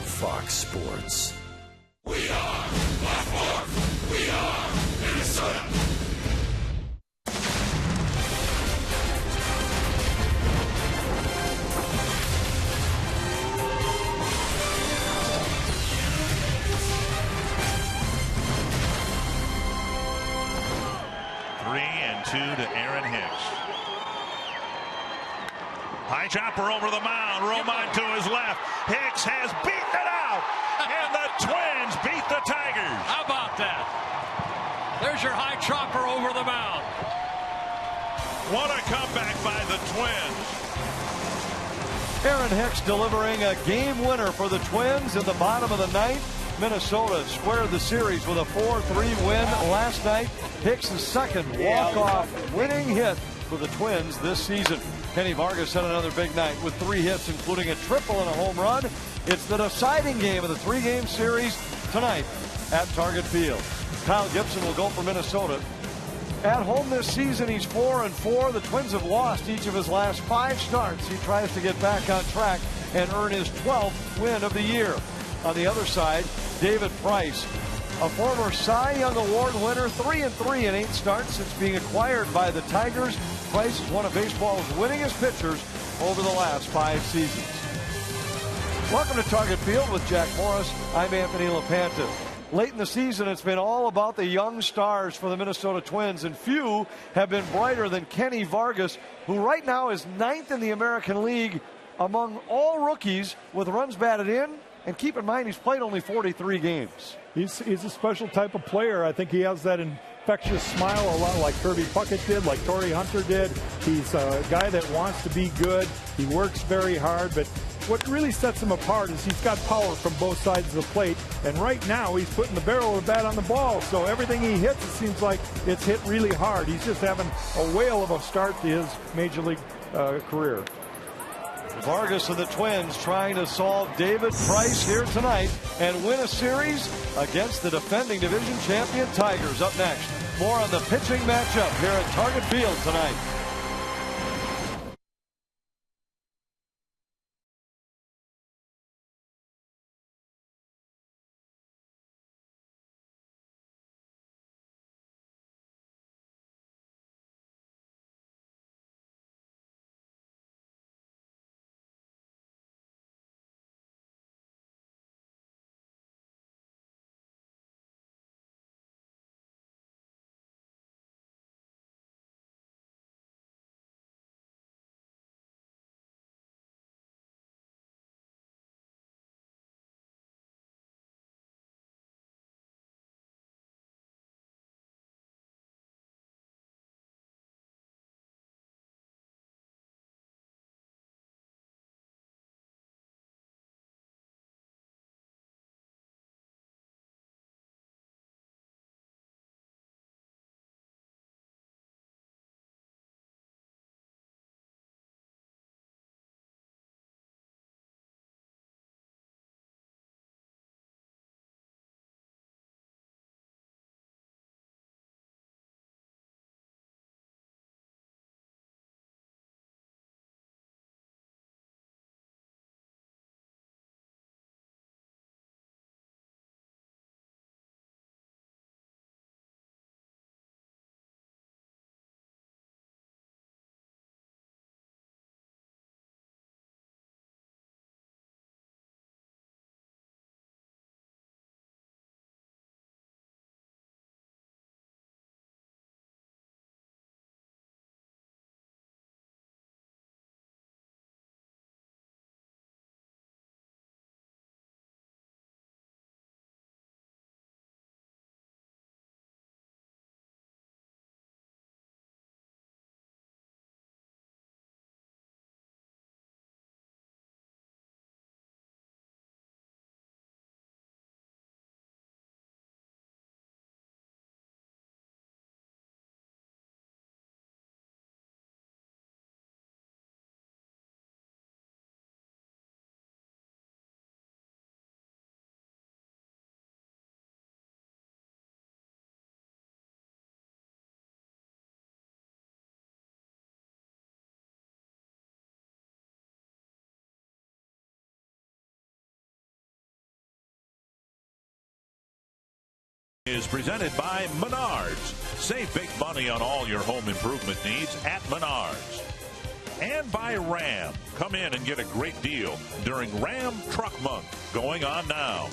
Fox Sports. We are Baltimore. We are Minnesota. Two to Aaron Hicks. High chopper over the mound. Romine to his left. Hicks has beaten it out. And the Twins beat the Tigers. How about that? There's your high chopper over the mound. What a comeback by the Twins. Aaron Hicks delivering a game winner for the Twins in the bottom of the ninth. Minnesota squared the series with a 4-3 win last night. Hicks' second walk-off winning hit for the Twins this season. Kenny Vargas had another big night with 3 hits, including a triple and a home run. It's the deciding game of the 3-game series tonight at Target Field. Kyle Gibson will go for Minnesota. At home this season, he's 4-4. The Twins have lost each of his last 5 starts. He tries to get back on track and earn his 12th win of the year. On the other side, David Price, a former Cy Young Award winner, 3-3 in 8 starts since being acquired by the Tigers. Price is one of baseball's winningest pitchers over the last 5 seasons. Welcome to Target Field with Jack Morris. I'm Anthony LaPanta. Late in the season, it's been all about the young stars for the Minnesota Twins, and few have been brighter than Kenny Vargas, who right now is 9th in the American League among all rookies with runs batted in. And keep in mind, he's played only 43 games. He's a special type of player. I think he has that infectious smile, a lot like Kirby Puckett did, like Torrey Hunter did. He's a guy that wants to be good. He works very hard, but what really sets him apart is he's got power from both sides of the plate. And right now, he's putting the barrel of the bat on the ball. So everything he hits, it seems like it's hit really hard. He's just having a whale of a start to his major league career. Vargas and the Twins trying to solve David Price here tonight and win a series against the defending division champion Tigers. Up next, more on the pitching matchup here at Target Field tonight. Is presented by Menards. Save big money on all your home improvement needs at Menards. And by Ram. Come in and get a great deal during Ram Truck Month going on now.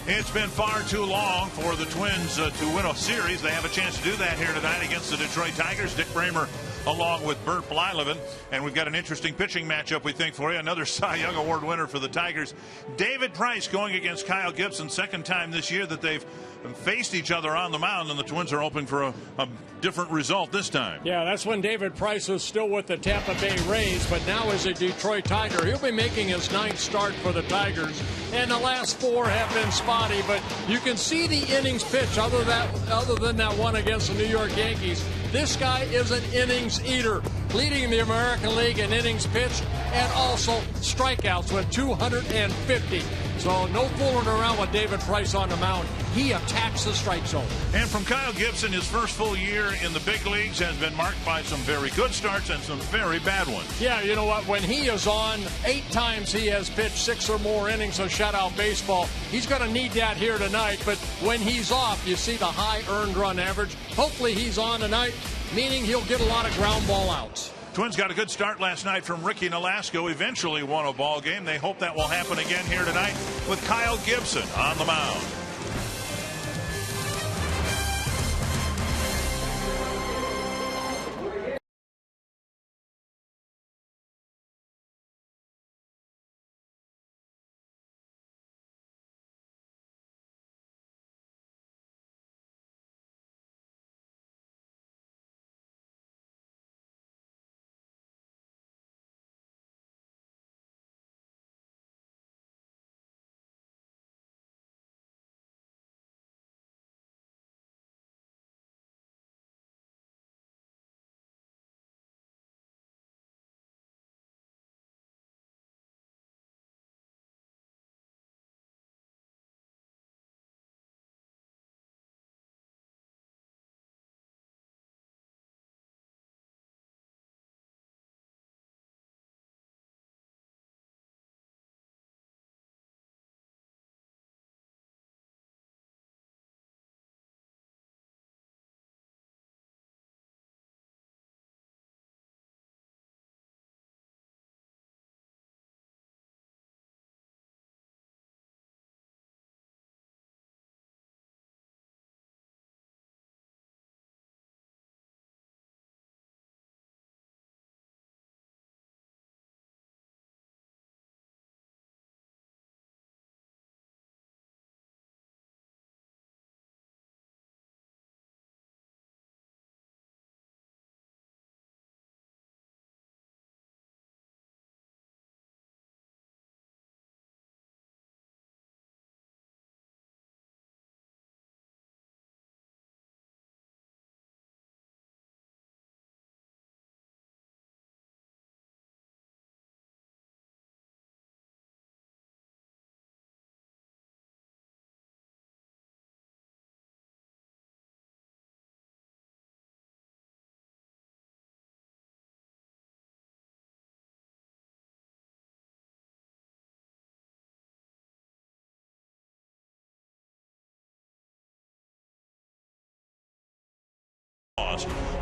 It's been far too long for the Twins to win a series. They have a chance to do that here tonight against the Detroit Tigers. Dick Bramer along with Bert Blyleven. And we've got an interesting pitching matchup, we think, for you. Another Cy Young Award winner for the Tigers. David Price going against Kyle Gibson. Second time this year that they've faced each other on the mound, and the Twins are hoping for a different result this time. Yeah, that's when David Price was still with the Tampa Bay Rays, but now is a Detroit Tiger. He'll be making his 9th start for the Tigers, and the last 4 have been spotty, but you can see the innings pitch other than that one against the New York Yankees. This guy is an innings eater, leading the American League in innings pitched and also strikeouts with 250. So no fooling around with David Price on the mound. He attacks the strike zone. And from Kyle Gibson, his first full year in the big leagues has been marked by some very good starts and some very bad ones. Yeah, you know what? When he is on, 8 times he has pitched 6 or more innings of shutout baseball. He's going to need that here tonight. But when he's off, you see the high earned run average. Hopefully he's on tonight, meaning he'll get a lot of ground ball outs. Twins got a good start last night from Ricky Nolasco, eventually won a ball game. They hope that will happen again here tonight with Kyle Gibson on the mound.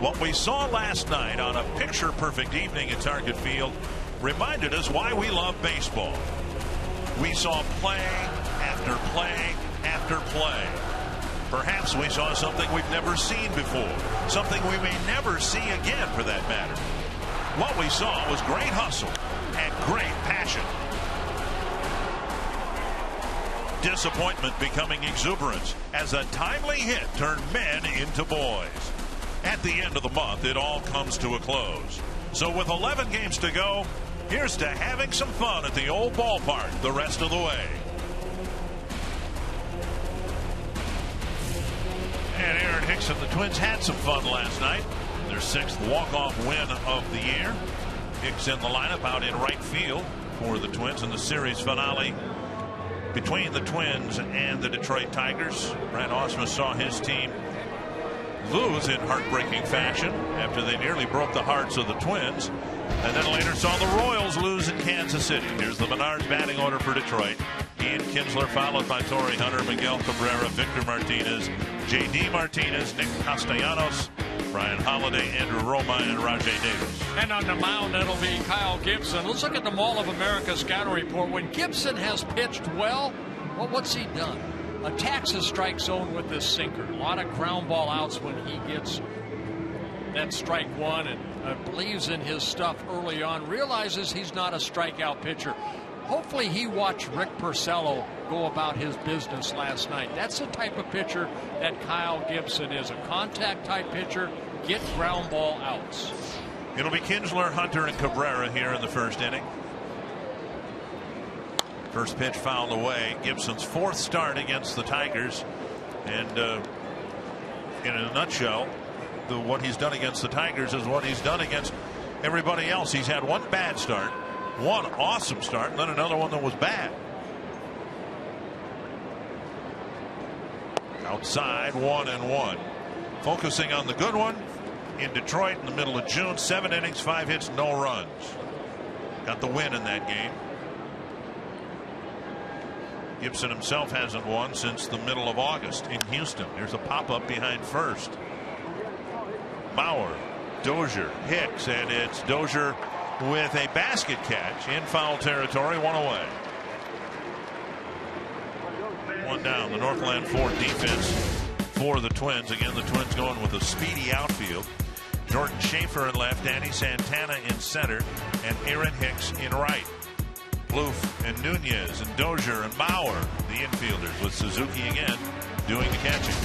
What we saw last night on a picture-perfect evening at Target Field reminded us why we love baseball. We saw play after play after play. Perhaps we saw something we've never seen before, something we may never see again for that matter. What we saw was great hustle and great passion. Disappointment becoming exuberance as a timely hit turned men into boys. At the end of the month, it all comes to a close. So with 11 games to go, here's to having some fun at the old ballpark the rest of the way. And Aaron Hicks and the Twins had some fun last night. Their 6th walk-off win of the year. Hicks in the lineup out in right field for the Twins in the series finale between the Twins and the Detroit Tigers. Brad Ausmus saw his team lose in heartbreaking fashion after they nearly broke the hearts of the Twins, and then later saw the Royals lose in Kansas City. Here's the Menards batting order for Detroit. Ian Kinsler, followed by Torrey Hunter, Miguel Cabrera, Victor Martinez, J.D. Martinez, Nick Castellanos, Brian Holiday, Andrew Romine, and Rajay Davis. And on the mound, it'll be Kyle Gibson. Let's look at the Mall of America scouting report. When Gibson has pitched well, what's he done? Attacks the strike zone with this sinker. A lot of ground ball outs when he gets that strike one, and believes in his stuff early on. Realizes he's not a strikeout pitcher. Hopefully he watched Rick Porcello go about his business last night. That's the type of pitcher that Kyle Gibson is. A contact type pitcher, get ground ball outs. It'll be Kinsler, Hunter, and Cabrera here in the first inning. First pitch fouled away. Gibson's fourth start against the Tigers. And in a nutshell, what he's done against the Tigers is what he's done against everybody else. He's had one bad start, one awesome start, and then another one that was bad. Outside, 1-1. Focusing on the good one in Detroit in the middle of June. 7 innings, 5 hits, no runs. Got the win in that game. Gibson himself hasn't won since the middle of August in Houston. There's a pop-up behind first. Bauer, Dozier, Hicks, and it's Dozier with a basket catch in foul territory, one away. One down. The Northland Ford defense for the Twins. Again, the Twins going with a speedy outfield. Jordan Schaefer in left, Danny Santana in center, and Aaron Hicks in right. Bloof and Nunez and Dozier and Bauer, the infielders, with Suzuki again doing the catching.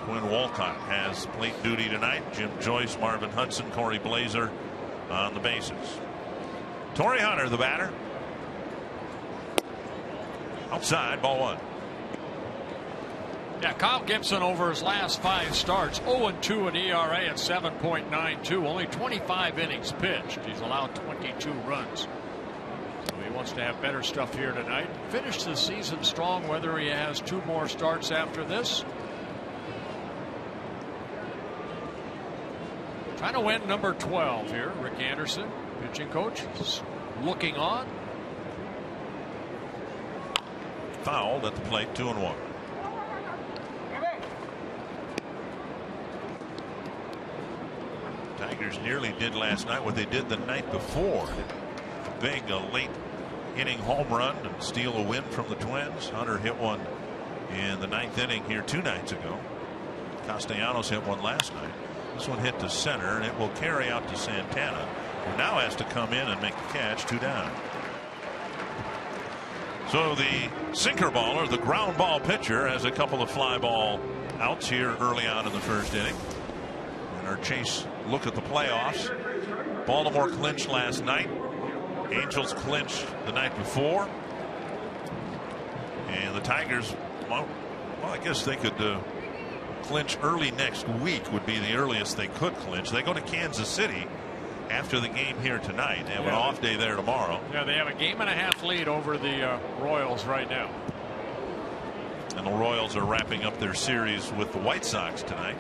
Quinn Walcott has plate duty tonight. Jim Joyce, Marvin Hudson, Corey Blazer on the bases. Torrey Hunter, the batter. Outside, ball one. Yeah, Kyle Gibson over his last 5 starts, 0-2 in ERA at 7.92. Only 25 innings pitched. He's allowed 22 runs. So he wants to have better stuff here tonight. Finish the season strong, whether he has 2 more starts after this. Trying to win number 12 here. Rick Anderson, pitching coach, is looking on. Fouled at the plate, 2-1. Tigers nearly did last night what they did the night before. A big late inning home run and steal a win from the Twins. Hunter hit one in the 9th inning here 2 nights ago. Castellanos hit one last night. This one hit to center, and it will carry out to Santana, who now has to come in and make the catch. 2 down. So the sinker baller, the ground ball pitcher, has a couple of fly ball outs here early on in the first inning. And our chase look at the playoffs. Baltimore clinched last night. Angels clinched the night before. And the Tigers, well I guess they could clinch early next week, would be the earliest they could clinch. They go to Kansas City after the game here tonight. They have an off day there tomorrow. Yeah, they have a 1.5 lead over the Royals right now. And the Royals are wrapping up their series with the White Sox tonight.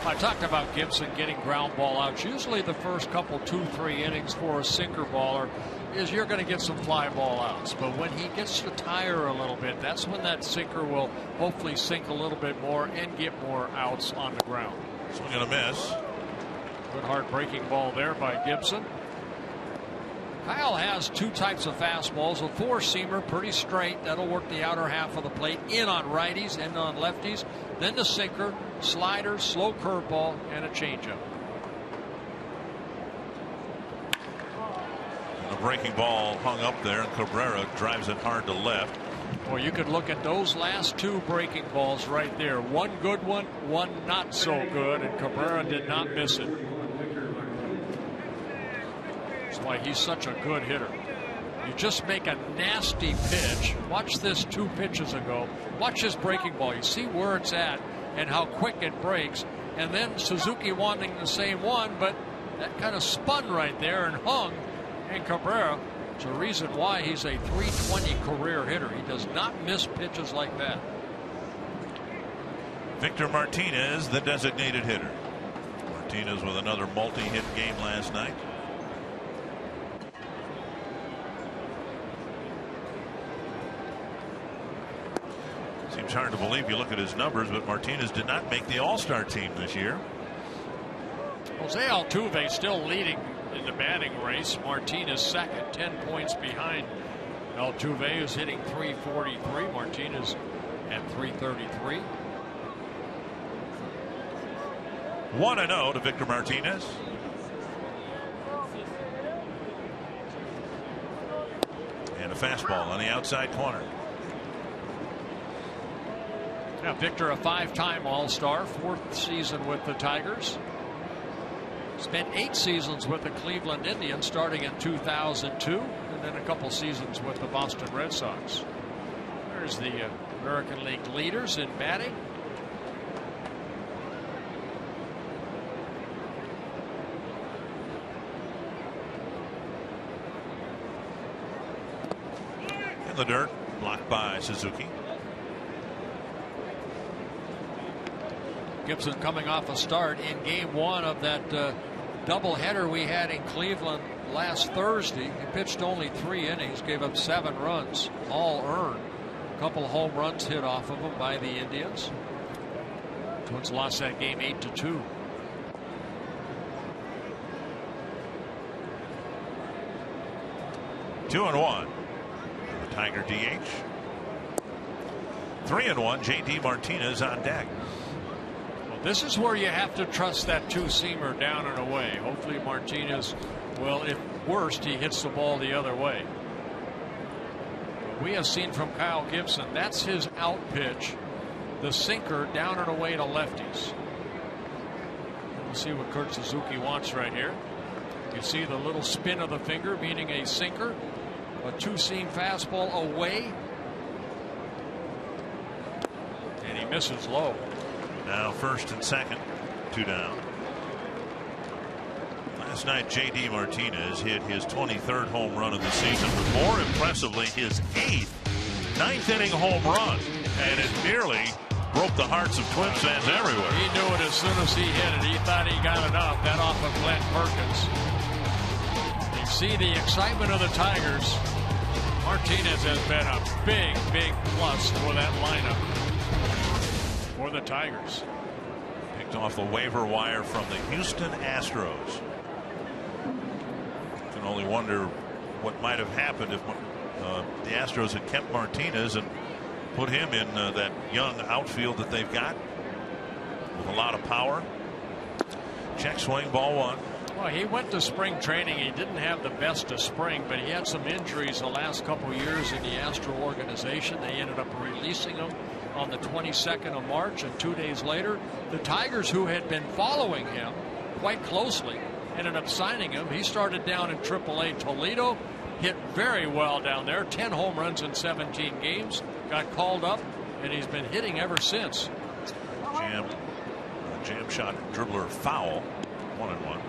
I talked about Gibson getting ground ball outs. Usually the first couple 2-3 innings for a sinker baller is you're going to get some fly ball outs. But when he gets to tire a little bit, that's when that sinker will hopefully sink a little bit more and get more outs on the ground. Swing and a miss. Good hard breaking ball there by Gibson. Kyle has 2 types of fastballs. A 4-seamer, pretty straight. That'll work the outer half of the plate, in on righties and on lefties. Then the sinker, slider, slow curveball, and a changeup. And the breaking ball hung up there, and Cabrera drives it hard to left. Well, you could look at those last 2 breaking balls right there. One good one, one not so good, and Cabrera did not miss it. That's why he's such a good hitter. You just make a nasty pitch. Watch this 2 pitches ago. Watch his breaking ball. You see where it's at and how quick it breaks. And then Suzuki wanting the same one, but that kind of spun right there and hung. And Cabrera, it's a reason why he's a .320 career hitter. He does not miss pitches like that. Victor Martinez, the designated hitter. Martinez with another multi-hit game last night. Seems hard to believe. You look at his numbers, but Martinez did not make the All-Star team this year. Jose Altuve still leading in the batting race. Martinez second, 10 points behind Altuve, who's hitting .343. Martinez at .333. 1-0 to Victor Martinez. And a fastball on the outside corner. Now Victor, a 5-time All-Star, 4th season with the Tigers. Spent 8 seasons with the Cleveland Indians, starting in 2002, and then a couple seasons with the Boston Red Sox. There's the American League leaders in batting. In the dirt, blocked by Suzuki. Gibson coming off a start in game 1 of that doubleheader we had in Cleveland last Thursday. He pitched only 3 innings, gave up 7 runs, all earned. A couple of home runs hit off of him by the Indians. Twins lost that game 8-2. Two and one. The Tiger DH. 3-1. JD Martinez on deck. This is where you have to trust that two-seamer down and away. Hopefully Martinez, well, if worst, he hits the ball the other way. But we have seen from Kyle Gibson, that's his out pitch, the sinker down and away to lefties. We'll see what Kurt Suzuki wants right here. You see the little spin of the finger, meaning a sinker, a two-seam fastball away, and he misses low. Now first and second, 2 down. Last night, J.D. Martinez hit his 23rd home run of the season, but more impressively, his 8th ninth-inning home run. And it nearly broke the hearts of Twins fans everywhere. He knew it as soon as he hit it. He thought he got enough. That off of Glenn Perkins. You see the excitement of the Tigers. Martinez has been a big, big plus for that lineup. For the Tigers. Picked off the waiver wire from the Houston Astros. Can only wonder what might have happened if the Astros had kept Martinez and put him in that young outfield that they've got with a lot of power. Check swing, ball 1. Well, he went to spring training. He didn't have the best of spring, but he had some injuries the last couple years in the Astro organization. They ended up releasing him on the 22nd of March, and 2 days later, the Tigers, who had been following him quite closely, ended up signing him. He started down in AAA Toledo, hit very well down there, 10 home runs in 17 games, got called up, and he's been hitting ever since. Jam shot dribbler foul. 1-1.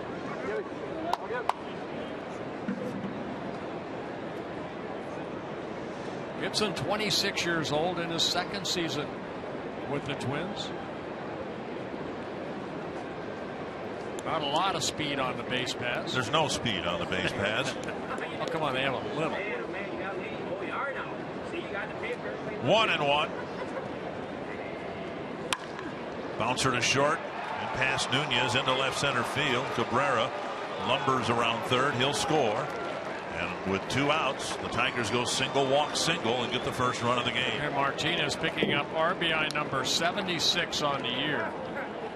Gibson, 26 years old, in his 2nd season with the Twins. Not a lot of speed on the base paths. There's no speed on the base paths. Oh, come on, they have a little. 1-1. Bouncer to short and past Nunez into left center field. Cabrera lumbers around third. He'll score. And with 2 outs, the Tigers go single, walk single, and get the first run of the game. And Martinez picking up RBI number 76 on the year.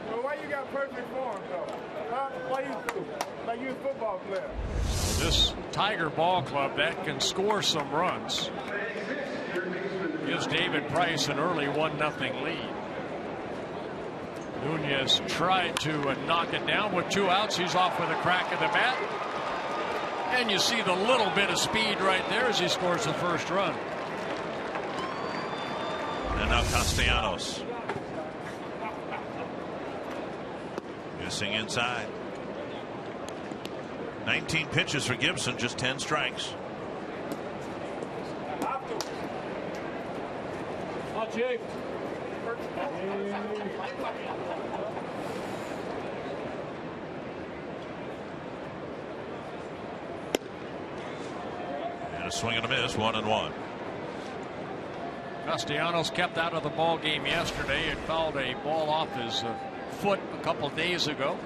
Well, why you got perfect form, though? Why you like you a football player? This Tiger ball club that can score some runs gives David Price an early 1-0 lead. Nunez tried to knock it down with 2 outs. He's off with a crack at the bat. And you see the little bit of speed right there as he scores the first run. And now Castellanos. Missing inside. 19 pitches for Gibson, just 10 strikes. And a swing and a miss, 1-1. Castellanos kept out of the ball game yesterday and fouled a ball off his foot a couple days ago.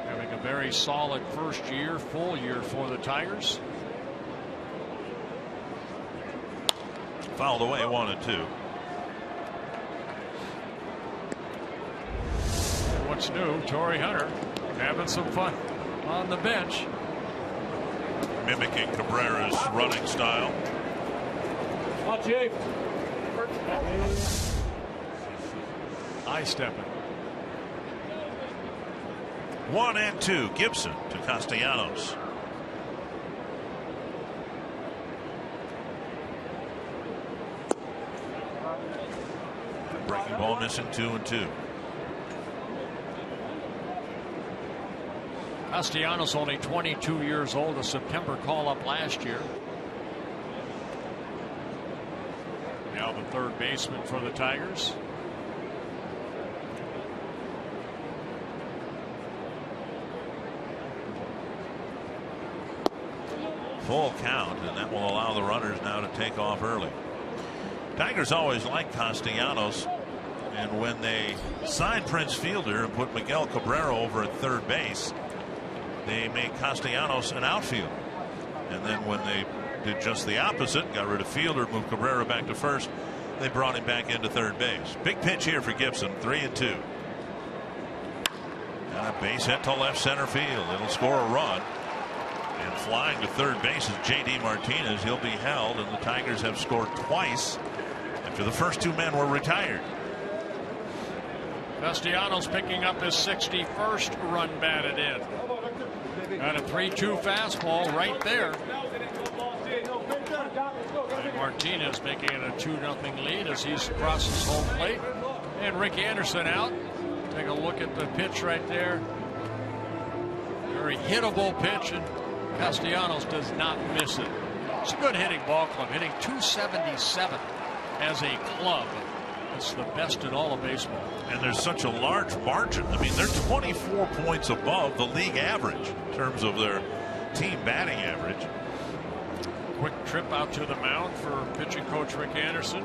Having a very solid first year, full year for the Tigers. Fouled away 1-2. What's new? Torrey Hunter having some fun on the bench. Mimicking Cabrera's running style. High stepping. 1-2. Gibson to Castellanos. Breaking ball missing 2-2. Castellanos only 22 years old, a September call-up last year. Now the third baseman for the Tigers. Full count, and that will allow the runners now to take off early. Tigers always liked Castellanos, and when they signed Prince Fielder and put Miguel Cabrera over at third base, they made Castellanos an outfielder. And then when they did just the opposite, got rid of Fielder, moved Cabrera back to first, they brought him back into third base. Big pitch here for Gibson, 3-2. And a base hit to left center field. It'll score a run. And flying to third base is J.D. Martinez. He'll be held, and the Tigers have scored twice after the first two men were retired. Castellanos picking up his 61st run batted in. Got a 3-2 fastball right there. And Martinez making it a 2-0 lead as he crosses home plate. And Rick Anderson out. Take a look at the pitch right there. Very hittable pitch, and Castellanos does not miss it. It's a good hitting ball club, hitting 277 as a club. It's the best in all of baseball. And there's such a large margin. I mean, they're 24 points above the league average in terms of their team batting average. Quick trip out to the mound for pitching coach Rick Anderson.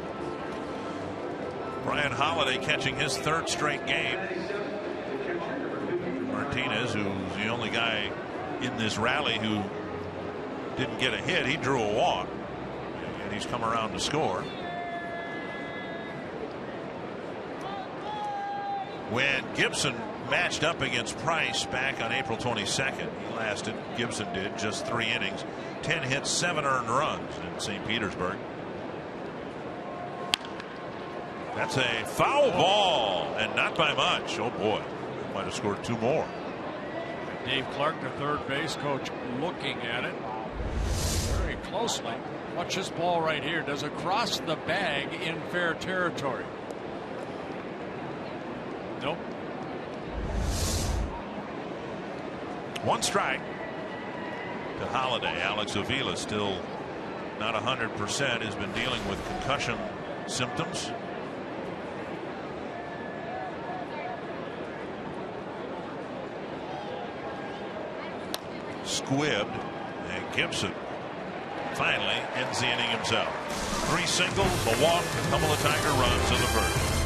Brian Holiday catching his third straight game. Martinez, who's the only guy in this rally who didn't get a hit, he drew a walk. And he's come around to score. When Gibson matched up against Price back on April 22nd, he lasted, Gibson did, just 3 innings, 10 hits, 7 earned runs in St. Petersburg. That's a foul ball, and not by much. Oh boy, might have scored 2 more. Dave Clark, the third base coach, looking at it very closely. Watch this ball right here. Does it cross the bag in fair territory? Nope. 1 strike to Holiday. Alex Avila still not 100%, has been dealing with concussion symptoms. Squibbed, and Gibson finally ends the inning himself. 3 singles, a walk, a couple of Tiger runs in the first.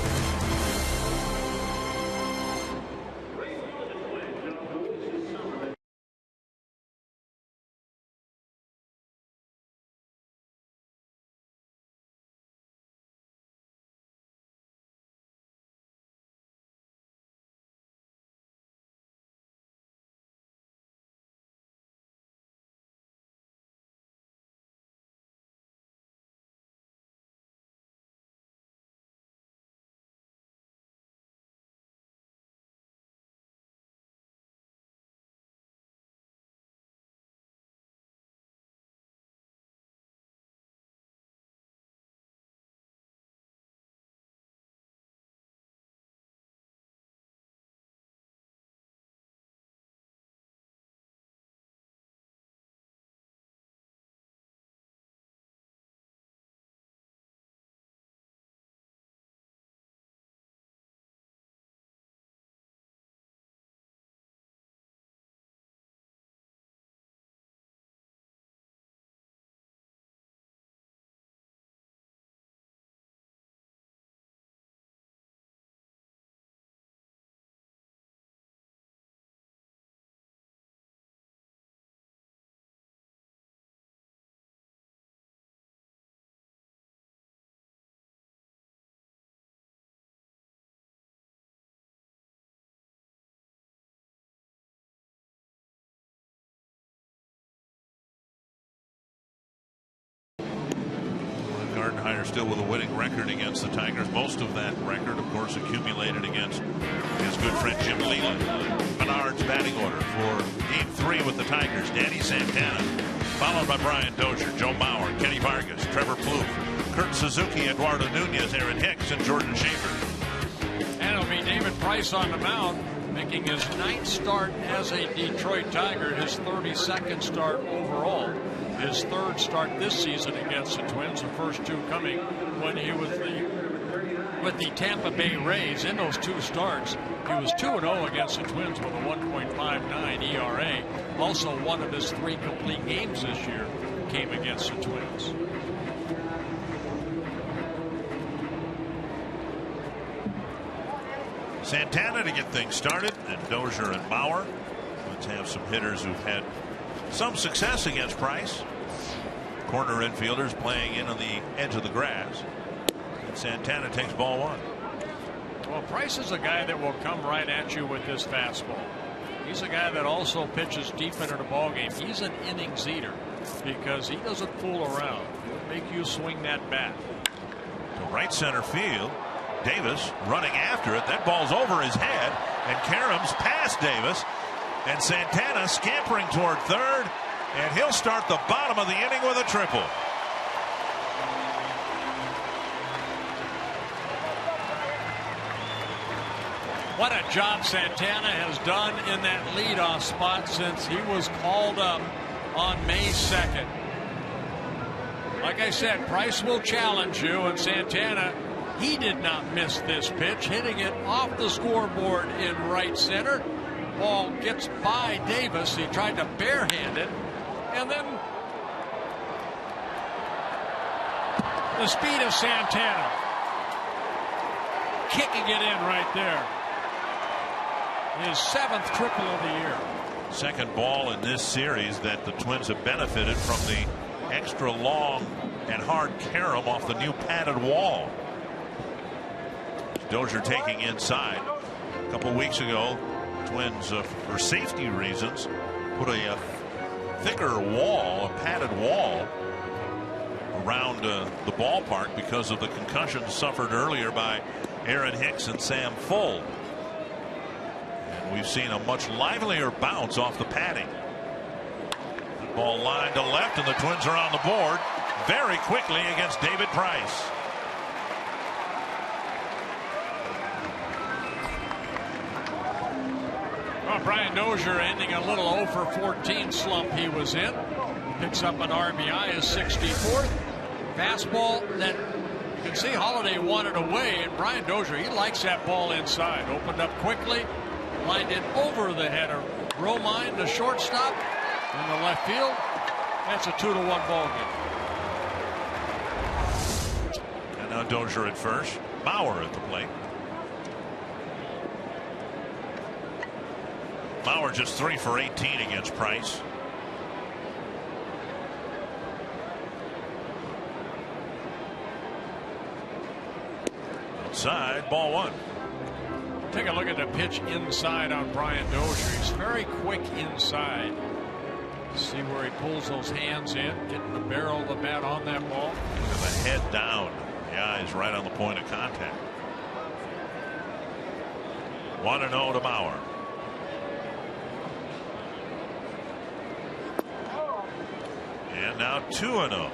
Snyder still with a winning record against the Tigers. Most of that record, of course, accumulated against his good friend Jim Leland. Menard's batting order for Game 3 with the Tigers: Danny Santana, followed by Brian Dozier, Joe Mauer, Kenny Vargas, Trevor Plouffe, Kurt Suzuki, Eduardo Nunez, Aaron Hicks, and Jordan Schaefer. And it'll be David Price on the mound, making his 9th start as a Detroit Tiger, his 32nd start overall. His 3rd start this season against the Twins, the first 2 coming when he was with the Tampa Bay Rays. In those 2 starts, he was 2-0 against the Twins with a 1.59 ERA. Also, one of his 3 complete games this year came against the Twins. Santana to get things started, and Dozier and Bauer. Let's have some hitters who've had some success against Price. Corner infielders playing in on the edge of the grass. And Santana takes ball 1. Well, Price is a guy that will come right at you with this fastball. He's a guy that also pitches deep into the ball game. He's an innings eater because he doesn't fool around. He'll make you swing that bat. To right center field. Davis running after it. That ball's over his head, and Karam's past Davis, and Santana scampering toward third, and he'll start the bottom of the inning with a triple. What a job Santana has done in that leadoff spot since he was called up on May 2nd. Like I said, Price will challenge you, and Santana, he did not miss this pitch, hitting it off the scoreboard in right center. Ball gets by Davis. He tried to barehand it, and then the speed of Santana kicking it in right there. His 7th triple of the year. Second ball in this series that the Twins have benefited from the extra long and hard carom off the new padded wall. Dozier taking inside. A couple weeks ago, Twins, for safety reasons, put a thicker wall, a padded wall, around the ballpark because of the concussions suffered earlier by Aaron Hicks and Sam Full. And we've seen a much livelier bounce off the padding. The ball lined to left, and the Twins are on the board very quickly against David Price. Brian Dozier ending a little 0 for 14 slump he was in. Picks up an RBI, his 64th. Fastball that you can see Holiday wanted away, and Brian Dozier, he likes that ball inside. Opened up quickly, lined it over the head of Romine, the shortstop, in the left field. That's a 2-1 ball game. And now Dozier at first, Bauer at the plate. Bauer just 3 for 18 against Price. Outside, ball 1. Take a look at the pitch inside on Brian Dozier. He's very quick inside. See where he pulls those hands in, getting the barrel of the bat on that ball. With the head down, the eyes right on the point of contact. 1-0 to Bauer. And now 2-0.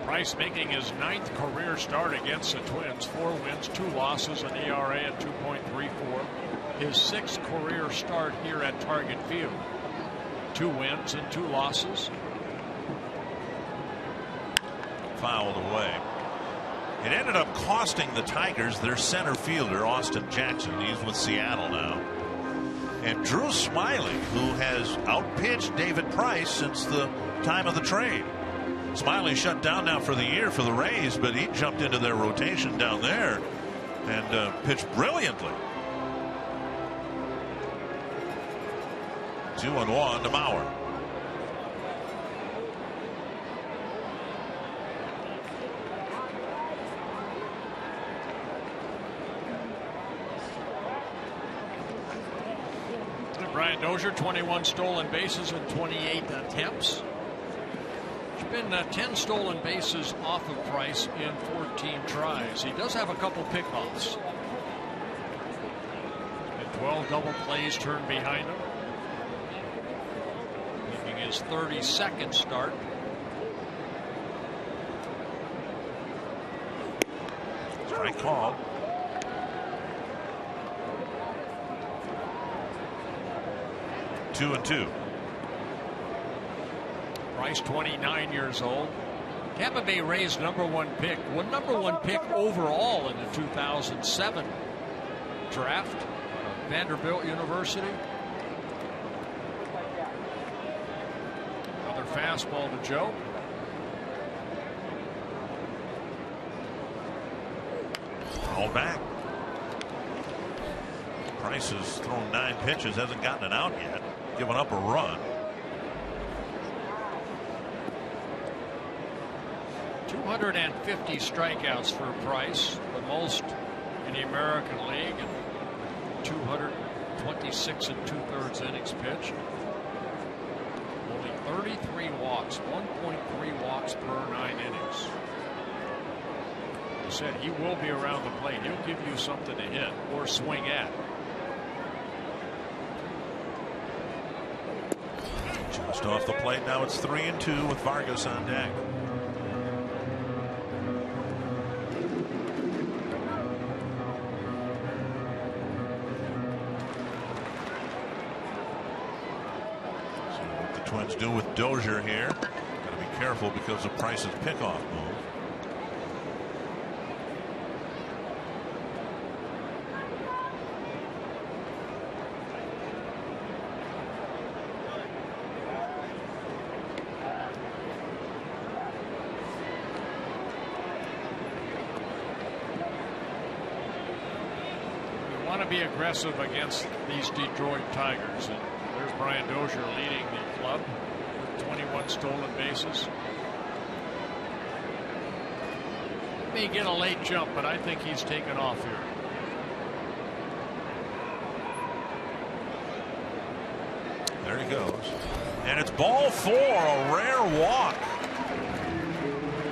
Price making his 9th career start against the Twins. 4 wins, 2 losses, an ERA at 2.34. His 6th career start here at Target Field. 2 wins and 2 losses. Fouled away. It ended up costing the Tigers their center fielder, Austin Jackson. He's with Seattle now. And Drew Smiley, who has outpitched David Price since the time of the trade. Smiley shut down now for the year for the Rays, but he jumped into their rotation down there and pitched brilliantly. 2-1 to Bauer. Brian Dozier, 21 stolen bases in 28 attempts. There's been 10 stolen bases off of Price in 14 tries. He does have a couple pickoffs. And 12 double plays turned behind him. Making his 32nd start. Strike call. Two and two. Price, 29 years old. Tampa Bay Rays #1 pick. Well, #1 pick overall in the 2007 draft. Vanderbilt University. Another fastball to Joe. All back. Price has thrown 9 pitches, hasn't gotten an out yet. Given up a run. 250 strikeouts for Price, the most in the American League, and 226 2/3 innings pitched. Only 33 walks, 1.3 walks per 9 innings. I said he will be around the plate. He'll give you something to hit or swing at. Just off the plate. Now it's 3-2 with Vargas on deck. So what the Twins do with Dozier here. Got to be careful because of Price's pickoff move. Be aggressive against these Detroit Tigers, and there's Brian Dozier leading the club with 21 stolen bases. May get a late jump, but I think he's taken off here. There he goes, and it's ball 4, a rare walk.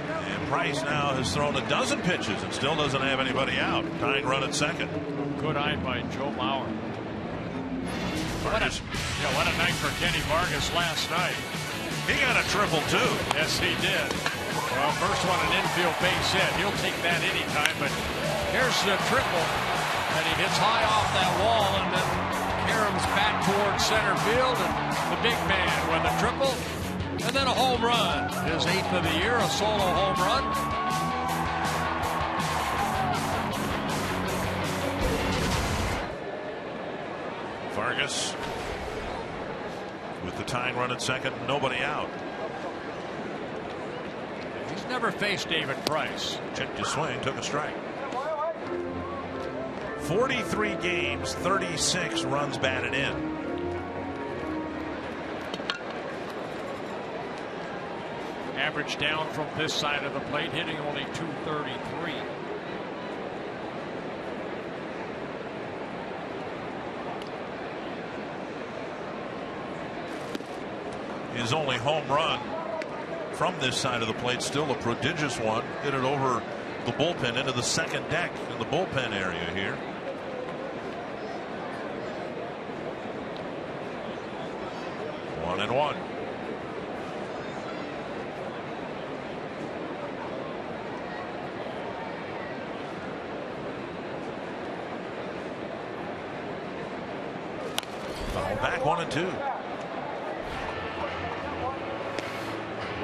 And Price now has thrown 12 pitches and still doesn't have anybody out. Tying run at second. Good eye by Joe Mauer. What a night for Kenny Vargas last night. He got a triple too. Yes, he did. Well, first one an infield base hit. He'll take that anytime, but here's the triple. And he hits high off that wall and then caroms back towards center field. And the big man with a triple. And then a home run. His 8th of the year, a solo home run. Vargas with the tying run at second, nobody out. He's never faced David Price. Checked his swing, took a strike. 43 games, 36 runs batted in. Average down from this side of the plate, hitting only .233. His only home run from this side of the plate, still a prodigious one. Hit it over the bullpen into the second deck in the bullpen area here. One and one. Foul back, 1-2.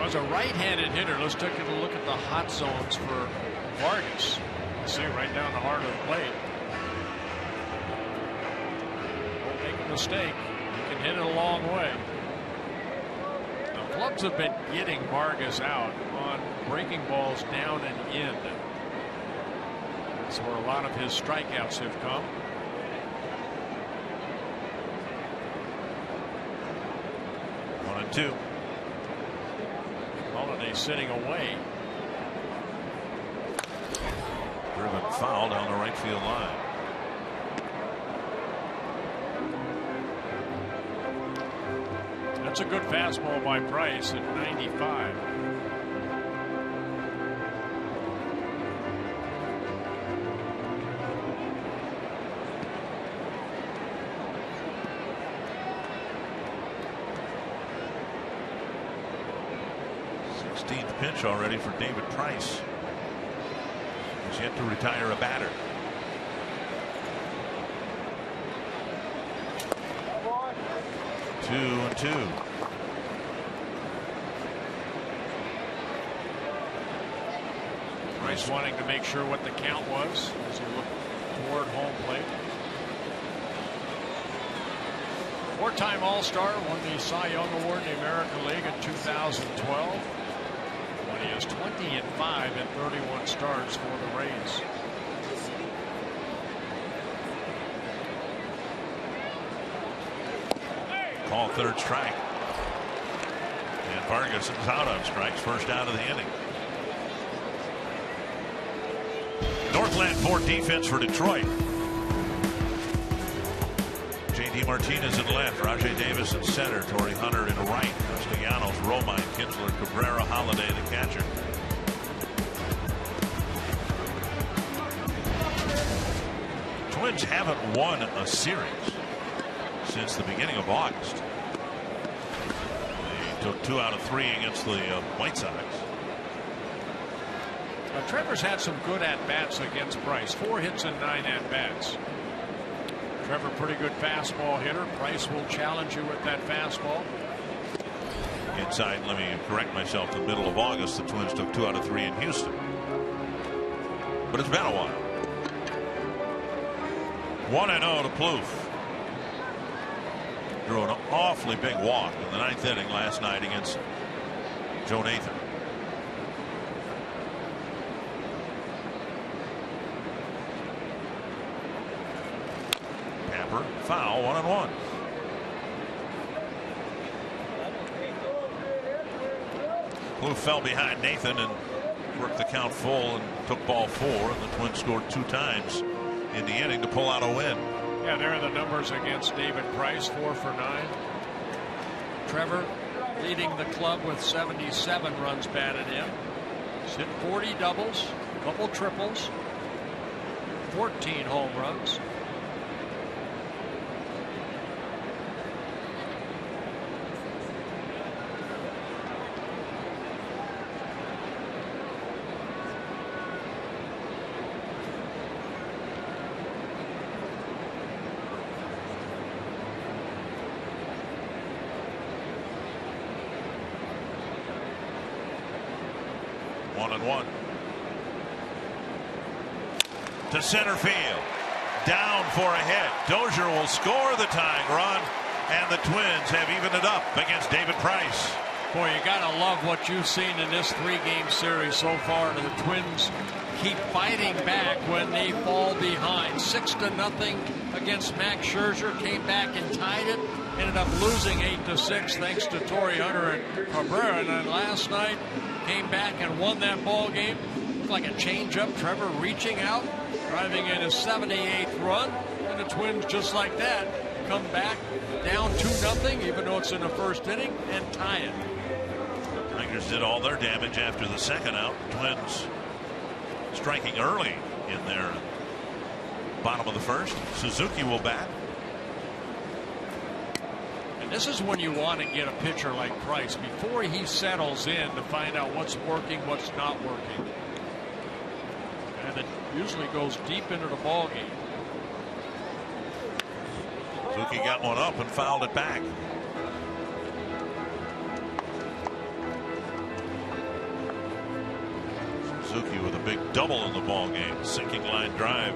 Was a right-handed hitter. Let's take a look at the hot zones for Vargas. See right down the heart of the plate. Don't make a mistake. You can hit it a long way. The clubs have been getting Vargas out on breaking balls down and in. That's where a lot of his strikeouts have come. One and two. Holiday sitting away. Driven foul down the right field line. That's a good fastball by Price at 95. Pitch already for David Price. He's yet to retire a batter. Two and two. Price wanting to make sure what the count was as he looked toward home plate. Four-time All-Star, won the Cy Young Award in the American League in 2012. He is 20-5 in 31 starts for the Rays. Call third strike. And Vargas is out on strikes, first out of the inning. Northland 4 defense for Detroit. J.D. Martinez in left, Rajay Davis in center, Torrey Hunter in right, Castellanos, Romine, Kinsler, Cabrera, Holiday, the catcher. Twins haven't won a series since the beginning of August. They took 2 out of 3 against the White Sox. Trevor's had some good at-bats against Price. 4 hits and 9 at-bats. Trevor, pretty good fastball hitter. Price will challenge you with that fastball. Inside, let me correct myself, the middle of August, the Twins took 2 out of 3 in Houston. But it's been a while. 1-0 to Plouffe. Drew an awfully big walk in the 9th inning last night against Joe Nathan. Foul, 1-1. Plouffe fell behind Nathan and worked the count full and took ball 4, and the Twins scored 2 times in the inning to pull out a win. Yeah, there are the numbers against David Price, 4 for 9. Trevor leading the club with 77 runs batted in. He's hit 40 doubles, a couple triples, 14 home runs. To center field, down for a hit. Dozier will score the tying run, and the Twins have evened it up against David Price. Boy, you gotta love what you've seen in this 3-game series so far. The Twins keep fighting back when they fall behind. 6-0 against Max Scherzer, came back and tied it. Ended up losing 8-6 thanks to Torrey Hunter and Cabrera. And then last night came back and won that ball game. Looked like a changeup. Trevor reaching out, driving in his 78th run, and the Twins just like that come back down 2-0, even though it's in the first inning, and tie it. Tigers did all their damage after the second out. Twins striking early in their bottom of the first. Suzuki will bat. And this is when you want to get a pitcher like Price before he settles in to find out what's working, what's not working. And it usually goes deep into the ball game. Suzuki got one up and fouled it back. Suzuki with a big double in the ball game. Sinking line drive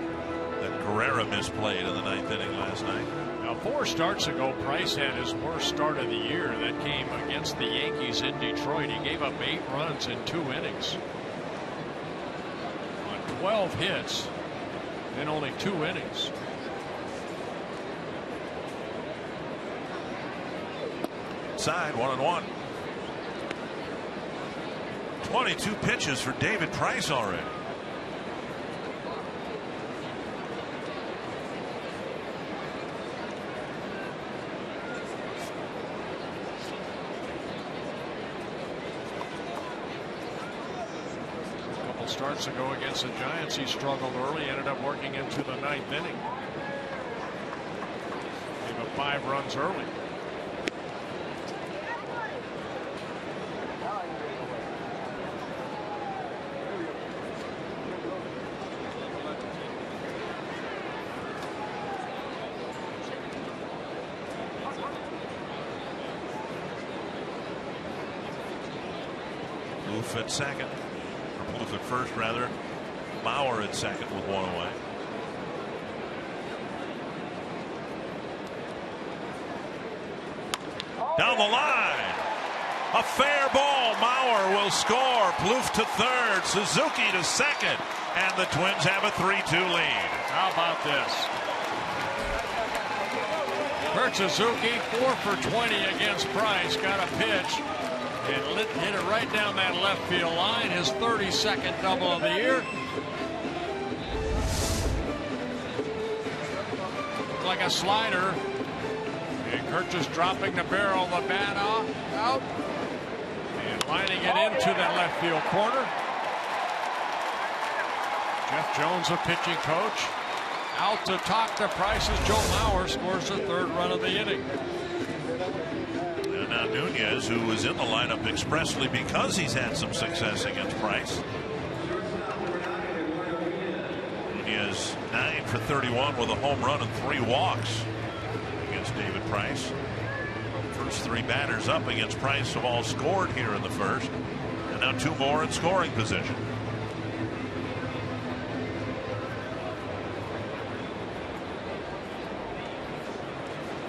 that Carrera misplayed in the 9th inning last night. Now 4 starts ago, Price had his worst start of the year. That came against the Yankees in Detroit. He gave up 8 runs in 2 innings. On 12 hits in only 2 innings. Side 1-1. 22 pitches for David Price already. couple starts ago against the Giants, he struggled early, ended up working into the 9th inning. Gave up 5 runs early. Plouffe at second, or Plouffe at first rather. Bauer at second with 1 away. Down the line, a fair ball. Mauer will score. Plouffe to third, Suzuki to second, and the Twins have a 3-2 lead. How about this? Kurt Suzuki 4 for 20 against Price. Got a pitch and hit it right down that left field line. His 32nd double of the year. Looked like a slider. And Kurt just dropping the barrel of the bat out and lining it into that left field corner. Jeff Jones, a pitching coach, out to talk to Price's Joe Mauer scores the 3rd run of the inning. And now Nunez, who was in the lineup expressly because he's had some success against Price. Nunez 9 for 31 with a home run and 3 walks against David Price. First 3 batters up against Price have all scored here in the first, and now 2 more in scoring position.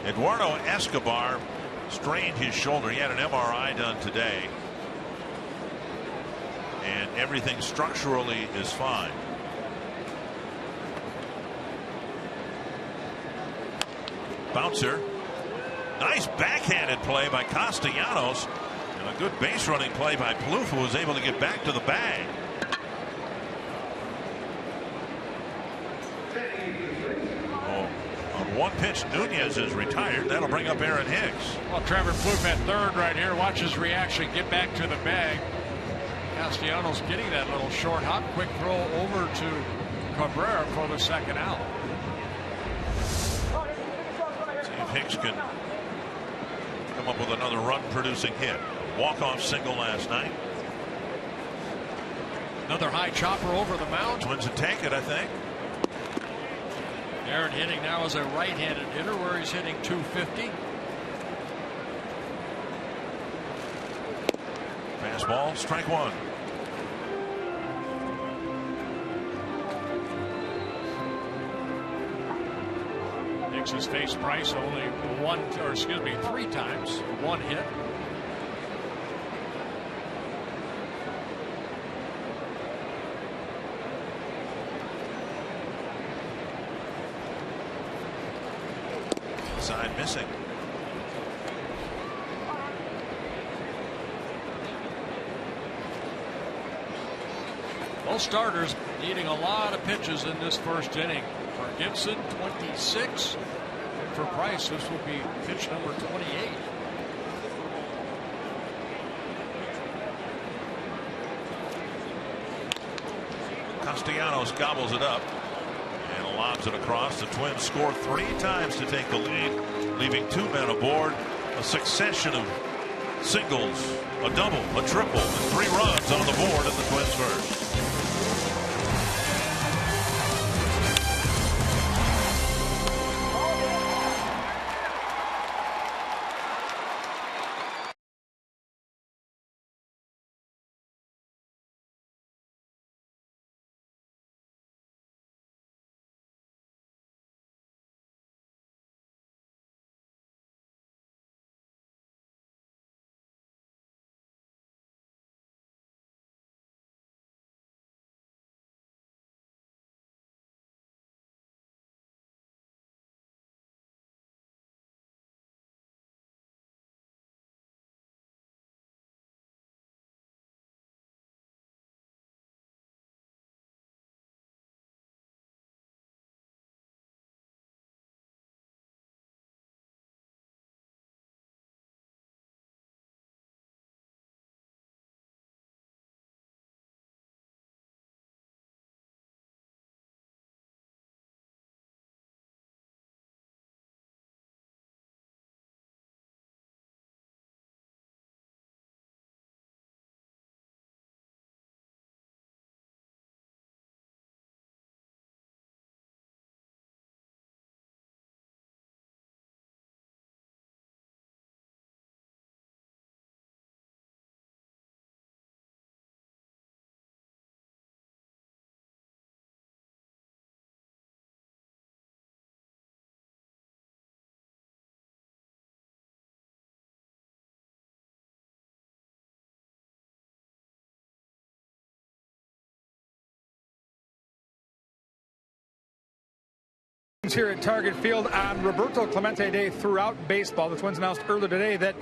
Eduardo Escobar strained his shoulder. He had an MRI done today, and everything structurally is fine. Bouncer. Nice backhanded play by Castellanos, and a good base running play by Plouffe, who was able to get back to the bag. On 1 pitch, Nunez is retired. That'll bring up Aaron Hicks. Well, Trevor Plouffe at third right here. Watch his reaction. Get back to the bag. Castellanos getting that little short hop. Quick throw over to Cabrera for the 2nd out. See if Hicks can come up with another run-producing hit. Walk-off single last night. Another high chopper over the mound. Twins would take it, I think. Aaron hitting now as a right-handed hitter, where he's hitting .250. Fastball, strike 1. Hicks has faced Price only 3 times, 1 hit. Side missing. Both starters needing a lot of pitches in this first inning. For Gibson, 26. And for Price, this will be pitch number 28. Castellanos gobbles it up and lobs it across. The Twins score 3 times to take the lead, leaving 2 men aboard. A succession of singles, a double, a triple, and 3 runs on the board in the Twins' first. Here at Target Field on Roberto Clemente Day throughout baseball. The Twins announced earlier today that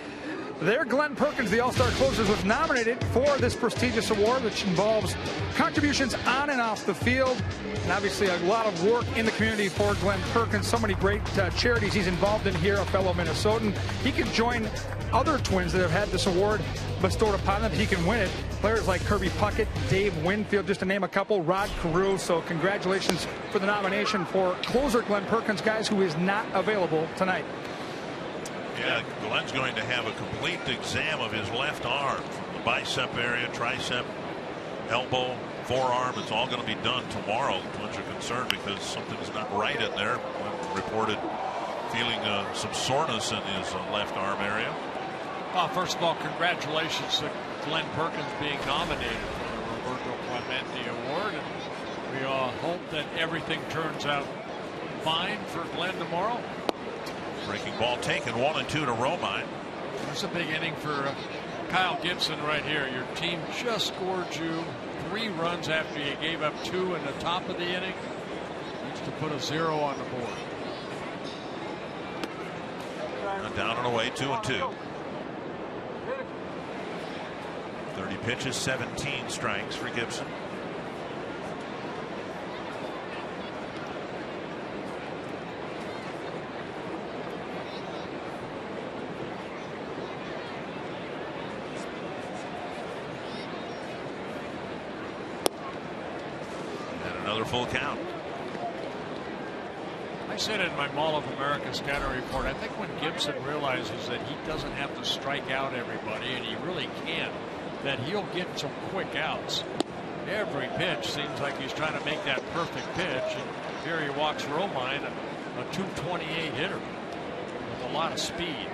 their Glenn Perkins, the All-Star closer, was nominated for this prestigious award, which involves contributions on and off the field, and obviously a lot of work in the community for Glenn Perkins. So many great charities he's involved in here, a fellow Minnesotan. He can join other Twins that have had this award bestowed upon them. He can win it. Players like Kirby Puckett, Dave Winfield, just to name a couple, Rod Carew. So congratulations for the nomination for closer Glenn Perkins, guys, who is not available tonight. Yeah, Glenn's going to have a complete exam of his left arm, from the bicep area, tricep, elbow, forearm. It's all going to be done tomorrow. The Twins are concerned because something's not right in there. Glenn reported feeling some soreness in his left arm area. Well, first of all, congratulations to Glenn Perkins being nominated for the Roberto Clemente Award. And we hope that everything turns out fine for Glenn tomorrow. Breaking ball taken, 1-2 to Romine. That's a big inning for Kyle Gibson right here. Your team just scored you 3 runs after you gave up 2 in the top of the inning. Needs to put a 0 on the board. Down and away, 2-2. 30 pitches, 17 strikes for Gibson. And another full count. I said in my Mall of America scouting report, I think when Gibson realizes that he doesn't have to strike out everybody, and he really can't, that he'll get some quick outs. Every pitch seems like he's trying to make that perfect pitch, and here he walks Romine, a 228 hitter with a lot of speed.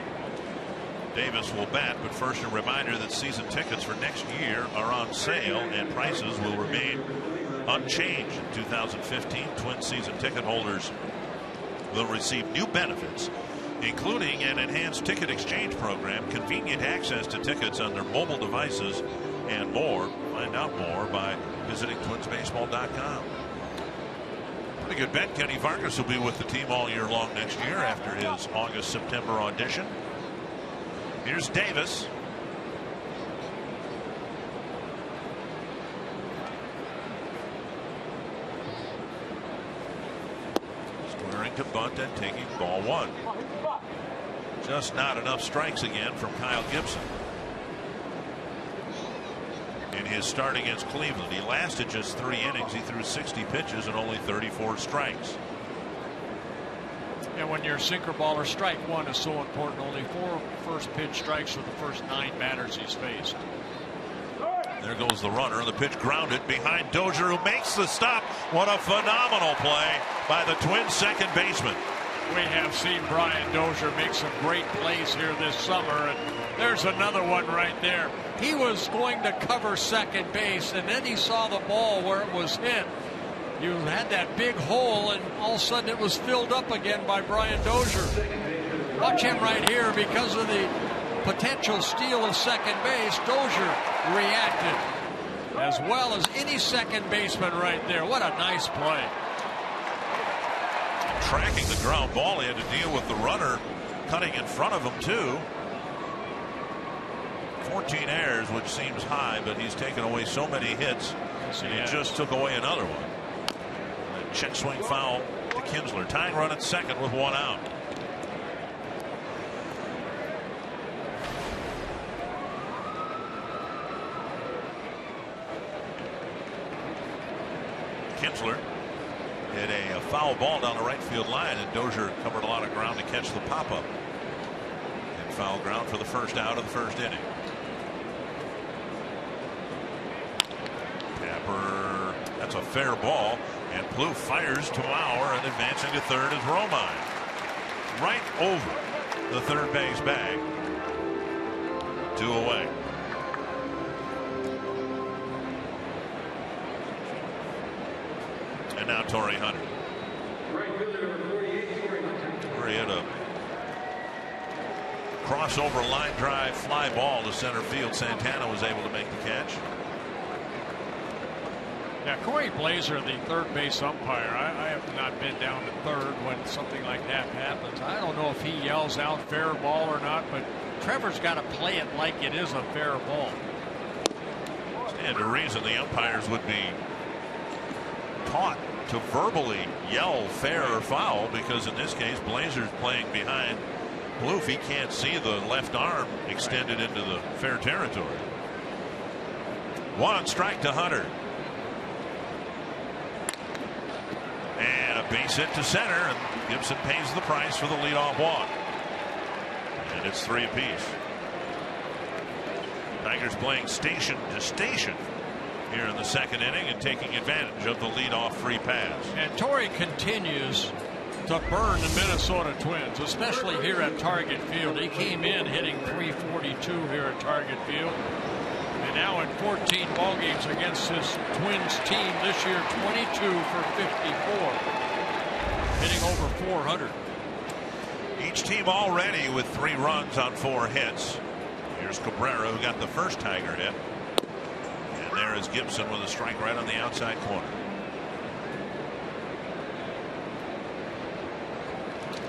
Davis will bat, but first a reminder that season tickets for next year are on sale and prices will remain unchanged. In 2015, Twin season ticket holders will receive new benefits, including an enhanced ticket exchange program, convenient access to tickets on their mobile devices, and more. Find out more by visiting twinsbaseball.com. Pretty good bet. Kenny Vargas will be with the team all year long next year after his August-September audition. Here's Davis. Squaring to bunt and taking ball 1. Just not enough strikes again from Kyle Gibson. In his start against Cleveland, he lasted just 3 innings. He threw 60 pitches and only 34 strikes. And when your sinker baller, strike 1 is so important. Only 4 first pitch strikes for the first 9 batters he's faced. There goes the runner. The pitch grounded behind Dozier, who makes the stop. What a phenomenal play by the Twins' second baseman. We have seen Brian Dozier make some great plays here this summer, and there's another one right there. He was going to cover second base, and then he saw the ball where it was hit. You had that big hole, and all of a sudden it was filled up again by Brian Dozier. Watch him right here. Because of the potential steal of second base, Dozier reacted as well as any second baseman right there. What a nice play. Tracking the ground ball, he had to deal with the runner cutting in front of him too. 14 errors, which seems high, but he's taken away so many hits, and he just took away another one. A check swing foul to Kinsler. Tying run at second with 1 out. Kinsler hit a foul ball down the right field line, and Dozier covered a lot of ground to catch the pop-up. And foul ground for the first out of the first inning. Tapper, that's a fair ball, and Plouffe fires to Mauer, and advancing to third is Romine. Right over the third base bag. 2 away. And now Torrey Hunter. He had a crossover line drive fly ball to center field. Santana was able to make the catch. Yeah, Corey Blazer, the third base umpire, I have not been down to third when something like that happens. I don't know if he yells out fair ball or not, but Trevor's got to play it like it is a fair ball. And the reason the umpires would be taught to verbally yell fair or foul, because in this case Blazer's playing behind Bloof. He can't see the left arm extended into the fair territory. 1 strike to Hunter. And a base hit to center, and Gibson pays the price for the leadoff walk. And it's 3 apiece. Tigers playing station to station here in the second inning and taking advantage of the leadoff free pass. And Torrey continues to burn the Minnesota Twins, especially here at Target Field. He came in hitting .342 here at Target Field. And now in 14 ball games against his Twins team this year, 22 for 54, hitting over 400. Each team already with 3 runs on 4 hits. Here's Cabrera, who got the first Tiger hit. And there is Gibson with a strike right on the outside corner.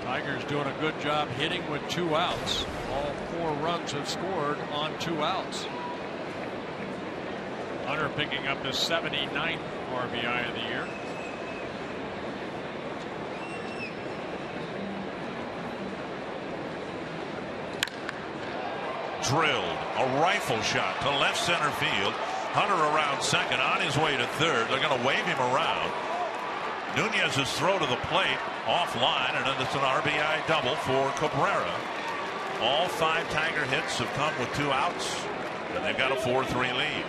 Tigers doing a good job hitting with 2 outs. All 4 runs have scored on 2 outs. Hunter picking up his 79th RBI of the year. Drilled a rifle shot to left center field. Hunter around second, on his way to third. They're going to wave him around. Nunez's throw to the plate offline, and then it's an RBI double for Cabrera. All 5 Tiger hits have come with 2 outs, and they've got a 4-3 lead.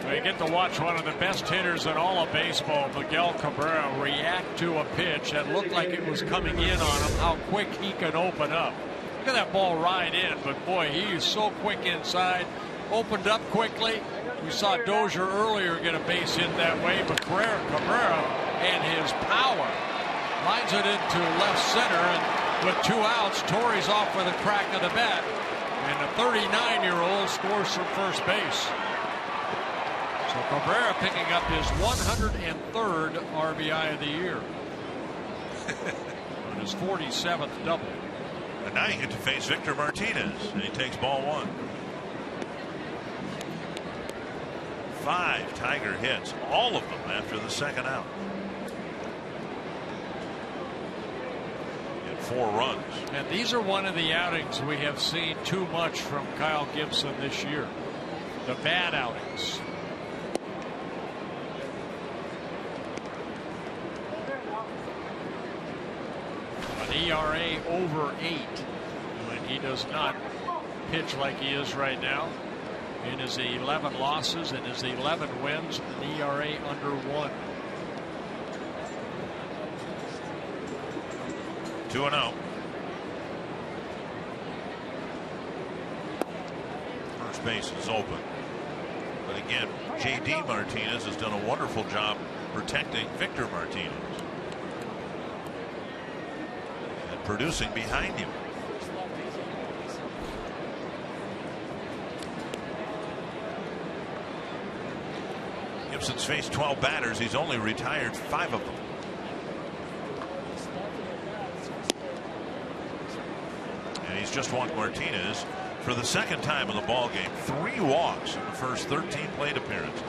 We get to watch one of the best hitters in all of baseball, Miguel Cabrera, react to a pitch that looked like it was coming in on him, how quick he could open up. Look at that ball ride in, but boy, he is so quick inside, opened up quickly. We saw Dozier earlier get a base hit that way, but Cabrera and his power lines it into left center, and with 2 outs, Torrey's off with a crack of the bat, and the 39-year-old scores from first base. So Cabrera picking up his 103rd RBI of the year. On his 47th double. And now you get to face Victor Martinez, and he takes ball 1. 5 Tiger hits, all of them after the second out. And 4 runs. And these are one of the outings we have seen too much from Kyle Gibson this year. The bad outings. ERA over 8 when he does not pitch like he is right now. In his 11 losses and his 11 wins, an ERA under 1. 2-0. First base is open. But again, J.D. Martinez has done a wonderful job protecting Victor Martinez. Producing behind him. Gibson's faced 12 batters. He's only retired 5 of them. And he's just walked Martinez for the second time in the ball game. 3 walks in the first 13 plate appearances.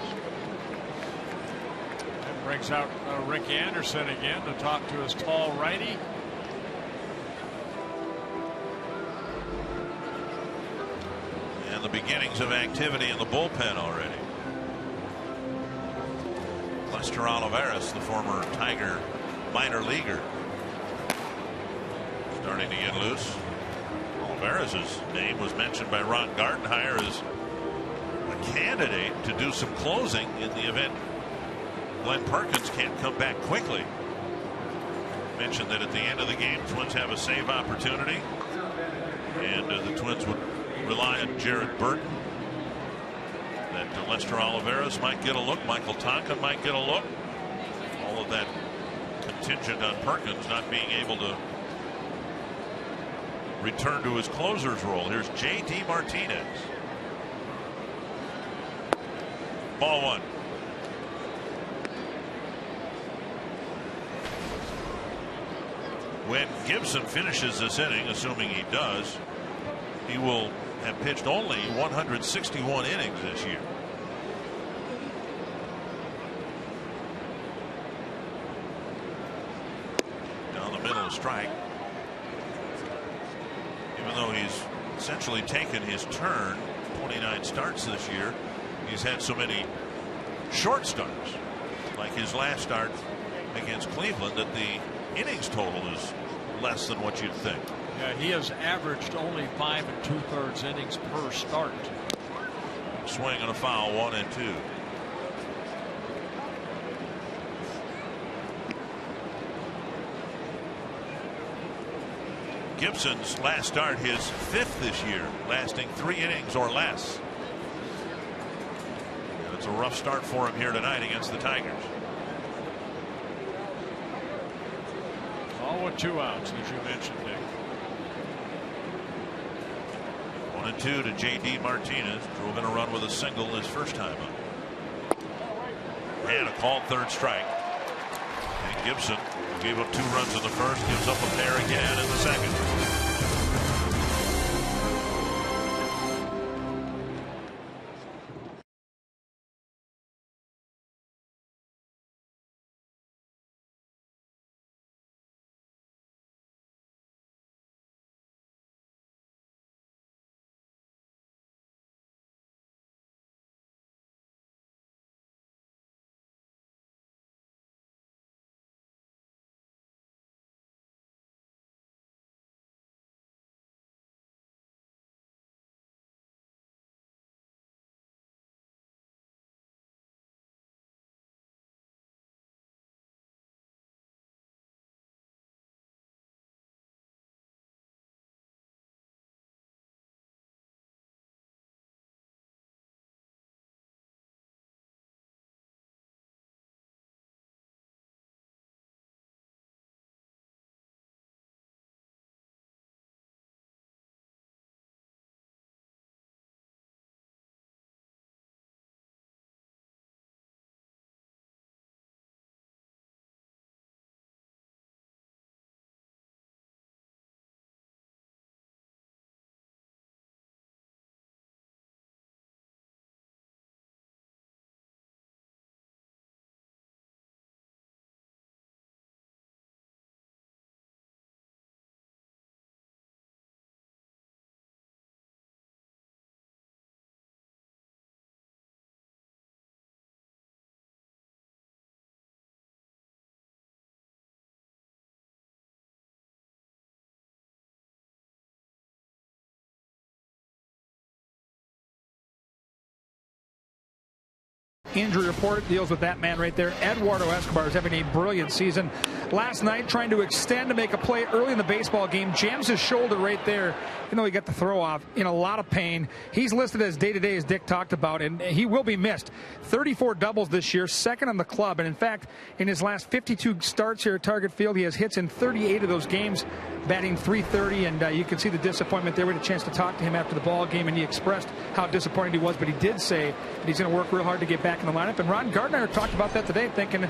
And brings out Rick Anderson again to talk to his tall righty. The beginnings of activity in the bullpen already. Lester Olivares, the former Tiger minor leaguer, starting to get loose. Olivares' name was mentioned by Ron Gardenhire as a candidate to do some closing in the event Glenn Perkins can't come back quickly. Mentioned that at the end of the game, Twins have a save opportunity, and the Twins would rely on Jared Burton. That Lester Olivares might get a look. Michael Tonkin might get a look. All of that contingent on Perkins not being able to return to his closer's role. Here's J.D. Martinez. Ball one. When Gibson finishes this inning, assuming he does, he will have pitched only 161 innings this year. Down the middle, a strike. Even though he's essentially taken his turn, 29 starts this year, he's had so many short starts, like his last start against Cleveland, that the innings total is less than what you'd think. Yeah, he has averaged only 5 2/3 innings per start. Swing and a foul, 1 and 2. Gibson's last start, his 5th this year, lasting 3 innings or less. It's a rough start for him here tonight against the Tigers. All with 2 outs, as you mentioned, Nick. 1 and 2 to J.D. Martinez. Drove in a run with a single his first time up. And a called 3rd strike. And Gibson gave up 2 runs in the first, gives up a pair again in the second. Injury report deals with that man right there. Eduardo Escobar is having a brilliant season. Last night, trying to extend to make a play early in the baseball game, jams his shoulder right there. Even though he got the throw off, in a lot of pain. He's listed as day-to-day, as Dick talked about, and he will be missed. 34 doubles this year, 2nd on the club. And in fact, in his last 52 starts here at Target Field, he has hits in 38 of those games, batting .330. And you can see the disappointment there. We had a chance to talk to him after the ball game, and he expressed how disappointed he was. But he did say that he's going to work real hard to get back in the lineup. And Ron Gardner talked about that today, thinking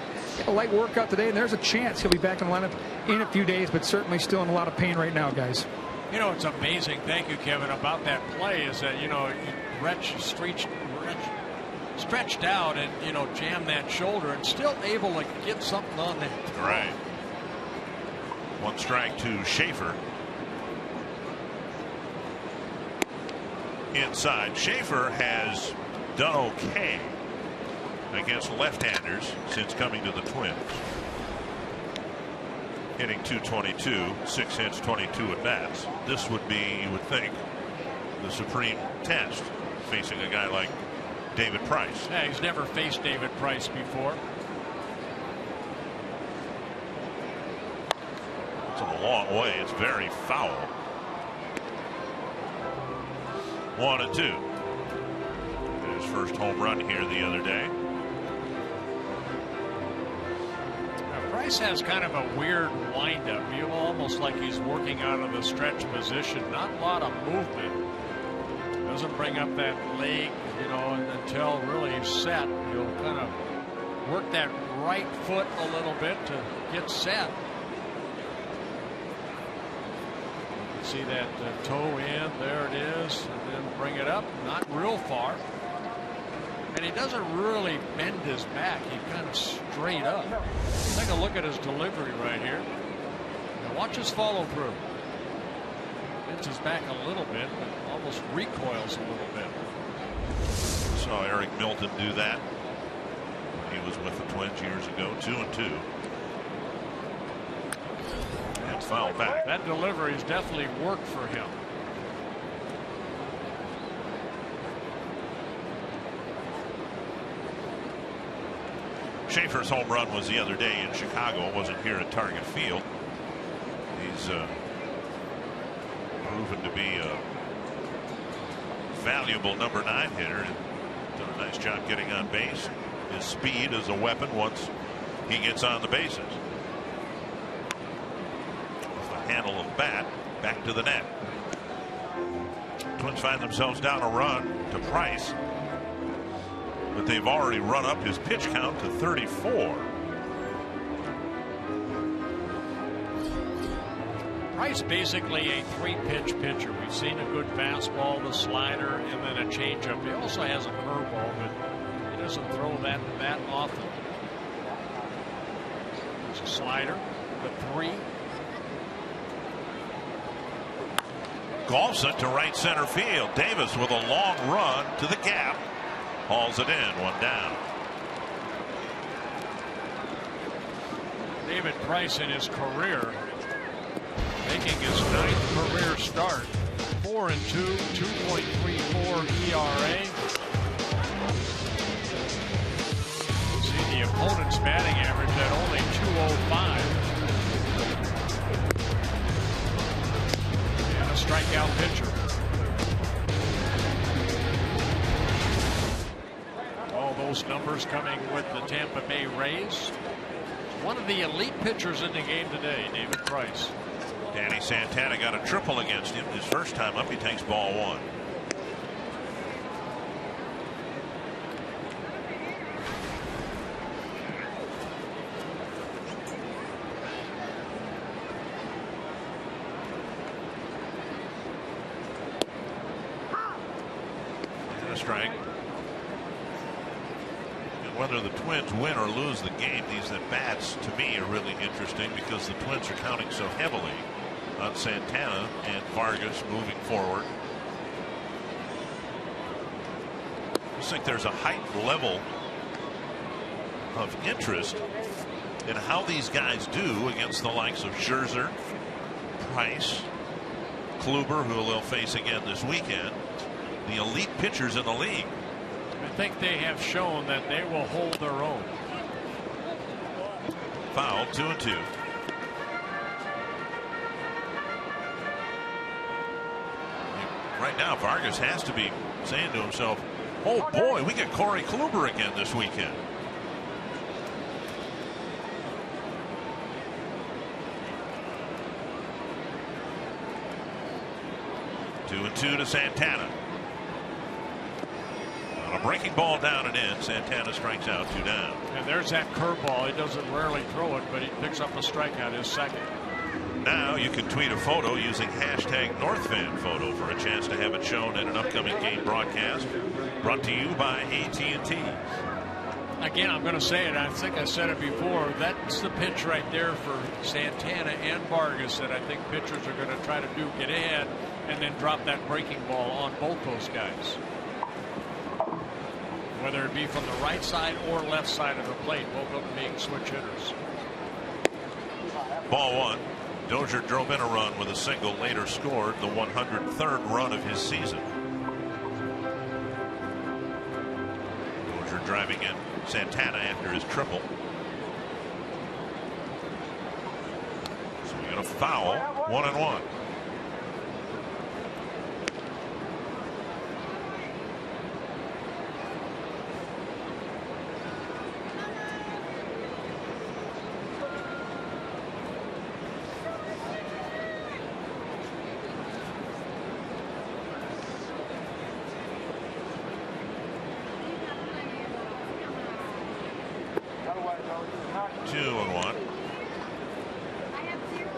a light workout today, and there's a chance he'll be back in the lineup in a few days, but certainly still in a lot of pain right now, guys. You know, it's amazing, thank you, Kevin, about that play is that, you know, Rich stretched out and, you know, jammed that shoulder and still able to get something on that. Right. 1 strike to Schaefer. Inside. Schaefer has done okay against left-handers since coming to the Twins. Hitting .222, 6 hits, 22 at bats. This would be, you would think, the supreme test facing a guy like David Price. Yeah, he's never faced David Price before. It's a long way. It's very foul. 1 and 2. His first home run here the other day. Price has kind of a weird windup. You know, almost like he's working out of the stretch position. Not a lot of movement. doesn't bring up that leg, until really he's set. He'll kind of work that right foot a little bit to get set. See that toe in, there it is, and then bring it up, not real far. And he doesn't really bend his back, he kind of straight up. Take a look at his delivery right here. Now watch his follow through. Bends his back a little bit, but almost recoils a little bit. Saw Eric Milton do that. He was with the Twins years ago, 2-2. And foul back. That delivery has definitely worked for him. Schaefer's home run was the other day in Chicago. It wasn't here at Target Field. He's proven to be a valuable number 9 hitter and done a nice job getting on base. His speed is a weapon once he gets on the bases. With the handle of the bat back to the net. Twins find themselves down a run to Price, but they've already run up his pitch count to 34. Price basically a 3-pitch pitcher. We've seen a good fastball, the slider, and then a changeup. He also has a curveball, but he doesn't throw that often. There's a slider, the 3. Golfs it to right center field. Davis with a long run to the gap. Hauls it in, 1 down. David Price in his career making his 9th career start. 4-2, 2.34 ERA. See the opponent's batting average at only 205. And a strikeout pitcher. All those numbers coming with the Tampa Bay Rays. One of the elite pitchers in the game today, David Price. Danny Santana got a triple against him. His first time up, he takes ball 1. And a strike. Whether the Twins win or lose the game, these at-bats to me are really interesting because the Twins are counting so heavily on Santana and Vargas moving forward. I just think there's a heightened level of interest in how these guys do against the likes of Scherzer, Price, Kluber, who they'll face again this weekend. The elite pitchers in the league. I think they have shown that they will hold their own. Foul, 2-2. Right now, Vargas has to be saying to himself, oh boy, we get Corey Kluber again this weekend. Two and 2 to Santana. On a breaking ball down and in, Santana strikes out, 2 down. And there's that curveball. He doesn't rarely throw it, but he picks up a strikeout, his second. Now you can tweet a photo using hashtag NorthFanPhoto for a chance to have it shown in an upcoming game broadcast. Brought to you by AT&T. Again, I'm going to say it. I think I said it before. That's the pitch right there for Santana and Vargas that I think pitchers are going to try to do. Get ahead and then drop that breaking ball on both those guys. Whether it be from the right side or left side of the plate, both of them being switch hitters. Ball 1. Dozier drove in a run with a single, later scored the 103rd run of his season. Dozier driving in Santana after his triple. So we got a foul, 1-1. 2-1. I have 0.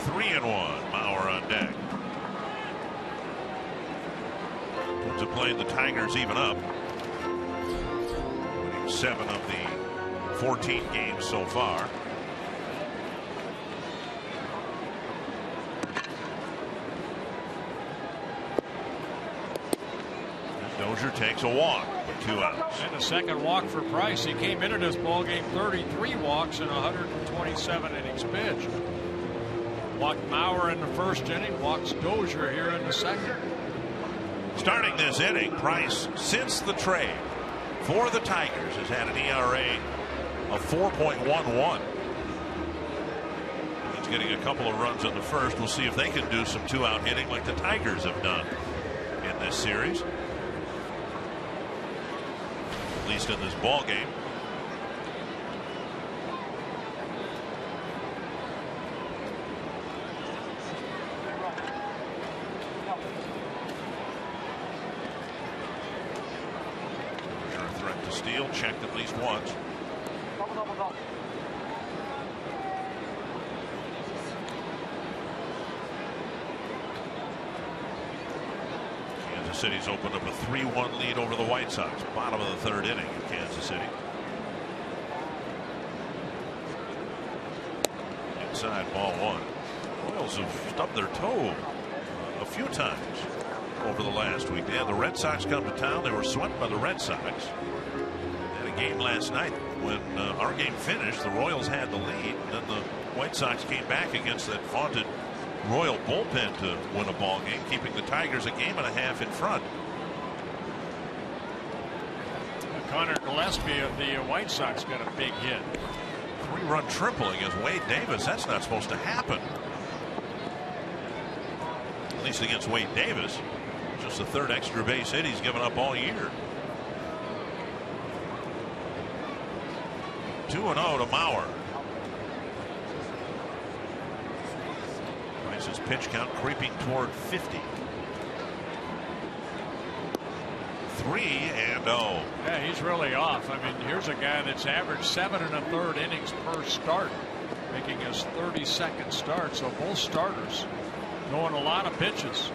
3-1. Mauer on deck. To play the Tigers even up. Winning 7 of the 14 games so far. Dozier takes a walk with 2 outs. And a second walk for Price. He came into this ball game 33 walks in 127 innings pitched. Walked Mauer in the first inning, walks Dozier here in the second. Starting this inning, Price, since the trade for the Tigers, has had an ERA of 4.11. He's getting a couple of runs in the first. We'll see if they can do some 2-out hitting like the Tigers have done in this series, at least in this ball game. Steele checked at least once. Kansas City's opened up a 3-1 lead over the White Sox. Bottom of the 3rd inning in Kansas City. Inside, ball 1. Royals have stubbed their toe a few times over the last week. They had the Red Sox come to town. They were swept by the Red Sox. They had a game last night when our game finished. The Royals had the lead. And then the White Sox came back against that vaunted Royal bullpen to win a ball game, keeping the Tigers a game and a half in front. Connor Gillespie of the White Sox got a big hit. 3-run triple against Wade Davis. That's not supposed to happen. At least against Wade Davis. Just the 3rd extra base hit he's given up all year. 2-0 to Mauer. Price's pitch count creeping toward 50. 3-0. Yeah, he's really off. I mean, here's a guy that's averaged 7 1/3 innings per start, making his 32nd start. So both starters going a lot of pitches.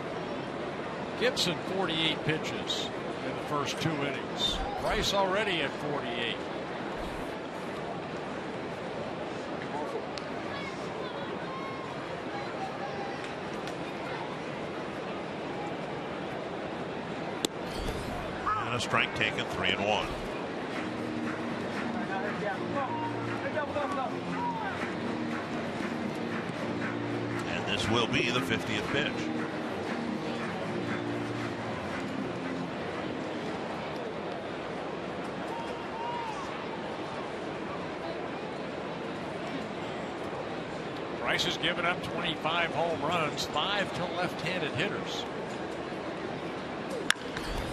Gibson 48 pitches in the first 2 innings. Price already at 48. And a strike taken, 3-1. And this will be the 50th pitch. Price has given up 25 home runs, 5 to left-handed hitters.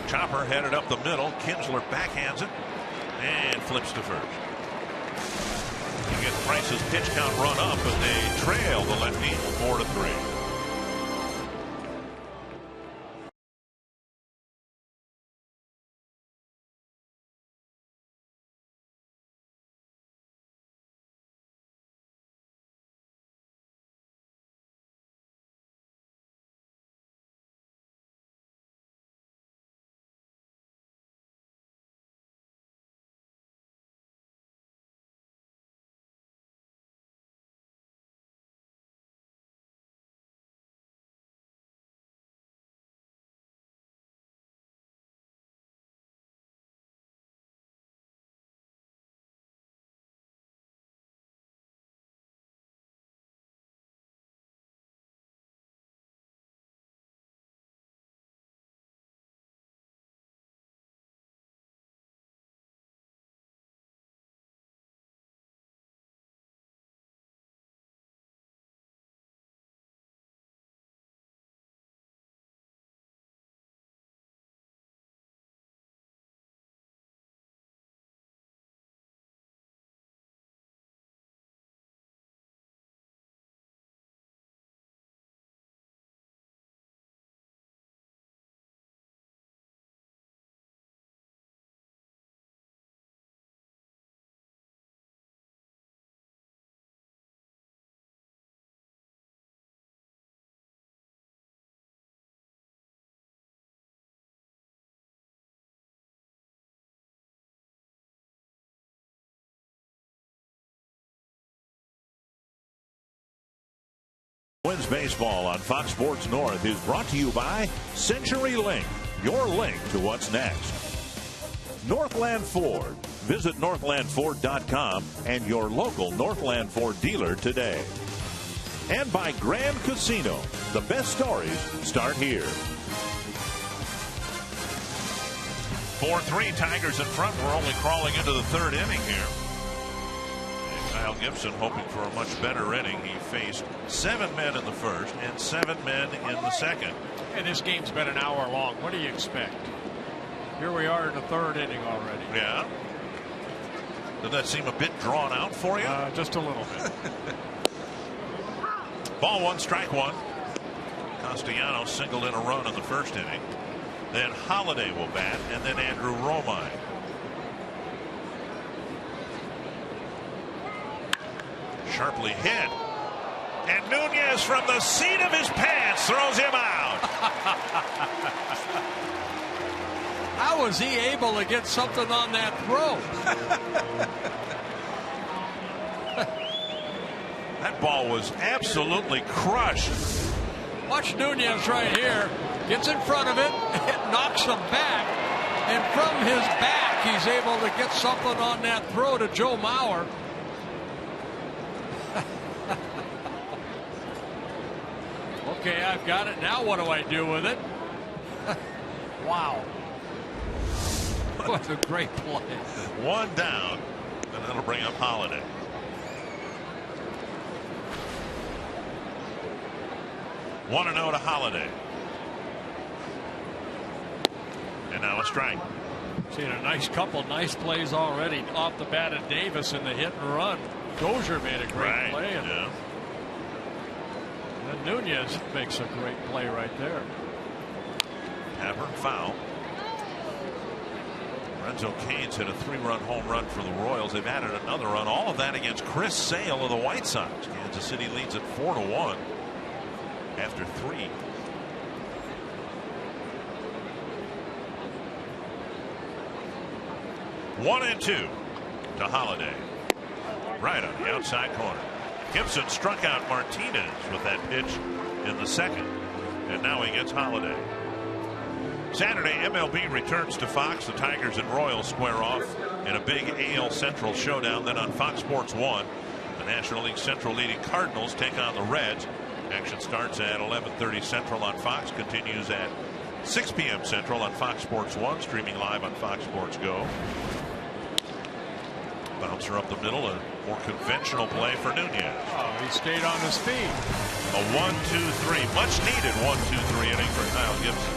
Chopper headed up the middle. Kinsler backhands it and flips to first. You get Price's pitch count run up, but they trail the lefty 4-3. Baseball on Fox Sports North is brought to you by CenturyLink, your link to what's next. Northland Ford. Visit northlandford.com and your local Northland Ford dealer today. And by Grand Casino. The best stories start here. 4-3, Tigers in front. We're only crawling into the third inning here. And Kyle Gibson hoping for a much better inning. He faced 7 men in the first and 7 men in the second. And this game's been an hour long. What do you expect? Here we are in the third inning already. Yeah. Does that seem a bit drawn out for you? Just a little bit. Ball 1, strike 1. Castellanos singled in a run in the first inning. Then Holiday will bat, and then Andrew Romine. Sharply hit. And Nunez from the seat of his pants throws him out. How was he able to get something on that throw? That ball was absolutely crushed. Watch Nunez right here. Gets in front of it. It knocks him back. And from his back, he's able to get something on that throw to Joe Mauer. Okay, I've got it. Now what do I do with it? Wow. What a great play. 1 down, and that'll bring up Holiday. One 1-0 to Holiday. And now a strike. Seen a nice couple nice plays already off the bat of Davis in the hit and run. Dozier made a great play. And yeah. then Nunez makes a great play right there. Tavern foul. Lorenzo Cain's hit a 3-run home run for the Royals. They've added another run. All of that against Chris Sale of the White Sox. Kansas City leads at 4-1 after 3. One and 2 to Holiday. Right on the outside corner. Gibson struck out Martinez with that pitch in the second. And now he gets Holiday. Saturday, MLB returns to Fox. The Tigers and Royals square off in a big AL Central showdown. Then on Fox Sports 1, the National League Central leading Cardinals take on the Reds. Action starts at 11:30 Central on Fox. Continues at 6 p.m. Central on Fox Sports 1. Streaming live on Fox Sports Go. Bouncer up the middle. A more conventional play for Nunez. Oh, he stayed on his feet. A 1-2-3. Much needed 1-2-3 inning for Kyle Gibson.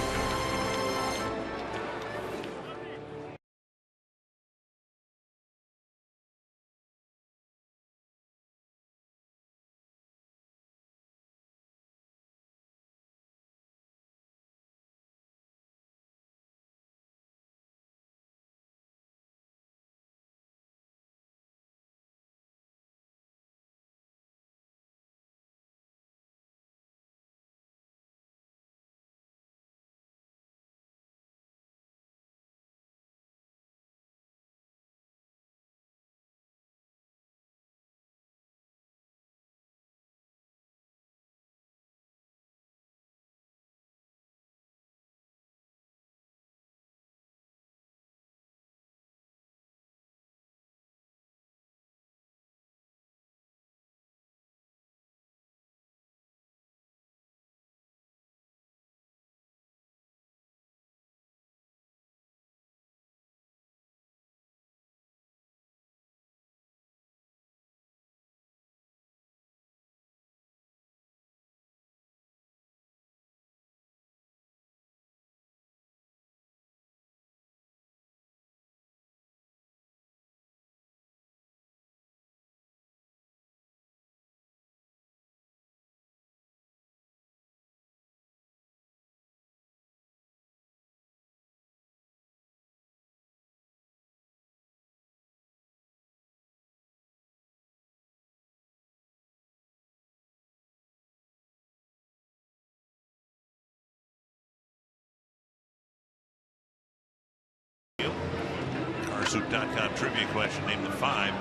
Carsoup.com trivia question. Name the 5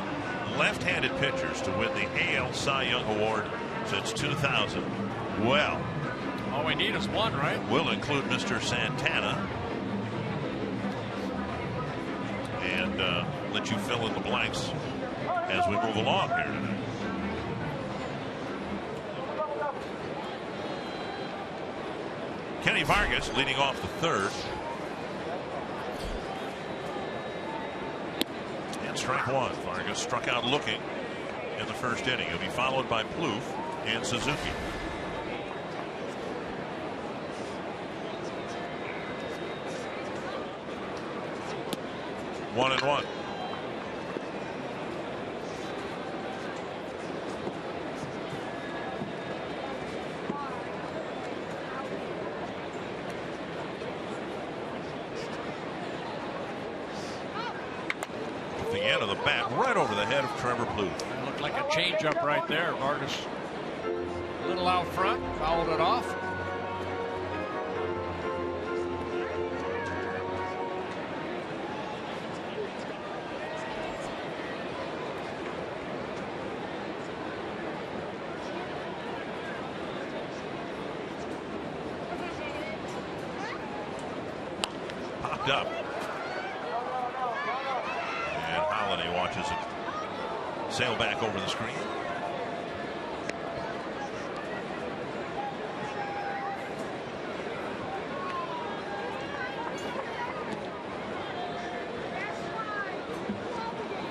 left-handed pitchers to win the AL Cy Young Award since 2000. Well, all we need is one, right? We'll include Mr. Santana and let you fill in the blanks as we move along here tonight. Kenny Vargas leading off the third. And strike one. Vargas struck out looking in the first inning. He'll be followed by Plouffe and Suzuki. One and one. The end of the bat right over the head of Trevor Plouffe. It looked like a changeup right there. Vargas a little out front, fouled it off. Popped up. Watches it sail back over the screen.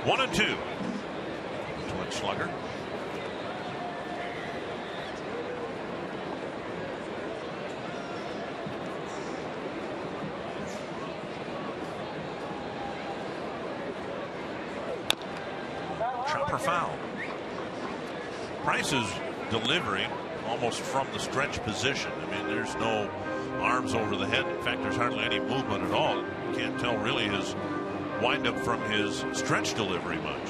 One and two. Twin slugger. Foul. Price's delivery almost from the stretch position. I mean, there's no arms over the head. In fact, there's hardly any movement at all. You can't tell really his windup from his stretch delivery much.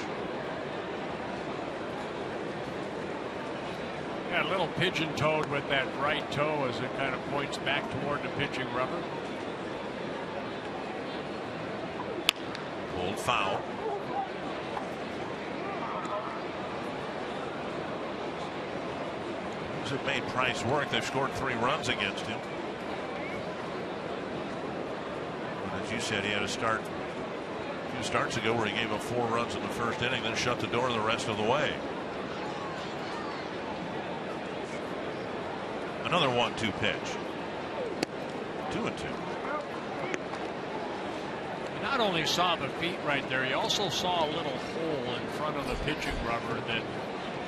Yeah, a little pigeon-toed with that right toe as it kind of points back toward the pitching rubber. Pulled foul. Have made Price work. They've scored 3 runs against him. And as you said, he had a start a few starts ago where he gave up 4 runs in the first inning, then shut the door the rest of the way. Another 1-2 pitch. 2-2. He not only saw the feet right there, he also saw a little hole in front of the pitching rubber that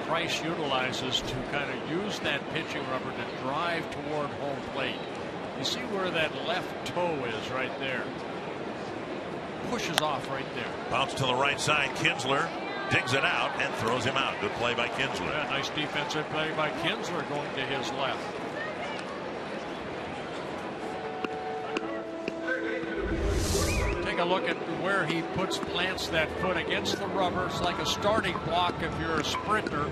Price utilizes to kind of use that pitching rubber to drive toward home plate. You see where that left toe is right there. Pushes off right there. Bounce to the right side. Kinsler digs it out and throws him out. Good play by Kinsler. Yeah, nice defensive play by Kinsler going to his left. Take a look at where he plants that foot against the rubber. It's like a starting block if you're a sprinter,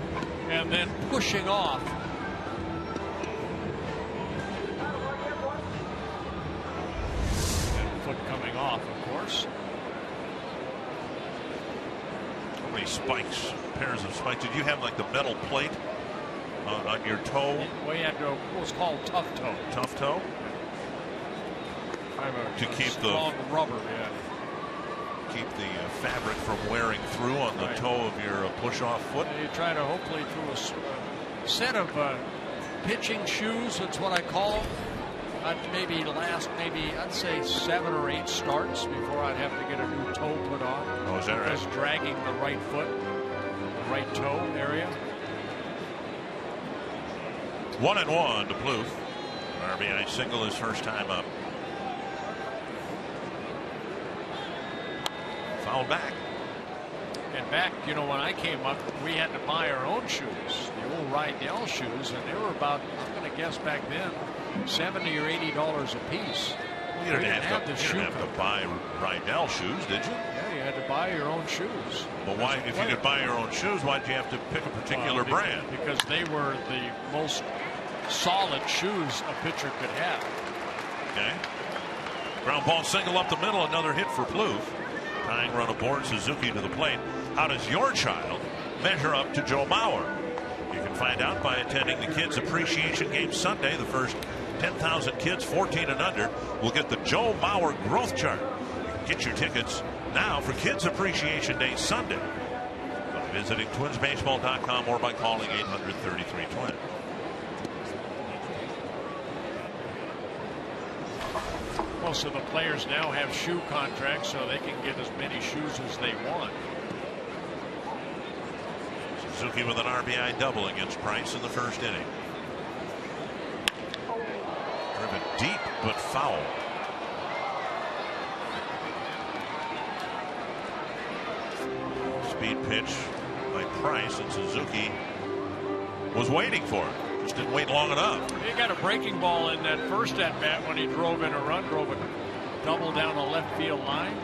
and then pushing off. And foot coming off, of course. How many spikes, pairs of spikes? Did you have like the metal plate on your toe? We had what's called tough toe. Tough toe? To keep the rubber, yeah. Keep the fabric from wearing through on the toe of your push-off foot. You try to hopefully through a set of pitching shoes. That's what I call them. I'd say 7 or 8 starts before I'd have to get a new toe put on. Oh, is that right? Just dragging the right foot, the right toe area. 1-1 to Plouffe. RBI single his first time up. Foul back. And back, you know, when I came up, we had to buy our own shoes, the old Rydell shoes, and they were about, I'm going to guess back then, $70 or $80 a piece. You didn't have to buy Rydell shoes, did you? Yeah, you had to buy your own shoes. Well, why? If you could buy your own shoes, why'd you have to pick a particular brand? Because they were the most solid shoes a pitcher could have. Okay. Ground ball single up the middle, another hit for Plouffe. Tying run aboard, Suzuki to the plate. How does your child measure up to Joe Mauer? You can find out by attending the Kids Appreciation Game Sunday. The first 10,000 kids 14 and under will get the Joe Mauer growth chart. You can get your tickets now for Kids Appreciation Day Sunday by visiting twinsbaseball.com or by calling 800-33-TWIN. Most of the players now have shoe contracts, so they can get as many shoes as they want. Suzuki with an RBI double against Price in the first inning. Driven deep but foul. Speed pitch by Price, and Suzuki was waiting for it. Just didn't wait long enough. He got a breaking ball in that first at bat when he drove in a run, drove a double down the left field line.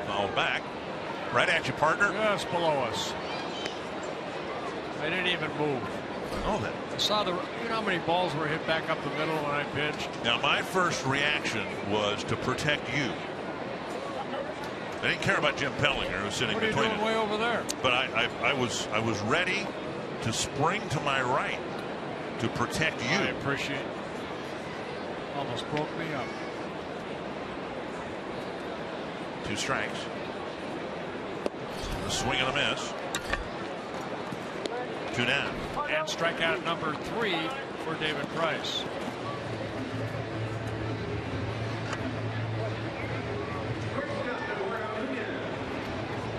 Foul back. Right at you, partner. Just below us. I didn't even move. Oh, that. I saw you know how many balls were hit back up the middle when I pitched? Now, my first reaction was to protect you. I didn't care about Jim Pellinger, who was sitting What are you between doing us. way over there? But I was ready to spring to my right to protect you. I appreciate it. Almost broke me up. 2 strikes. A swing and a miss. 2 down. And strikeout number 3 for David Price.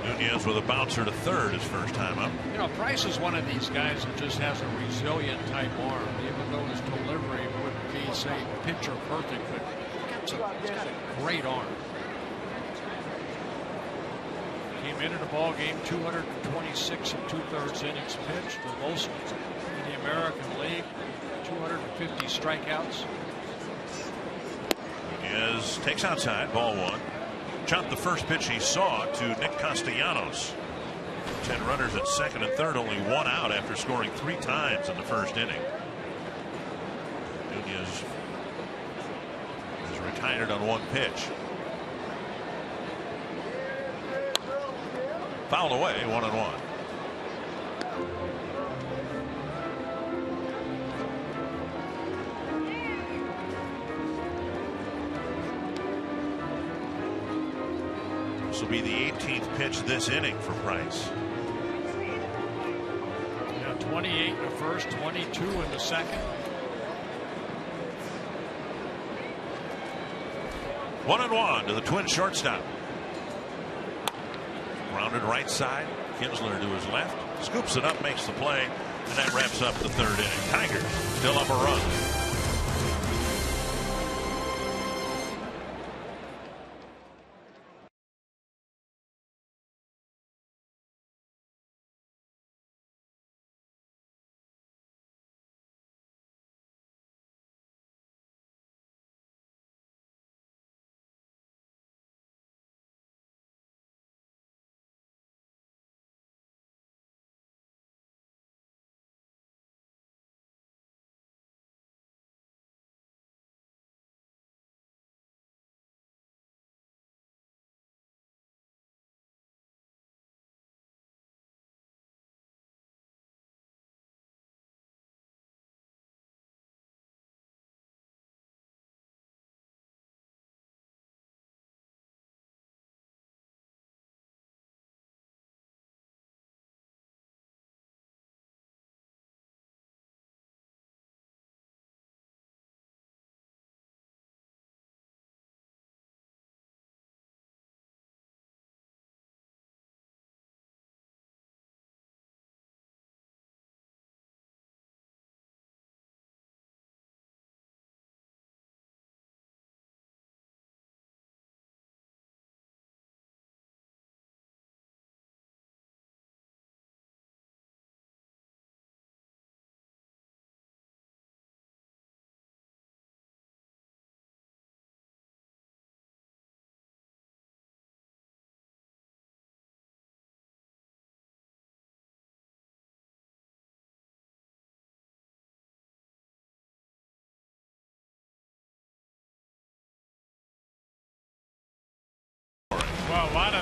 Nunez with a bouncer to third his first time up. You know, Price is one of these guys that just has a resilient type arm, even though his delivery wouldn't be, say, picture perfect, but he's got a great arm. Came into the ball game 226 and 2/3 innings pitched, the most in the American League. 250 strikeouts. Nunez takes outside, ball 1. Chopped the first pitch he saw to Nick Castellanos. 10 runners at second and third, only 1 out after scoring 3 times in the first inning. Nunez is retired on 1 pitch. Fouled away, 1-1. This will be the 18th pitch this inning for Price. Yeah, 28 in the first, 22 in the second. 1-1 to the Twins shortstop. Grounded right side. Kinsler to his left. Scoops it up, makes the play, and that wraps up the 3rd inning. Tigers still up a run.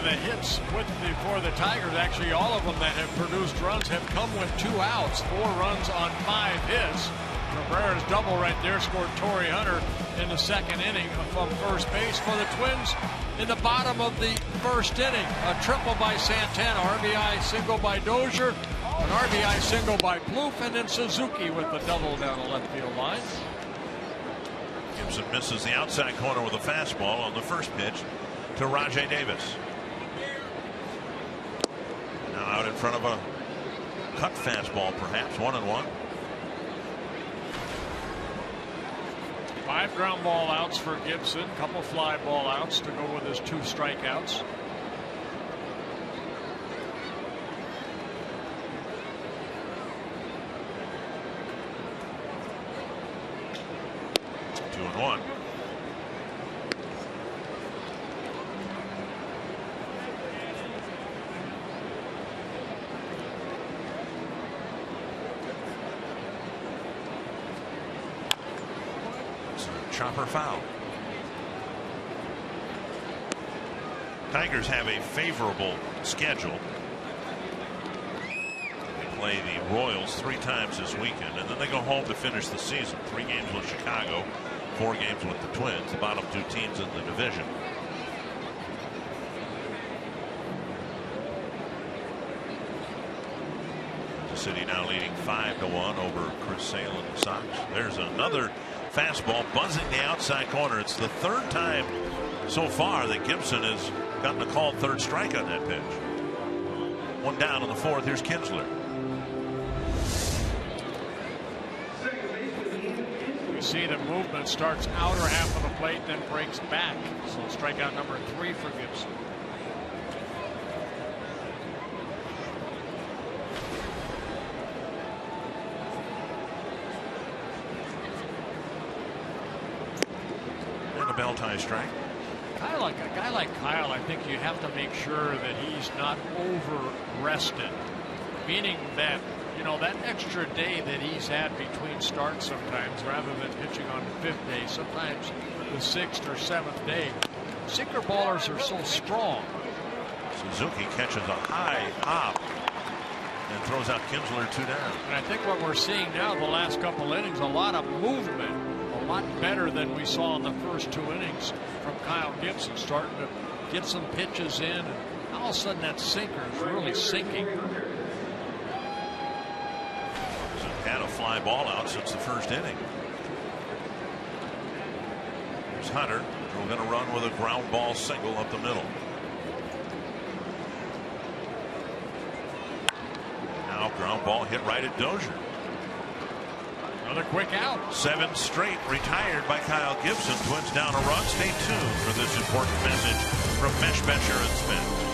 the hits for the Tigers, actually all of them that have produced runs, have come with 2 outs. 4 runs on 5 hits. Cabrera's double right there scored Torrey Hunter in the second inning from first base for the Twins. In the bottom of the first inning, a triple by Santana, RBI single by Dozier, an RBI single by Plouffe, and then Suzuki with the double down the left field line. Gibson misses the outside corner with a fastball on the first pitch to Rajai Davis. Now out in front of a cut fastball, perhaps 1-1. 5 ground ball outs for Gibson, couple fly ball outs to go with his 2 strikeouts. Two and one. Chopper foul. Tigers have a favorable schedule. They play the Royals 3 times this weekend, and then they go home to finish the season. 3 games with Chicago, 4 games with the Twins, the bottom 2 teams in the division. The City now leading 5-1 over Chris Sale and the Sox. There's another fastball buzzing the outside corner. It's the 3rd time so far that Gibson has gotten a called 3rd strike on that pitch. 1 down in the 4th. Here's Kinsler. You see the movement starts outer half of the plate, then breaks back. So strikeout number 3 for Gibson. Bell tie strike. A guy like Kyle, I think you have to make sure that he's not over rested, meaning that, you know, that extra day that he's had between starts sometimes, rather than pitching on the 5th day, sometimes the 6th or 7th day. Sinker ballers are so strong. Suzuki catches a high hop and throws out Kinsler 2 down. And I think what we're seeing now the last couple innings, a lot of movement. A lot better than we saw in the first 2 innings from Kyle Gibson, starting to get some pitches in, and all of a sudden that sinker is really sinking. Hasn't had a fly ball out since the first inning. Here's Hunter, who's going to run with a ground ball single up the middle. Now ground ball hit right at Dozier. Another quick out. 7 straight retired by Kyle Gibson. Twins down a run. Stay tuned for this important message from Mesh Besher and Spence.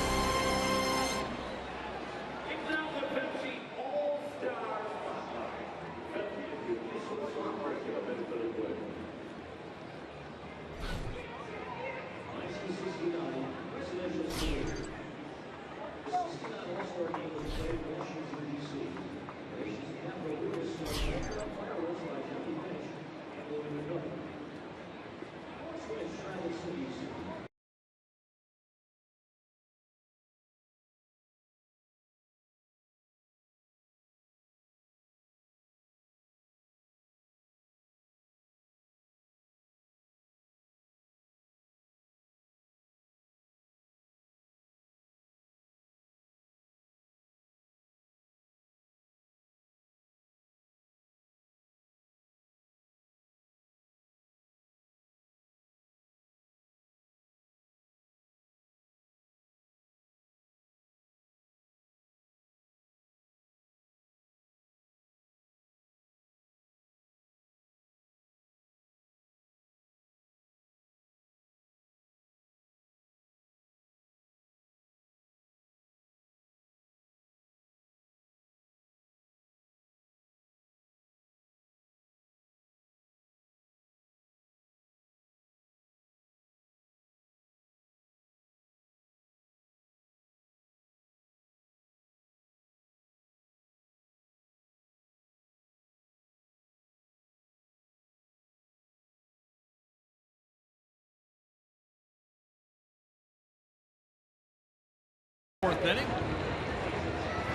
Fourth inning.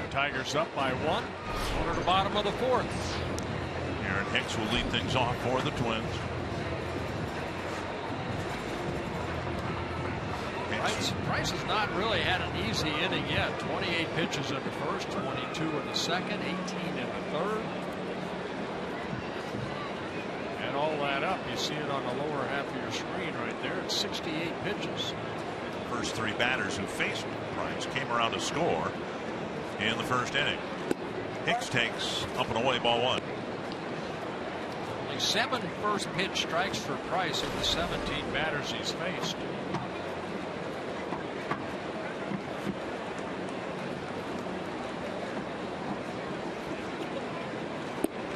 Tigers up by 1. Over to the bottom of the 4th. Aaron Hicks will lead things off for the Twins. Price has not really had an easy inning yet. 28 pitches in the first, 22 in the second, 18 in the third. Add all that up, you see it on the lower half of your screen right there. It's 68 pitches. First 3 batters who faced Price came around to score in the first inning. Hicks takes up and away, ball 1. Only 7 first pitch strikes for Price of the 17 batters he's faced.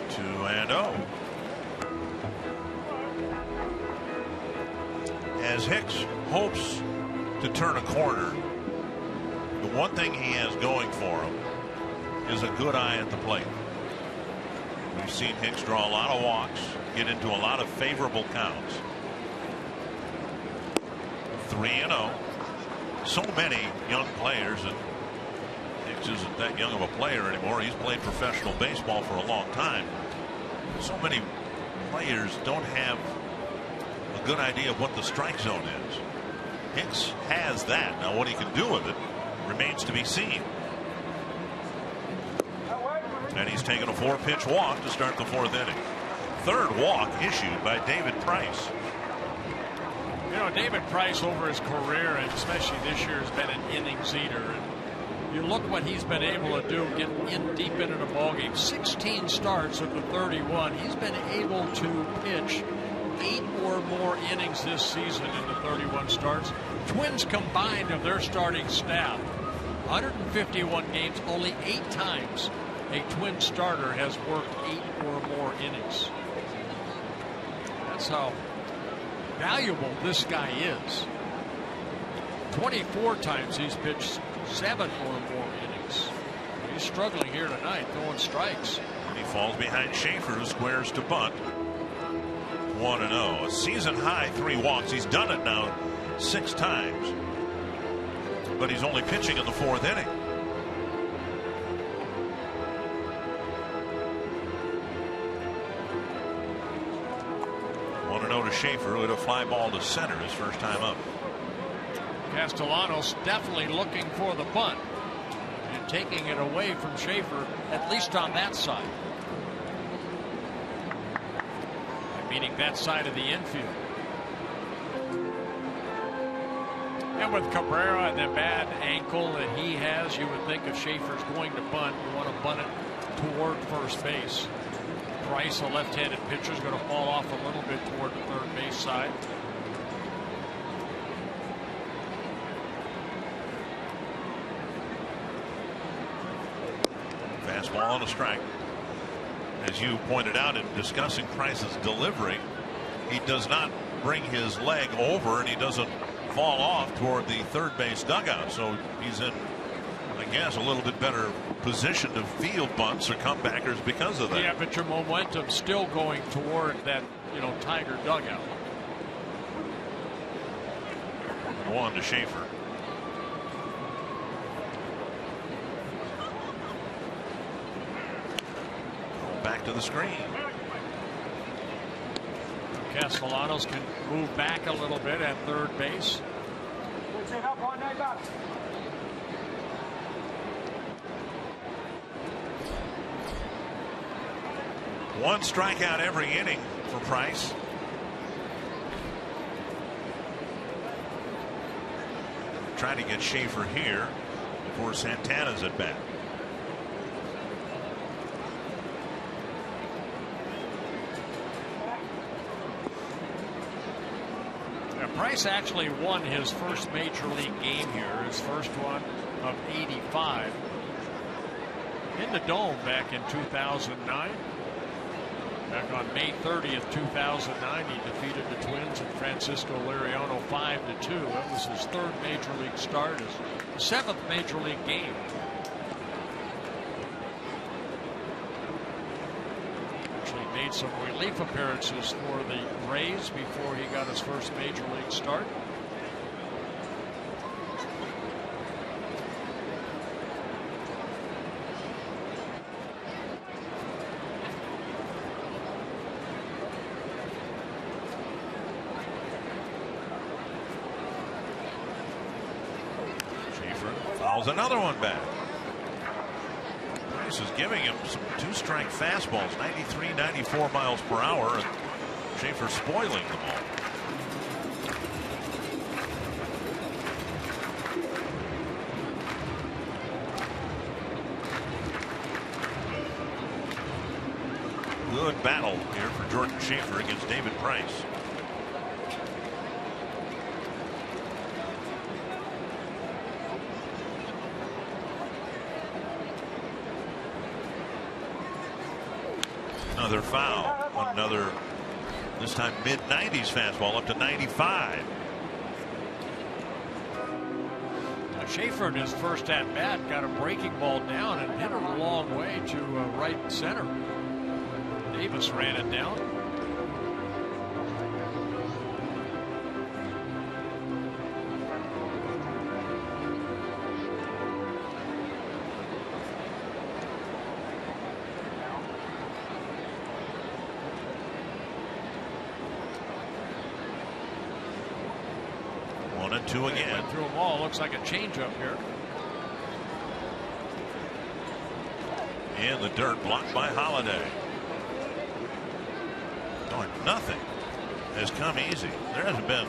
2-0. As Hicks hopes to turn a corner, the one thing he has going for him is a good eye at the plate. We've seen Hicks draw a lot of walks, get into a lot of favorable counts. 3-0. So many young players, and Hicks isn't that young of a player anymore. He's played professional baseball for a long time. So many players don't have a good idea of what the strike zone is. Hicks has that. Now what he can do with it remains to be seen. And he's taken a 4-pitch walk to start the 4th inning. 3rd walk issued by David Price. You know, David Price over his career, and especially this year, has been an innings eater. And you look what he's been able to do, get in deep into the ballgame. 16 starts of the 31. He's been able to pitch 8 or more innings this season in the 31 starts. Twins combined of their starting staff, 151 games, only 8 times a Twin starter has worked 8 or more innings. That's how valuable this guy is. 24 times he's pitched 7 or more innings. He's struggling here tonight, throwing strikes. And he falls behind Schaefer, who squares to bunt. 1-0. A season high 3 walks. He's done it now 6 times. But he's only pitching in the 4th inning. 1-0 to Schaefer, who hit a fly ball to center his first time up. Castellanos definitely looking for the bunt and taking it away from Schaefer, at least on that side. Meaning that side of the infield. And with Cabrera and the bad ankle that he has, you would think if Schaefer's going to bunt, you want to bunt it toward first base. Price, a left-handed pitcher, is going to fall off a little bit toward the third base side. Fastball on a strike. As you pointed out in discussing Price's delivery, he does not bring his leg over and he doesn't fall off toward the third base dugout. So he's in, I guess, a little bit better position to field bunts or comebackers because of that. Yeah, but your momentum's still going toward that, Tiger dugout. 1 to Schaefer. Back to the screen. Castellanos can move back a little bit at third base. One strikeout every inning for Price. Trying to get Schaefer here before Santana's at bat. Price actually won his first major league game here, his first one of '85 in the Dome back in 2009. Back on May 30th, 2009, he defeated the Twins and Francisco Liriano 5-2. That was his 3rd major league start, his 7th major league game. Actually made some relief appearances for the Rays before he got his first major league start. Fouls another one back. Price is giving him some 2-strike fastballs, 93, 94 miles per hour, and Schaefer spoiling them all. Good battle here for Jordan Schaefer against David Price. Another foul. Another, this time mid-90s fastball up to 95. Now Schaefer in his first at-bat got a breaking ball down and hit it a long way to right center. Davis ran it down. One and two again. Went through them all. Looks like a changeup here. In the dirt, blocked by Holiday. Nothing has come easy. There hasn't been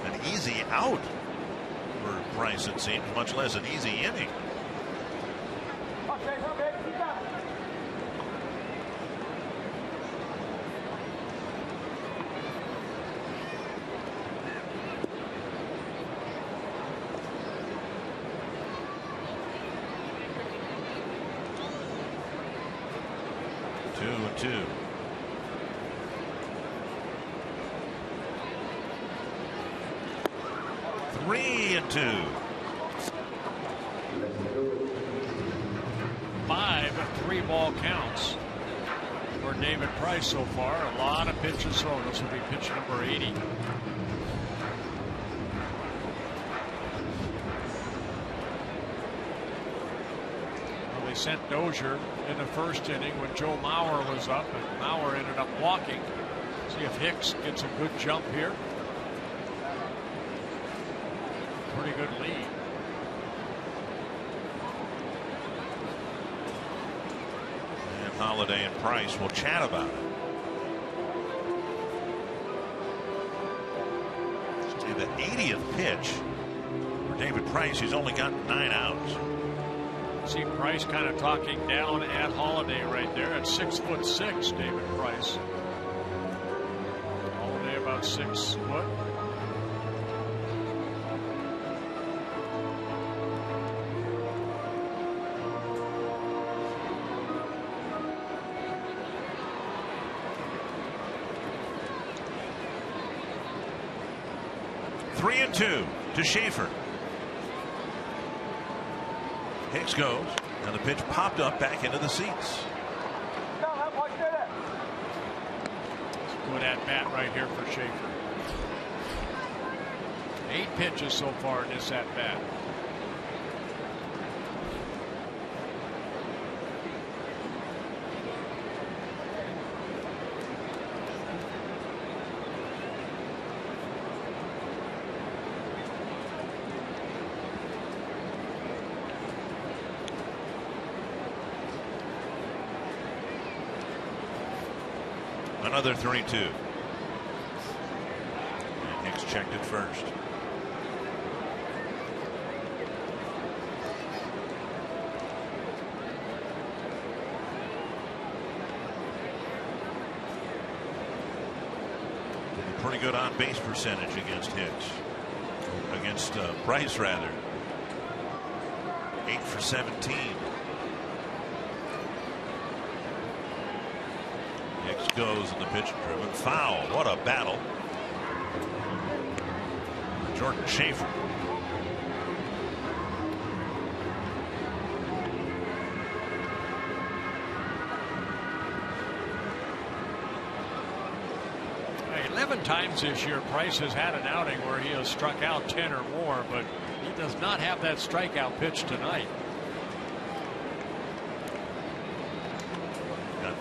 an easy out for Price, it seems, much less an easy inning. Two and two. 3-2. 5 3-ball counts for David Price so far. A lot of pitches thrown. This will be pitch number 80. Well, they sent Dozier in the first inning when Joe Mauer was up, and Mauer ended up walking. See if Hicks gets a good jump here. Pretty good lead. And Holiday and Price will chat about it. See the 80th pitch for David Price. He's only got 9 outs. See Price kind of talking down at Holiday right there at 6'6", David Price. Holiday about 6 foot. Three and two to Schaefer. Hicks goes, and the pitch popped up back into the seats. Good at bat right here for Schaefer. 8 pitches so far in this at bat. Another 3-2. And Hicks checked it first. Pretty good on base percentage against Hicks. Against Price, rather. 8 for 17. Hicks goes in the pitch driven foul. What a battle. Jordan Schaefer. Hey, 11 times this year Price has had an outing where he has struck out 10 or more, but he does not have that strikeout pitch tonight.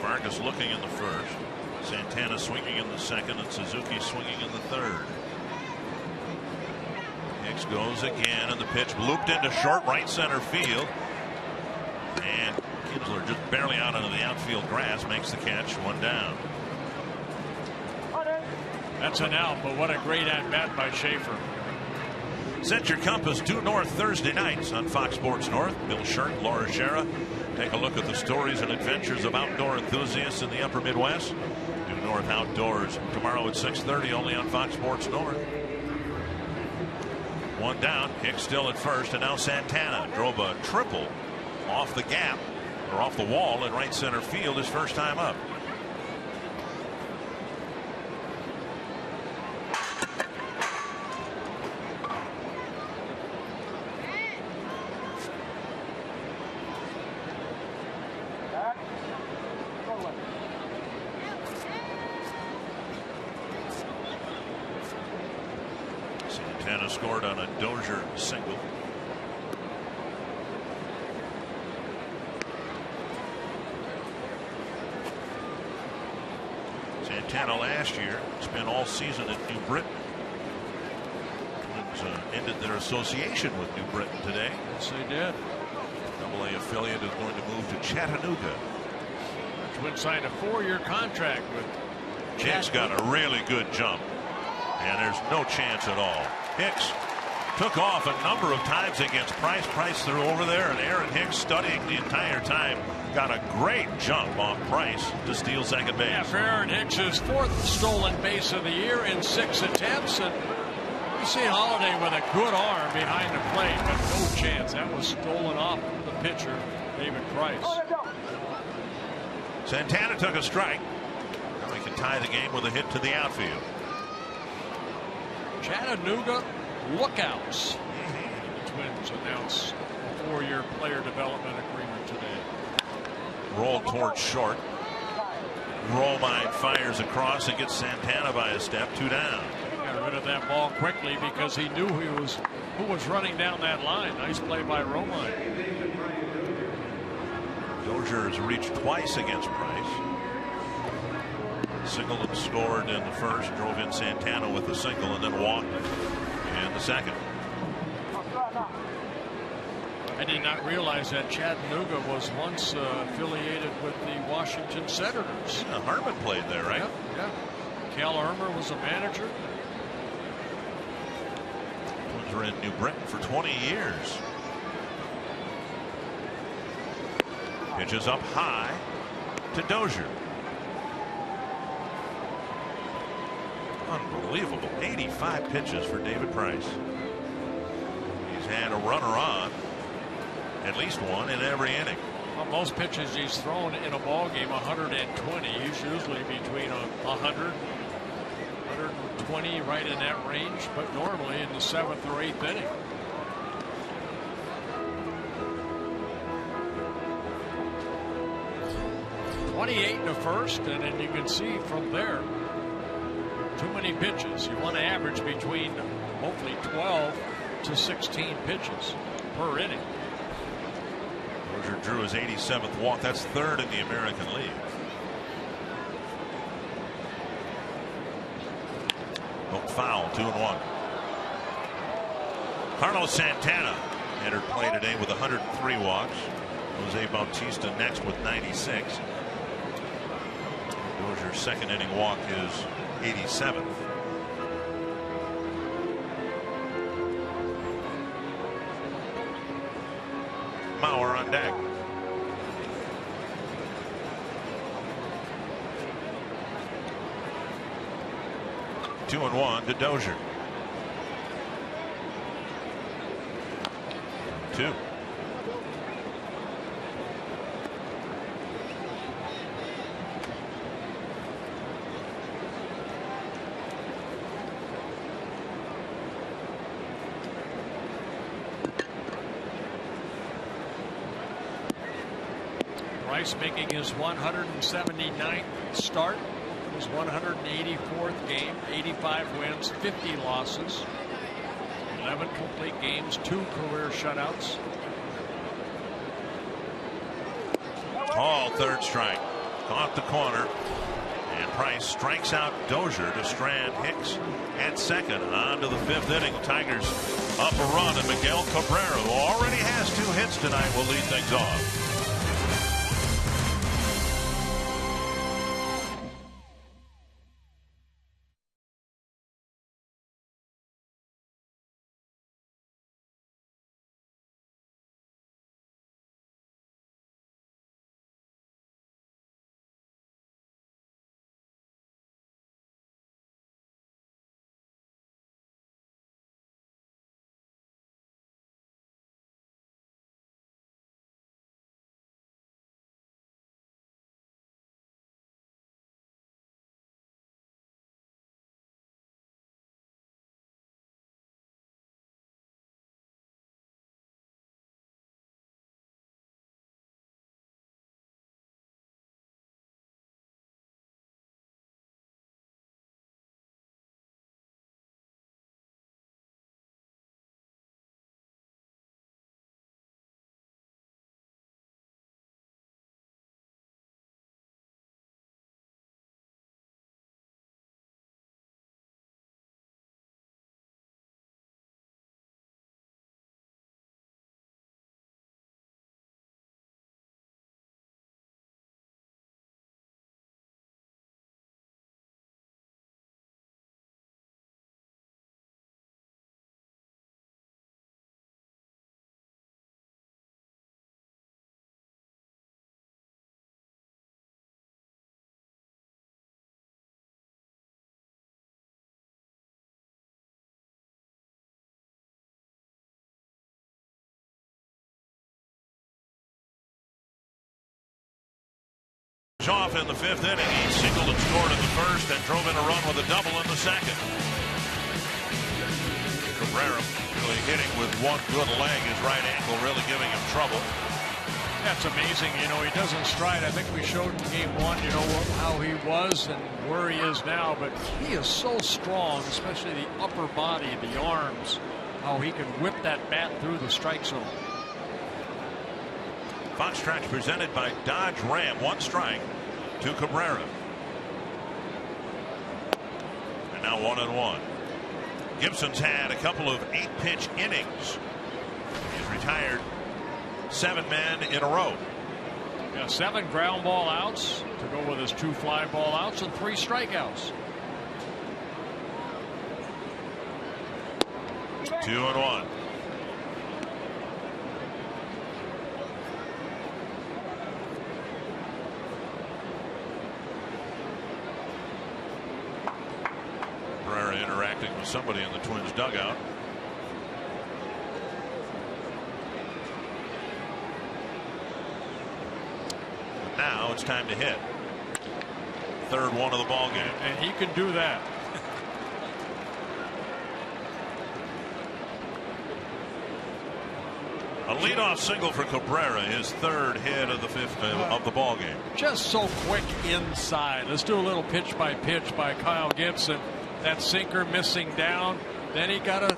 Vargas looking in the first. Santana swinging in the second, and Suzuki swinging in the third. Hicks goes again, and the pitch looped into short right center field. And Kinsler just barely out onto the outfield grass, makes the catch, one down. That's an out, but what a great at-bat by Schaefer. Set your compass due north Thursday nights on Fox Sports North. Bill Shirk, Laura Schera take a look at the stories and adventures of outdoor enthusiasts in the upper Midwest. Due north outdoors tomorrow at 6:30 only on Fox Sports North. One down. Hicks still at first, and now Santana drove a triple off the gap or off the wall in right center field his first time up. Santana scored on a Dozier single. Santana last year spent all season at New Britain. Twins ended their association with New Britain today. Yes, they did. AA affiliate is going to move to Chattanooga. Twins signed a 4-year contract with Hicks got a really good jump, and there's no chance at all. Hicks took off a number of times against Price. Price threw over there, and Aaron Hicks, studying the entire time, got a great jump on Price to steal second base. Yeah, for Aaron Hicks, his 4th stolen base of the year in 6 attempts, and you see Holiday with a good arm behind the plate, but no chance. That was stolen off the pitcher, David Price. Santana took a strike. Now he can tie the game with a hit to the outfield. Chattanooga lookouts. The Twins announce a 4-year player development agreement today. Roll towards short. Romine fires across and gets Santana by a step. 2 down. He got rid of that ball quickly because he knew who was running down that line. Nice play by Romine. Dozier has reached twice against Price. Singled and scored in the first, drove in Santana with the single, and then walked in the second. I did not realize that Chattanooga was once affiliated with the Washington Senators. Yeah, Harmon played there, right? Yeah. Cal Irmer was a manager. Twins were in New Britain for 20 years. Pitches up high to Dozier. Unbelievable. 85 pitches for David Price. He's had a runner on, at least one in every inning. Well, most pitches he's thrown in a ball game 120. He's usually between 100, 120, right in that range, but normally in the 7th or 8th inning. .28 in the first, and then you can see from there, too many pitches. You want to average between hopefully 12 to 16 pitches per inning. Dozier drew his 87th walk. That's 3rd in the American League. Oh, foul, 2-1. Carlos Santana entered play today with 103 walks. Jose Bautista next with 96. Dozier's second inning walk is 87th. Mauer on deck. Two and one to Dozier. 2. Price making his 179th start, his 184th game, 85 wins, 50 losses, 11 complete games, 2 career shutouts. Call, 3rd strike. Caught the corner. And Price strikes out Dozier to strand Hicks at second. On to the 5th inning. Tigers up a run, and Miguel Cabrera, who already has 2 hits tonight, will lead things off. Off in the 5th inning. He singled and scored in the 1st and drove in a run with a double in the 2nd. Cabrera really hitting with one good leg, his right ankle really giving him trouble. That's amazing. You know, he doesn't stride. I think we showed in game 1, you know, how he was and where he is now, but he is so strong, especially the upper body, the arms, how he can whip that bat through the strike zone. Fox Tracks presented by Dodge Ram. 1 strike to Cabrera. And now 1-1. Gibson's had a couple of 8-pitch innings. He's retired 7 men in a row. Yeah, 7 ground ball outs to go with his 2 fly ball outs and 3 strikeouts. 2-1. Interacting with somebody in the Twins dugout. But now it's time to hit. 3rd one of the ball game. And he can do that. A leadoff single for Cabrera, his 3rd hit of the 5th of the ball game. Just so quick inside. Let's do a little pitch by Kyle Gibson. That sinker missing down. Then he got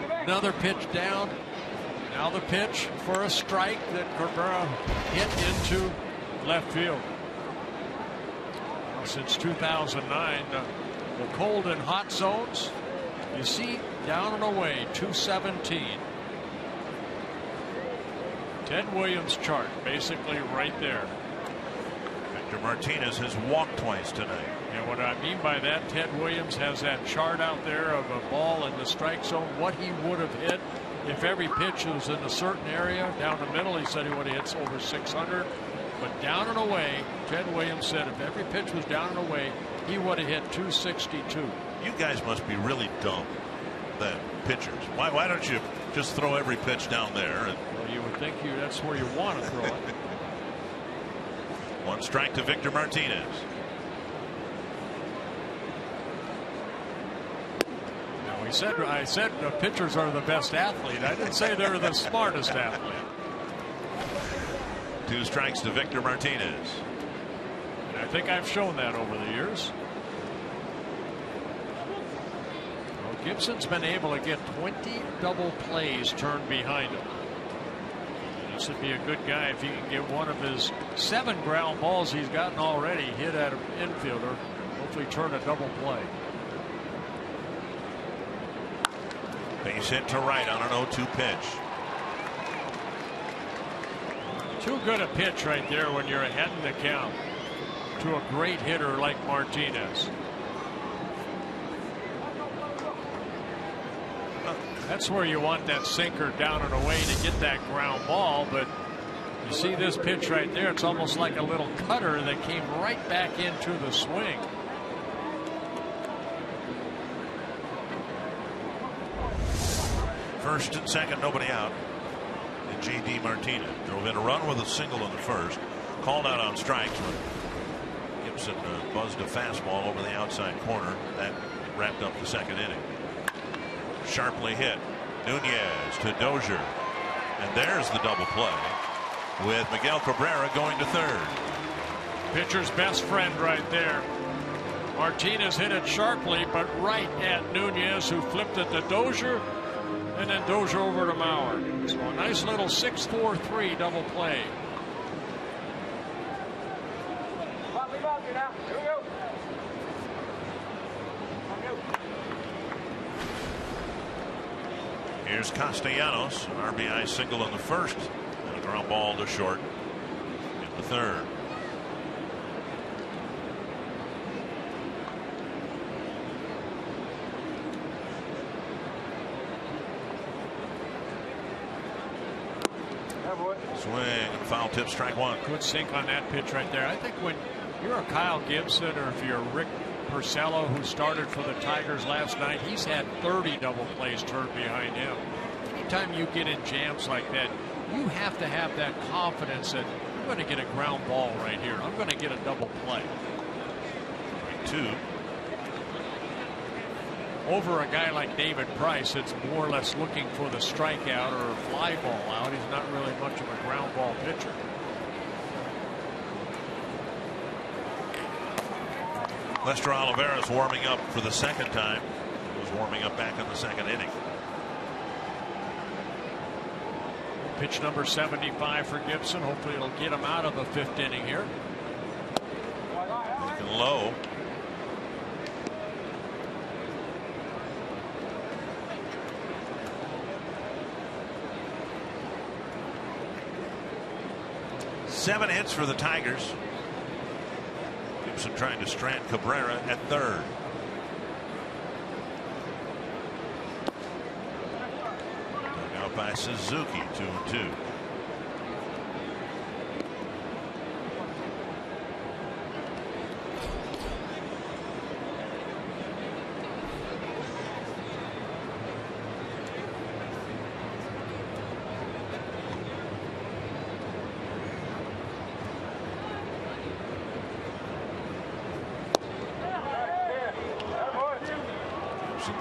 another pitch down. Now the pitch for a strike that Cabrera hit into left field. Since 2009, the cold and hot zones, you see down and away 217. Ted Williams chart basically right there. Victor Martinez has walked twice tonight. And what I mean by that, Ted Williams has that chart out there of a ball in the strike zone, what he would have hit if every pitch was in a certain area. Down the middle, he said he would have hit over 600. But down and away, Ted Williams said if every pitch was down and away, he would have hit 262. You guys must be really dumb, then, pitchers. Why don't you just throw every pitch down there? And... Well, you would think that's where you want to throw it. 1 strike to Victor Martinez. I said pitchers are the best athlete. I didn't say they're the smartest athlete. 2 strikes to Victor Martinez. And I think I've shown that over the years. Well, Gibson's been able to get 20 double plays turned behind him. This would be a good guy if he can get one of his 7 ground balls he's gotten already hit at an infielder. Hopefully turn a double play. Base hit to right on an 0-2 pitch. Too good a pitch right there when you're ahead in the count to a great hitter like Martinez. That's where you want that sinker down and away to get that ground ball, but you see this pitch right there, it's almost like a little cutter that came right back into the swing. First and second, nobody out. And J.D. Martinez drove in a run with a single in the first. Called out on strikes when Gibson buzzed a fastball over the outside corner. That wrapped up the second inning. Sharply hit. Nunez to Dozier. And there's the double play with Miguel Cabrera going to third. Pitcher's best friend right there. Martinez hit it sharply, but right at Nunez, who flipped it to Dozier, and then Dozier over to Mauer. So a nice little 6-4-3 double play. Here's Castellanos, an RBI single in the first, and a ground ball to short in the third. Swing, foul tip, strike one. Good sink on that pitch right there. I think when you're a Kyle Gibson or if you're Rick Porcello, who started for the Tigers last night, he's had 30 double plays turned behind him. Anytime you get in jams like that, you have to have that confidence that I'm going to get a ground ball right here. I'm going to get a double play. 2. Over a guy like David Price, that's more or less looking for the strikeout or a fly ball out. He's not really much of a ground ball pitcher. Lester Olivares warming up for the second time. He was warming up back in the second inning. Pitch number 75 for Gibson. Hopefully it'll get him out of the 5th inning here. Looking low. Seven hits for the Tigers. Gibson trying to strand Cabrera at third. Dug out by Suzuki, 2-2.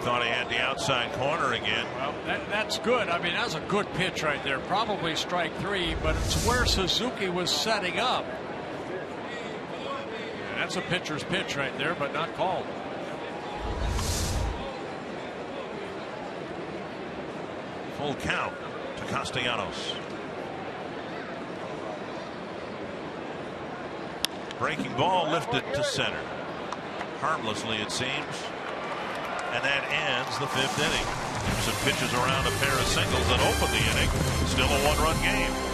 Thought he had the outside corner again. Well, that's good. I mean, that's a good pitch right there. Probably strike 3, but it's where Suzuki was setting up. And that's a pitcher's pitch right there, but not called. Full count to Castellanos. Breaking ball lifted to center. Harmlessly, it seems. And that ends the 5th inning. Gibson pitches around a pair of singles that open the inning. Still a 1-run game.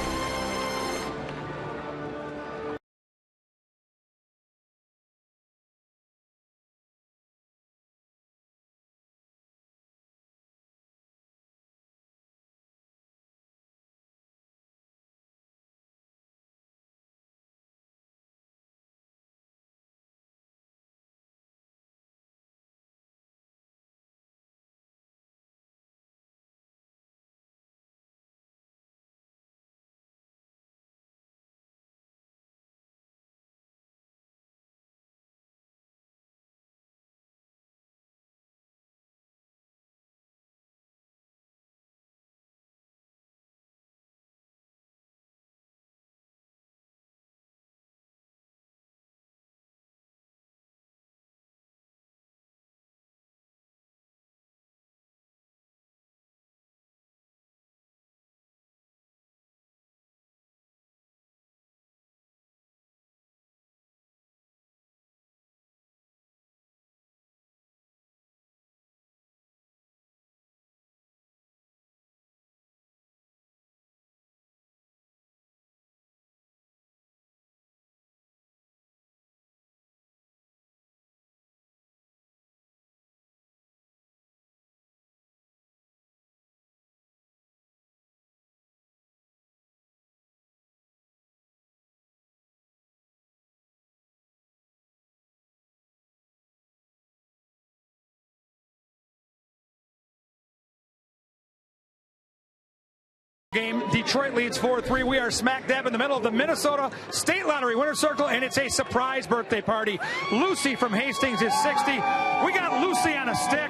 Game. Detroit leads 4-3. We are smack dab in the middle of the Minnesota State Lottery winner's circle, and it's a surprise birthday party. Lucy from Hastings is 60. We got Lucy on a stick.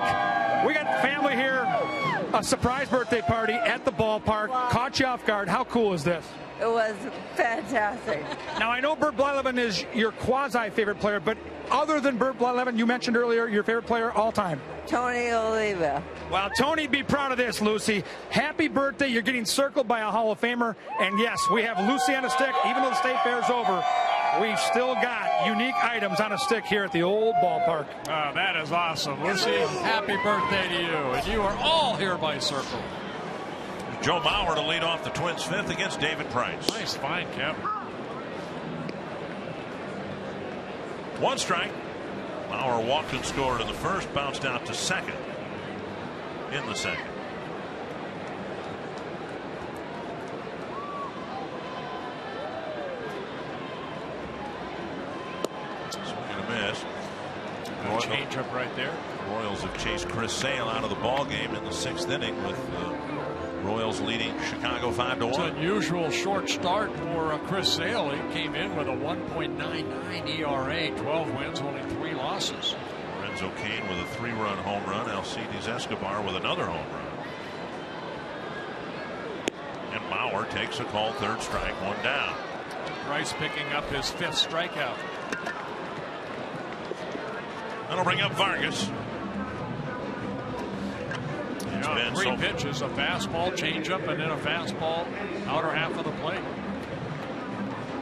We got family here. A surprise birthday party at the ballpark. Wow. Caught you off guard. How cool is this? It was fantastic. Now, I know Bert Blyleven is your quasi-favorite player, but other than Bert Blyleven, you mentioned earlier your favorite player all time. Tony Oliva. Well, Tony'd be proud of this, Lucy. Happy birthday. You're getting circled by a Hall of Famer. And yes, we have Lucy on a stick. Even though the state fair's over, we've still got unique items on a stick here at the old ballpark. Oh, that is awesome. Lucy, happy birthday to you. And you are all hereby circled. Joe Mauer to lead off the Twins' fifth against David Price. Nice find, Kevin. One strike. Mauer walked and scored in the first, bounced out to second in the second. Swing and a miss. Change up right there. Royals have chased Chris Sale out of the ball game in the sixth inning with Royals leading Chicago 5-1. It's an unusual short start for Chris Sale. He came in with a 1.99 ERA, 12 wins, only 3 losses. Lorenzo Cain with a 3-run home run. Alcides Escobar with another home run. And Mauer takes a called third strike, 1 down. Price picking up his 5th strikeout. That'll bring up Vargas. Yeah, 3 pitches, a fastball, changeup, and then a fastball outer half of the plate.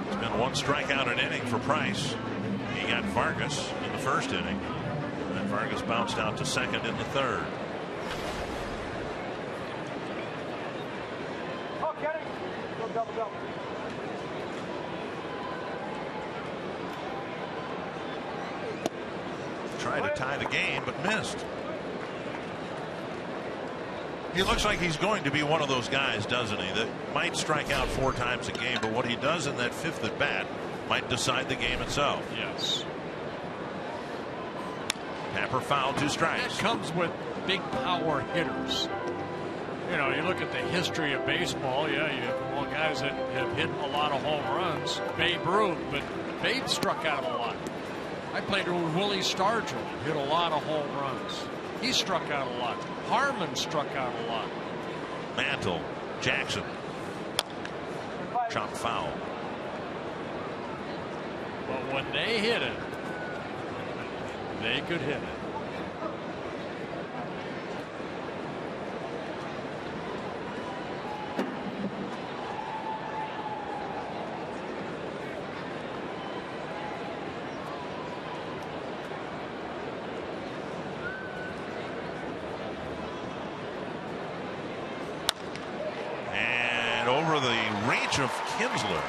It's been 1 strikeout an inning for Price. He got Vargas in the first inning. And then Vargas bounced out to second in the third. Oh, get it. Go double. Tried to tie the game, but missed. He looks like he's going to be one of those guys, doesn't he, that might strike out 4 times a game, but what he does in that 5th at bat might decide the game itself. Yes. Tapper fouled, 2 strikes. That comes with big power hitters. You know, you look at the history of baseball, yeah, you have guys that have hit a lot of home runs. Babe Ruth, but Babe struck out a lot. I played with Willie Stargell, hit a lot of home runs. He struck out a lot. Harmon struck out a lot. Mantle, Jackson. Chop foul. But when they hit it, they could hit it. Over the reach of Kinsler.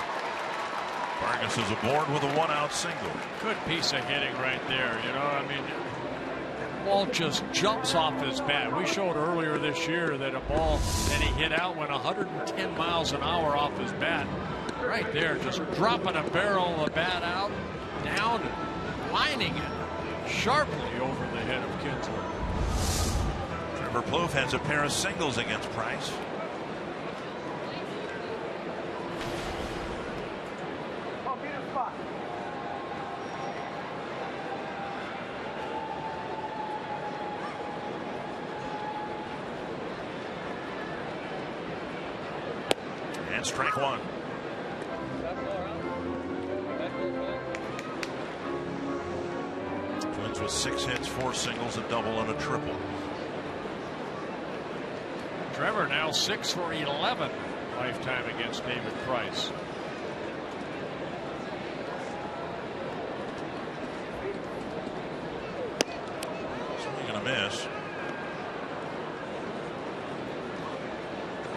Vargas is aboard with a 1-out single. Good piece of hitting right there. You know, I mean, the ball just jumps off his bat. We showed earlier this year that a ball that he hit out went 110 miles an hour off his bat. Right there, just dropping a barrel of the bat out, down, and lining it sharply over the head of Kinsler. Trevor Plouffe has a pair of singles against Price. And strike 1. Twins with 6 hits, 4 singles, a double, and a triple. Trevor now 6 for 11 lifetime against David Price. Swing and a miss.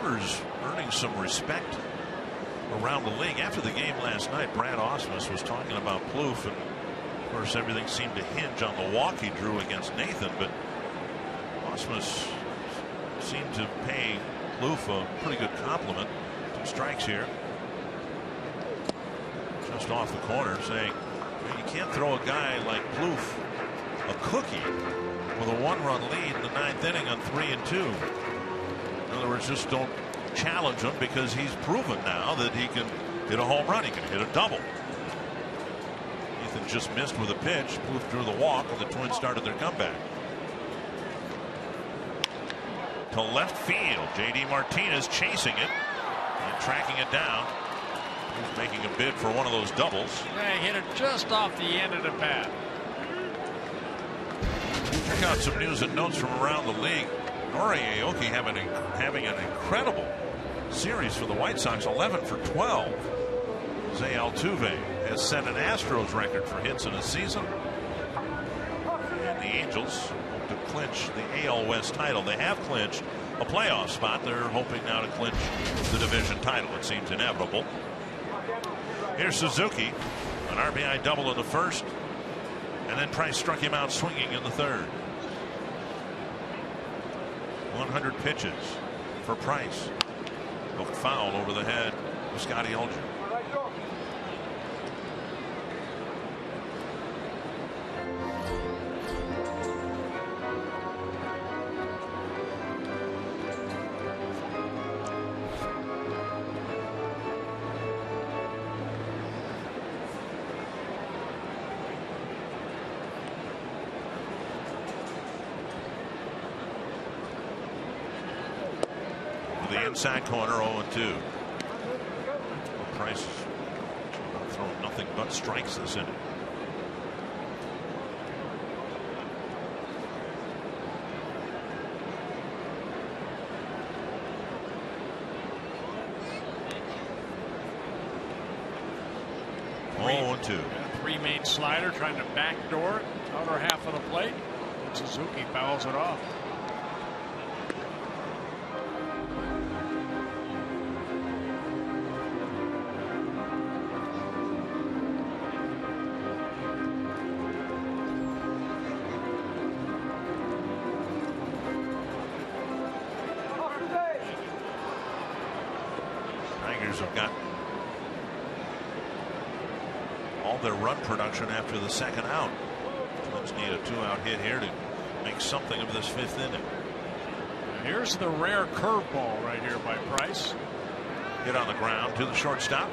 Trevor's earning some respect around the league. After the game last night, Brad Ausmus was talking about Plouffe, and of course everything seemed to hinge on the walk he drew against Nathan, but Ausmus seemed to pay Plouffe a pretty good compliment. 2 strikes here. Just off the corner, saying you can't throw a guy like Plouffe a cookie with a 1-run lead in the 9th inning on 3-2. In other words, just don't challenge him because he's proven now that he can hit a home run. He can hit a double. Ethan just missed with a pitch, moved through the walk, and the Twins started their comeback. To left field, J.D. Martinez chasing it and tracking it down. He's making a bid for one of those doubles. Yeah, he hit it just off the end of the bat. Check out some news and notes from around the league. Nori Aoki having an incredible series for the White Sox, 11 for 12. Jose Altuve has set an Astros record for hits in a season. And the Angels hope to clinch the AL West title. They have clinched a playoff spot. They're hoping now to clinch the division title. It seems inevitable. Here's Suzuki, an RBI double in the first, and then Price struck him out swinging in the third. 100 pitches for Price. Hooked foul over the head of Scotty Alger. The inside corner, 0-2. Price throwing nothing but strikes this inning. Three-made slider trying to backdoor it, outer half of the plate. Suzuki fouls it off. Have got all their run production after the second out. Twins need a 2-out hit here to make something of this fifth inning. Here's the rare curveball right here by Price. Hit on the ground to the shortstop.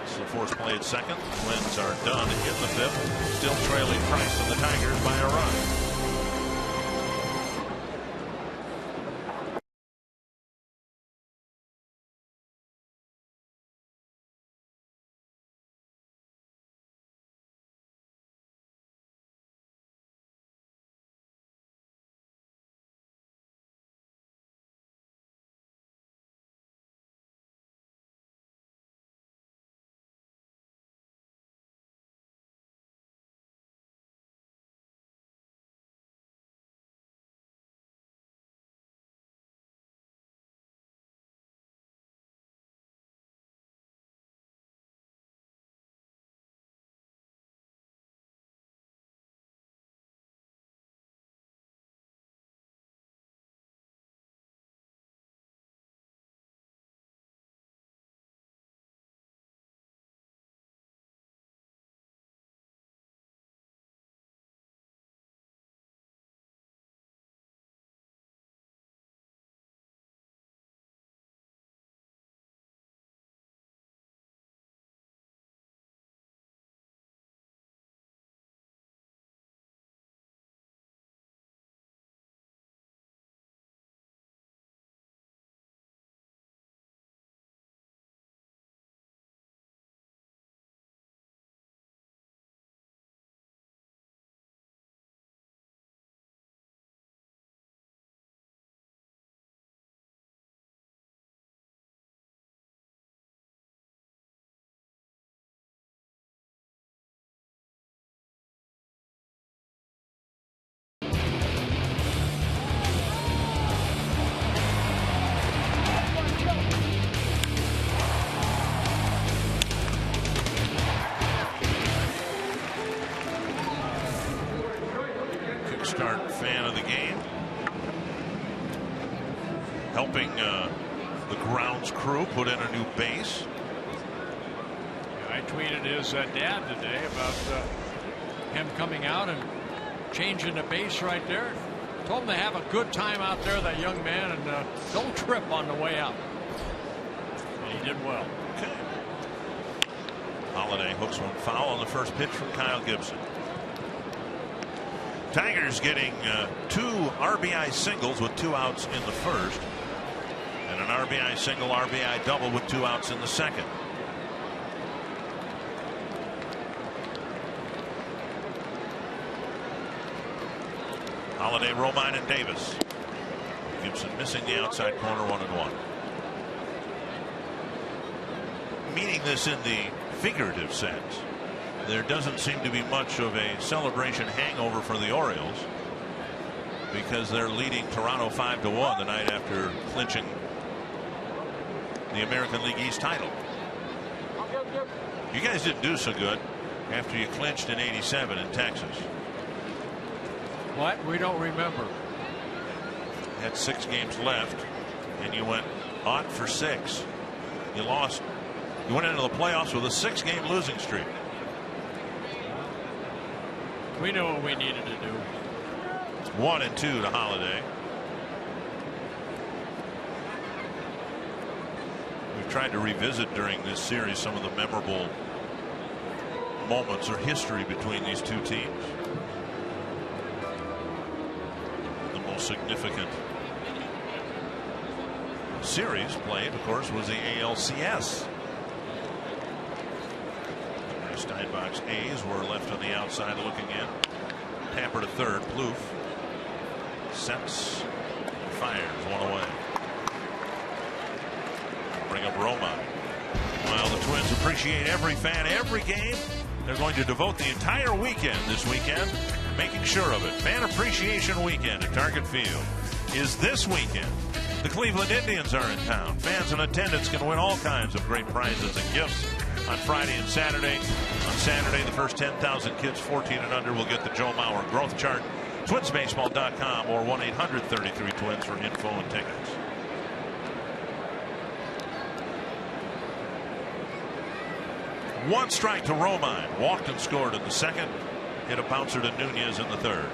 It's the force play at second. Twins are done in the fifth, still trailing Price and the Tigers by a run. Start fan of the game, helping the grounds crew put in a new base. I tweeted his dad today about him coming out and changing the base right there. Told him to have a good time out there, that young man, and don't trip on the way out. He did well. Okay. Holiday hooks one foul on the first pitch from Kyle Gibson. Tigers getting 2 RBI singles with 2 outs in the first, and an RBI single, RBI double with 2 outs in the second. Holiday, Romine, and Davis. Gibson missing the outside corner, 1-1. Meaning this in the figurative sense, there doesn't seem to be much of a celebration hangover for the Orioles, because they're leading Toronto 5-1 the night after clinching the American League East title. You guys didn't do so good after you clinched in '87 in Texas. What? We don't remember. Had 6 games left, and you went 0-for-6. You lost. You went into the playoffs with a 6-game losing streak. We knew what we needed to do. 1-2 to Holiday. We've tried to revisit during this series some of the memorable moments or history between these two teams. The most significant series played, of course, was the ALCS. The Steinbach's A's were left on the outside looking in. Tampa to third. Plouffe sets, fires, 1 away. Bring up Roma. While the Twins appreciate every fan, every game, they're going to devote the entire weekend this weekend making sure of it. Fan Appreciation Weekend at Target Field is this weekend. The Cleveland Indians are in town. Fans in attendance can win all kinds of great prizes and gifts on Friday and Saturday. On Saturday, the first 10,000 kids 14 and under will get the Joe Mauer growth chart. TwinsBaseball.com or 1-800-33-TWINS for info and tickets. One strike to Romine. Walked and scored in the second. Hit a bouncer to Nunez in the third.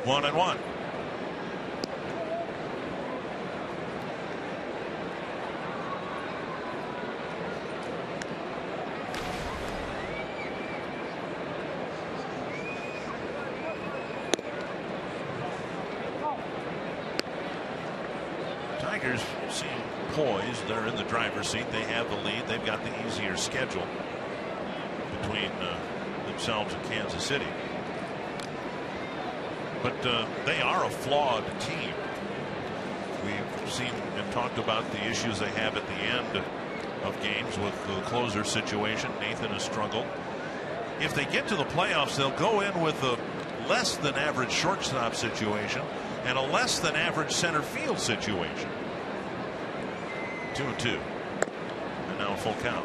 One and one. Tigers seem poised. They're in the driver's seat. They have the lead. They've got the easier schedule between themselves and Kansas City. But they are a flawed team. We've seen and talked about the issues they have at the end of games with the closer situation. Nathan has struggled. If they get to the playoffs, they'll go in with a less than average shortstop situation and a less than average center field situation. 2-2. And now a full count.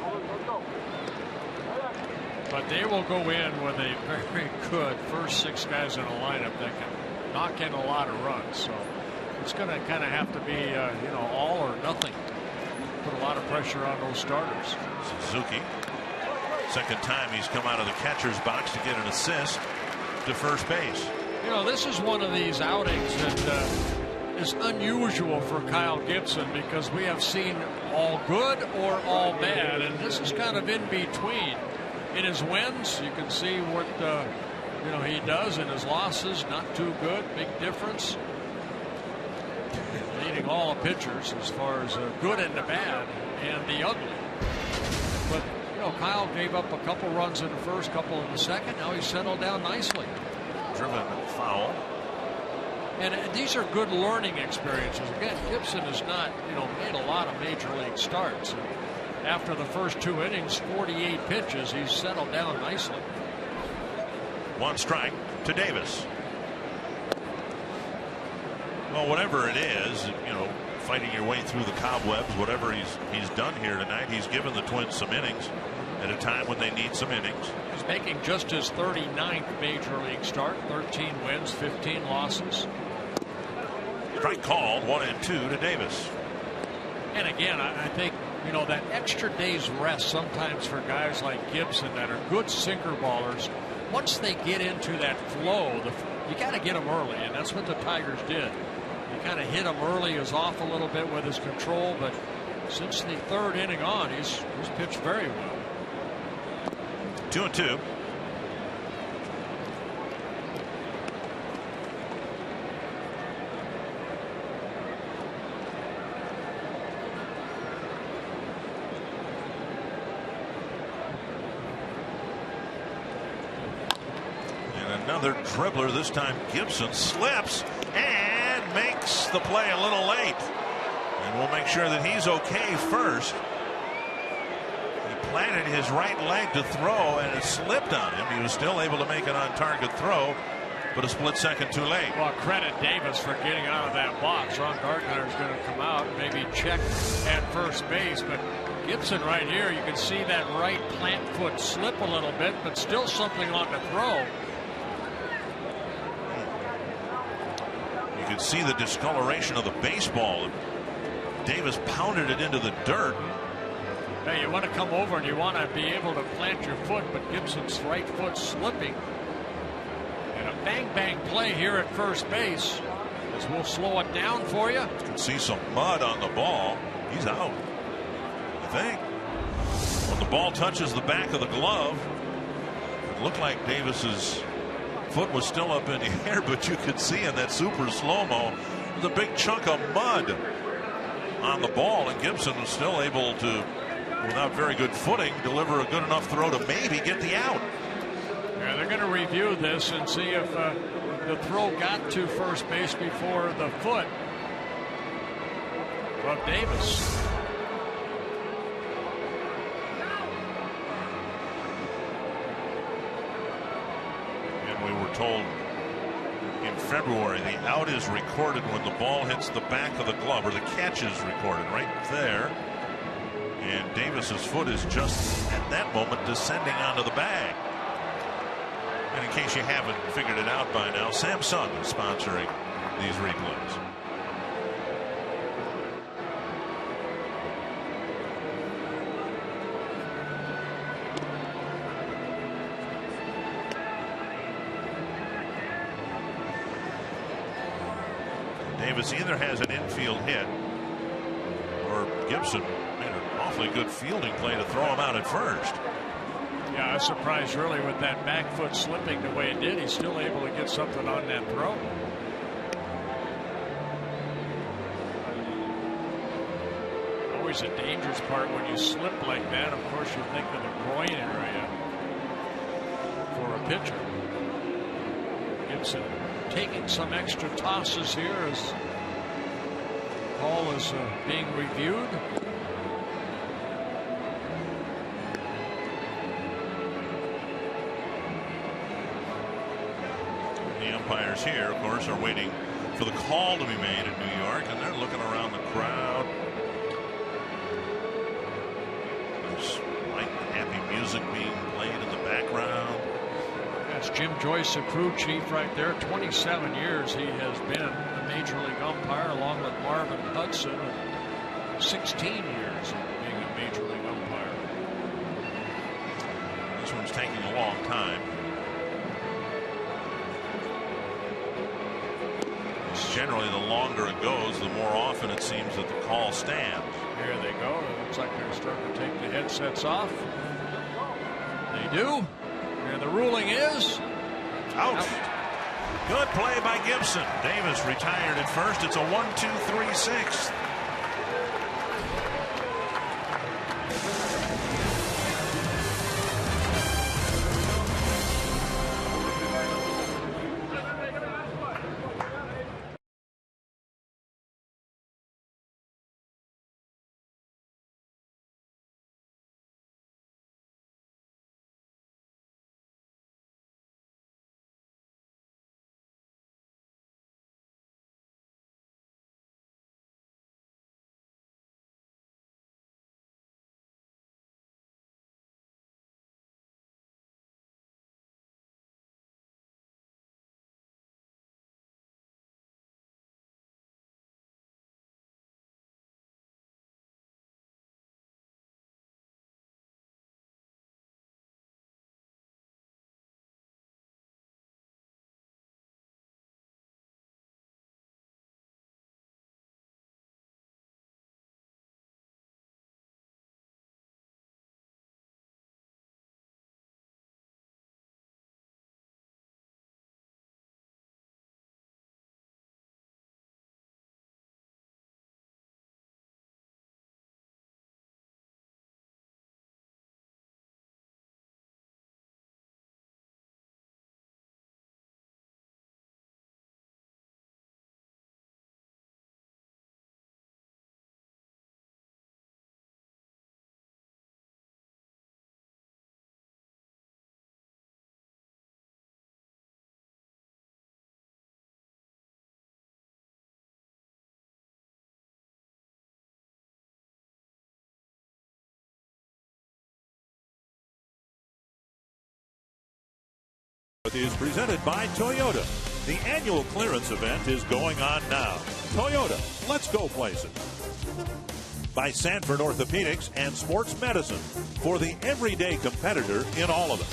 But they will go in with a very good first 6 guys in a lineup that can knock in a lot of runs. So it's going to kind of have to be, all or nothing. Put a lot of pressure on those starters. Suzuki, second time he's come out of the catcher's box to get an assist to first base. This is one of these outings that is unusual for Kyle Gibson, because we have seen all good or all bad, and this is kind of in between. In his wins, you can see what he does. In his losses, not too good. Big difference. Leading all the pitchers as far as the good and the bad and the ugly. But Kyle gave up a couple runs in the first, couple in the second. Now he's settled down nicely. Driven foul. And these are good learning experiences. Again, Gibson has not made a lot of major league starts. After the first 2 innings, 48 pitches, he's settled down nicely. One strike to Davis. Well, whatever it is, fighting your way through the cobwebs, whatever he's done here tonight, he's given the Twins some innings at a time when they need some innings. He's making just his 39th major league start. 13 wins, 15 losses. Strike called. 1-2 to Davis. And again, I think that extra day's rest sometimes for guys like Gibson that are good sinker ballers, once they get into that flow, you got to get them early, and that's what the Tigers did. He kind of hit him early. He was off a little bit with his control, but since the third inning on, he's pitched very well. 2-2. Another dribbler, this time Gibson slips and makes the play a little late. And we'll make sure that he's okay first. He planted his right leg to throw and it slipped on him. He was still able to make an on-target throw, but a split second too late. Well, credit Davis for getting out of that box. Ron Gardner is going to come out and maybe check at first base, but Gibson right here, you can see that right plant foot slip a little bit, but still something on the throw. You could see the discoloration of the baseball. Davis pounded it into the dirt. Hey, you want to come over and you want to be able to plant your foot, but Gibson's right foot slipping. And a bang play here at first base, as we'll slow it down for you. You can see some mud on the ball. He's out, I think. When the ball touches the back of the glove, it looked like Davis's foot was still up in the air, but you could see in that super slow-mo there's a big chunk of mud on the ball, and Gibson was still able to, without very good footing, deliver a good enough throw to maybe get the out. Yeah, they're going to review this and see if the throw got to first base before the foot of Davis. We were told in February the out is recorded when the ball hits the back of the glove, or the catch is recorded right there, and Davis's foot is just at that moment descending onto the bag. And in case you haven't figured it out by now, Samsung is sponsoring these replays. Davis either has an infield hit, or Gibson made an awfully good fielding play to throw him out at first. Yeah, I was surprised really with that back foot slipping the way it did. He's still able to get something on that throw. Always a dangerous part when you slip like that. Of course, you think of the groin area for a pitcher. Gibson taking some extra tosses here as ball is being reviewed. The umpires here, of course, are waiting for the call to be made in New York, and they're looking around the crowd. There's light, happy music being played in the background. That's Jim Joyce, the crew chief right there. 27 years he has been a major league umpire, along with Marvin Hudson, and 16 years of being a major league umpire. This one's taking a long time. It's generally, the longer it goes, the more often it seems that the call stands. Here they go. It looks like they're starting to take the headsets off. They do. And the ruling is out. Good play by Gibson. Davis retired at first. It's a 1-2-3-6. Is presented by Toyota. The annual clearance event is going on now. Toyota, let's go places. By Sanford Orthopedics and Sports Medicine for the everyday competitor in all of it.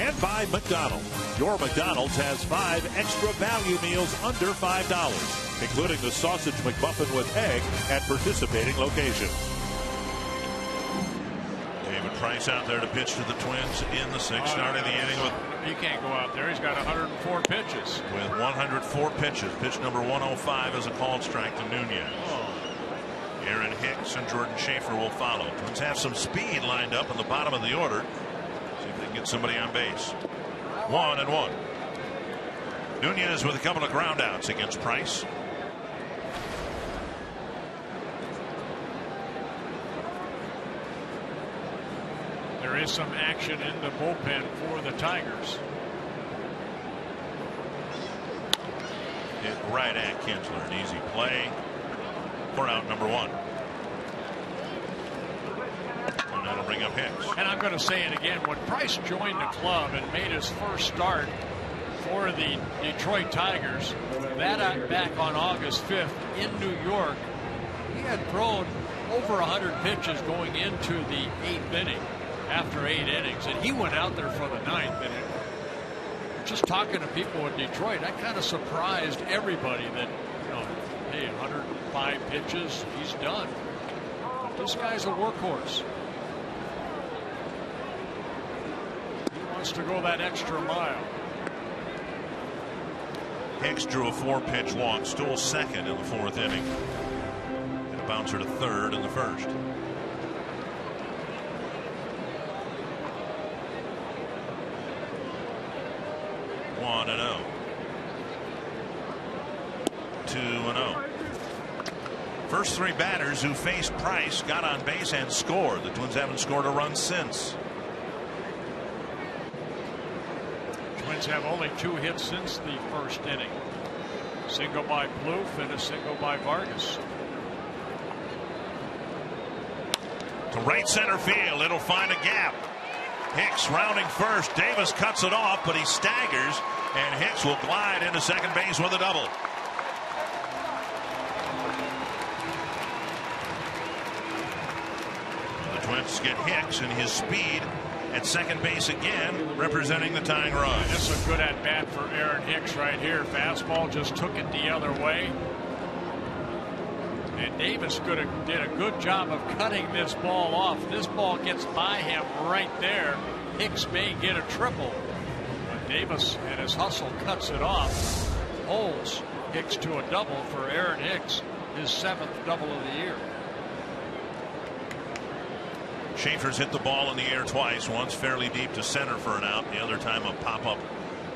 And by McDonald's. Your McDonald's has 5 extra value meals under $5, including the sausage McMuffin with egg at participating locations. David Price out there to pitch to the Twins in the 6th, starting the inning with. He can't go out there. He's got 104 pitches. With 104 pitches. Pitch number 105 is a called strike to Nunez. Aaron Hicks and Jordan Schaefer will follow. Twins have some speed lined up in the bottom of the order. See if they can get somebody on base. 1-1. Nunez with a couple of ground outs against Price. There is some action in the bullpen for the Tigers. Hit right at Kinsler. An easy play for out number 1. And that'll bring up Hicks. And I'm going to say it again. When Price joined the club and made his first start for the Detroit Tigers, back on August 5th in New York, he had thrown over 100 pitches going into the 8th inning. After 8 innings, and he went out there for the 9th. And just talking to people in Detroit, that kind of surprised everybody that, hey, 105 pitches, he's done. But this guy's a workhorse. He wants to go that extra mile. Hicks drew a 4-pitch walk, stole second in the 4th inning, and a bouncer to third in the 1st. 1-0. 2-0. First 3 batters who faced Price got on base and scored. The Twins haven't scored a run since. Twins have only 2 hits since the 1st inning. Single by Plouffe and a single by Vargas. To right center field. It'll find a gap. Hicks rounding first. Davis cuts it off, but he staggers, and Hicks will glide into second base with a double. The Twins get Hicks and his speed at second base again, representing the tying run. This is a good at bat for Aaron Hicks right here. Fastball just took it the other way. And Davis did a good job of cutting this ball off. This ball gets by him right there. Hicks may get a triple. But Davis and his hustle cuts it off. Holds Hicks to a double for Aaron Hicks, his 7th double of the year. Schaefer's hit the ball in the air twice. Once fairly deep to center for an out. The other time a pop-up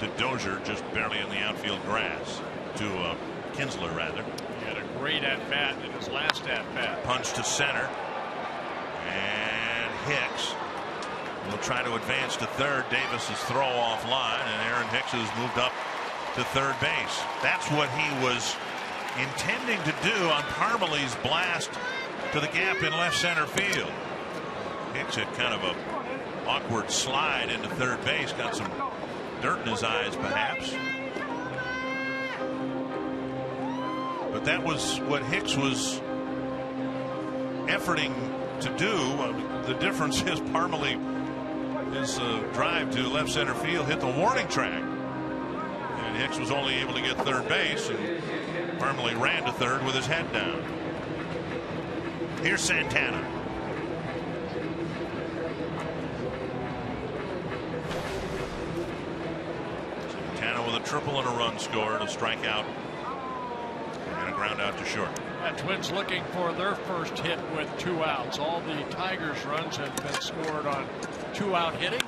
to Dozier, just barely in the outfield grass. To Kinsler, rather. He had a great at-bat in his last at-bat. Punch to center. And Hicks will try to advance to third. Davis's throw off line, and Aaron Hicks has moved up to third base. That's what he was intending to do on Parmalee's blast to the gap in left center field. Hicks had kind of a awkward slide into third base. Got some dirt in his eyes, perhaps. But that was what Hicks was efforting to do. The difference is Parmalee, his drive to left center field hit the warning track. And Hicks was only able to get third base, and Parmalee ran to third with his head down. Here's Santana. Santana with a triple and a run scored, a strikeout, and a ground out to short. The Twins looking for their first hit with 2 outs. All the Tigers runs have been scored on 2-out hitting.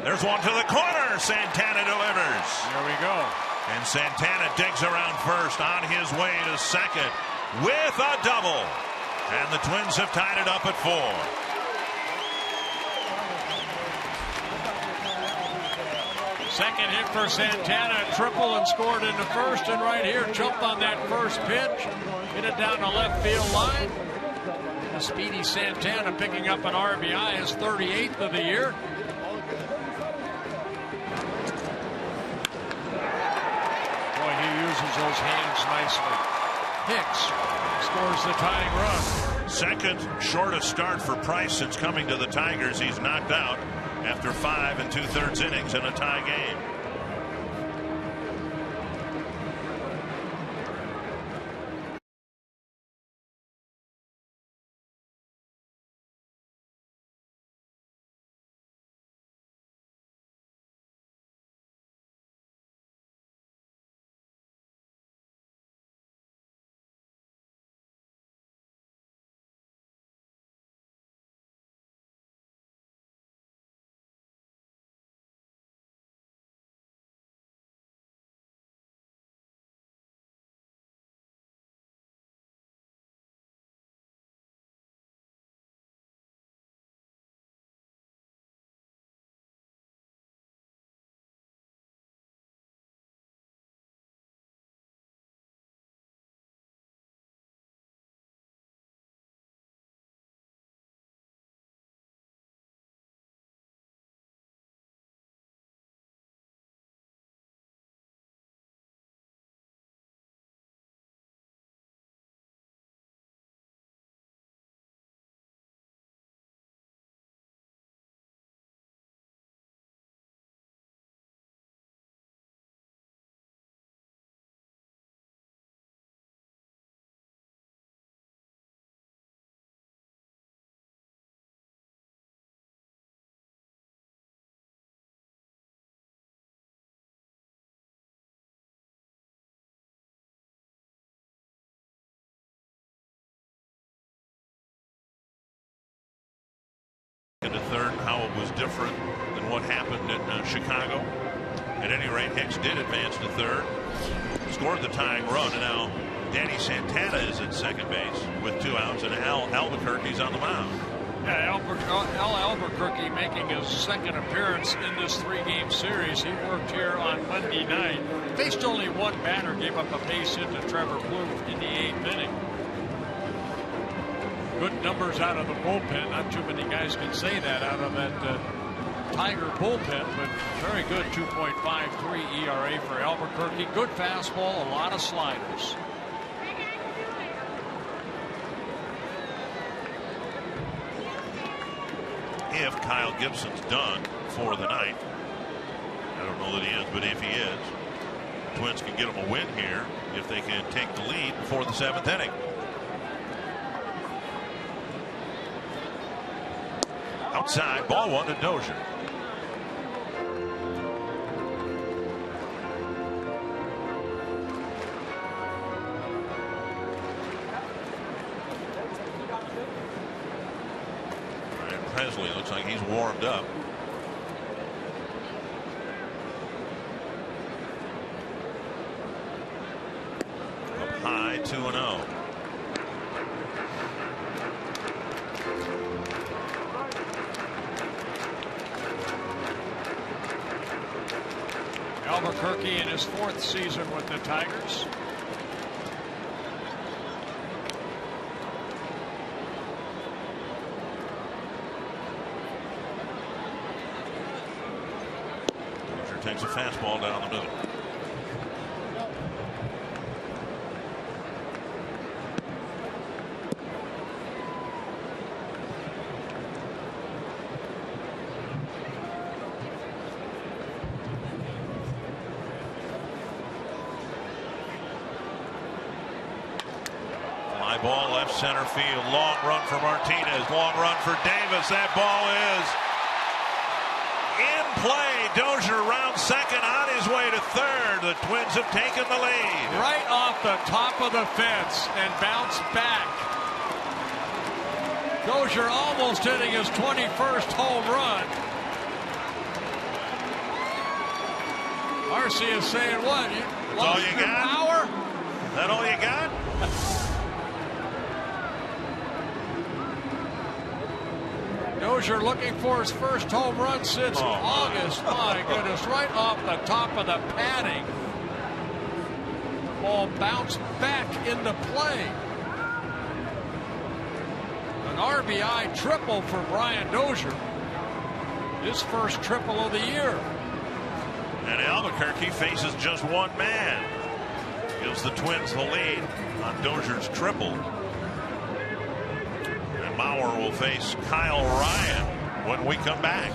There's one to the corner. Santana delivers. There we go. And Santana digs around first, on his way to second with a double. And the Twins have tied it up at 4. Second hit for Santana, triple and scored into first, and right here jumped on that first pitch, hit it down the left field line. The speedy Santana picking up an RBI, his 38th of the year. those hands nicely. Hicks scores the tying run. Second shortest start for Price since coming to the Tigers. He's knocked out after 5 2/3 innings in a tie game. Into third, how it was different than what happened in Chicago. At any rate, Hicks did advance to third, scored the tying run, and now Danny Santana is at second base with 2 outs, and Al Albuquerque's on the mound. Yeah, Al Albuquerque making his second appearance in this 3-game series. He worked here on Monday night. Faced only one batter, gave up a base hit to Trevor Plouffe in the 8th inning. Good numbers out of the bullpen. Not too many guys can say that out of that Tiger bullpen, but very good 2.53 ERA for Albuquerque. Good fastball, a lot of sliders. If Kyle Gibson's done for the night, I don't know that he is, but if he is, Twins can get them a win here if they can take the lead before the 7th inning. Outside, ball 1 to Dozier. And Presley looks like he's warmed up. Up high, 2-0. Albuquerque in his 4th season with the Tigers. Dozier takes a fastball down the middle. Ball left center field. Long run for Martinez. Long run for Davis. That ball is in play. Dozier round second, on his way to third. The Twins have taken the lead. Right off the top of the fence and bounced back. Dozier almost hitting his 21st home run. Marcy is saying, what? That's all you got? Power? Is that all you got? Dozier looking for his first home run since August. My goodness, right off the top of the padding. Ball bounced back into play. An RBI triple for Brian Dozier. His first triple of the year. And Albuquerque faces just one man. gives the Twins the lead on Dozier's triple. And Mauer will face Kyle Ryan when we come back.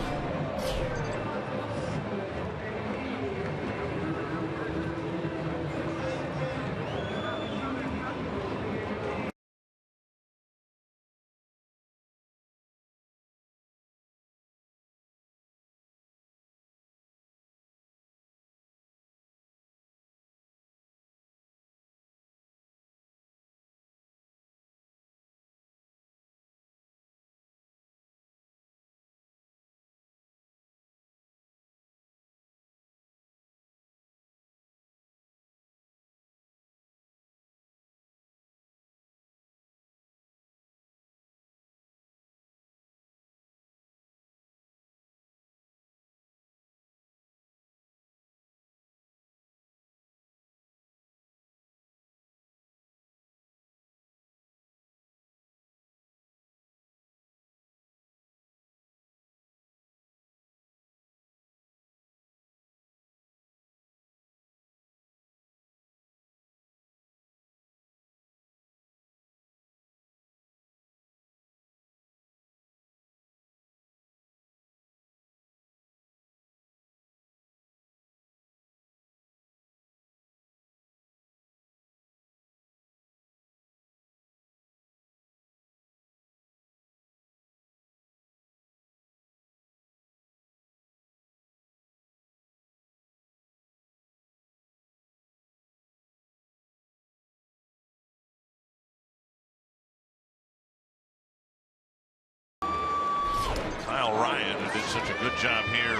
Kyle Ryan, who did such a good job here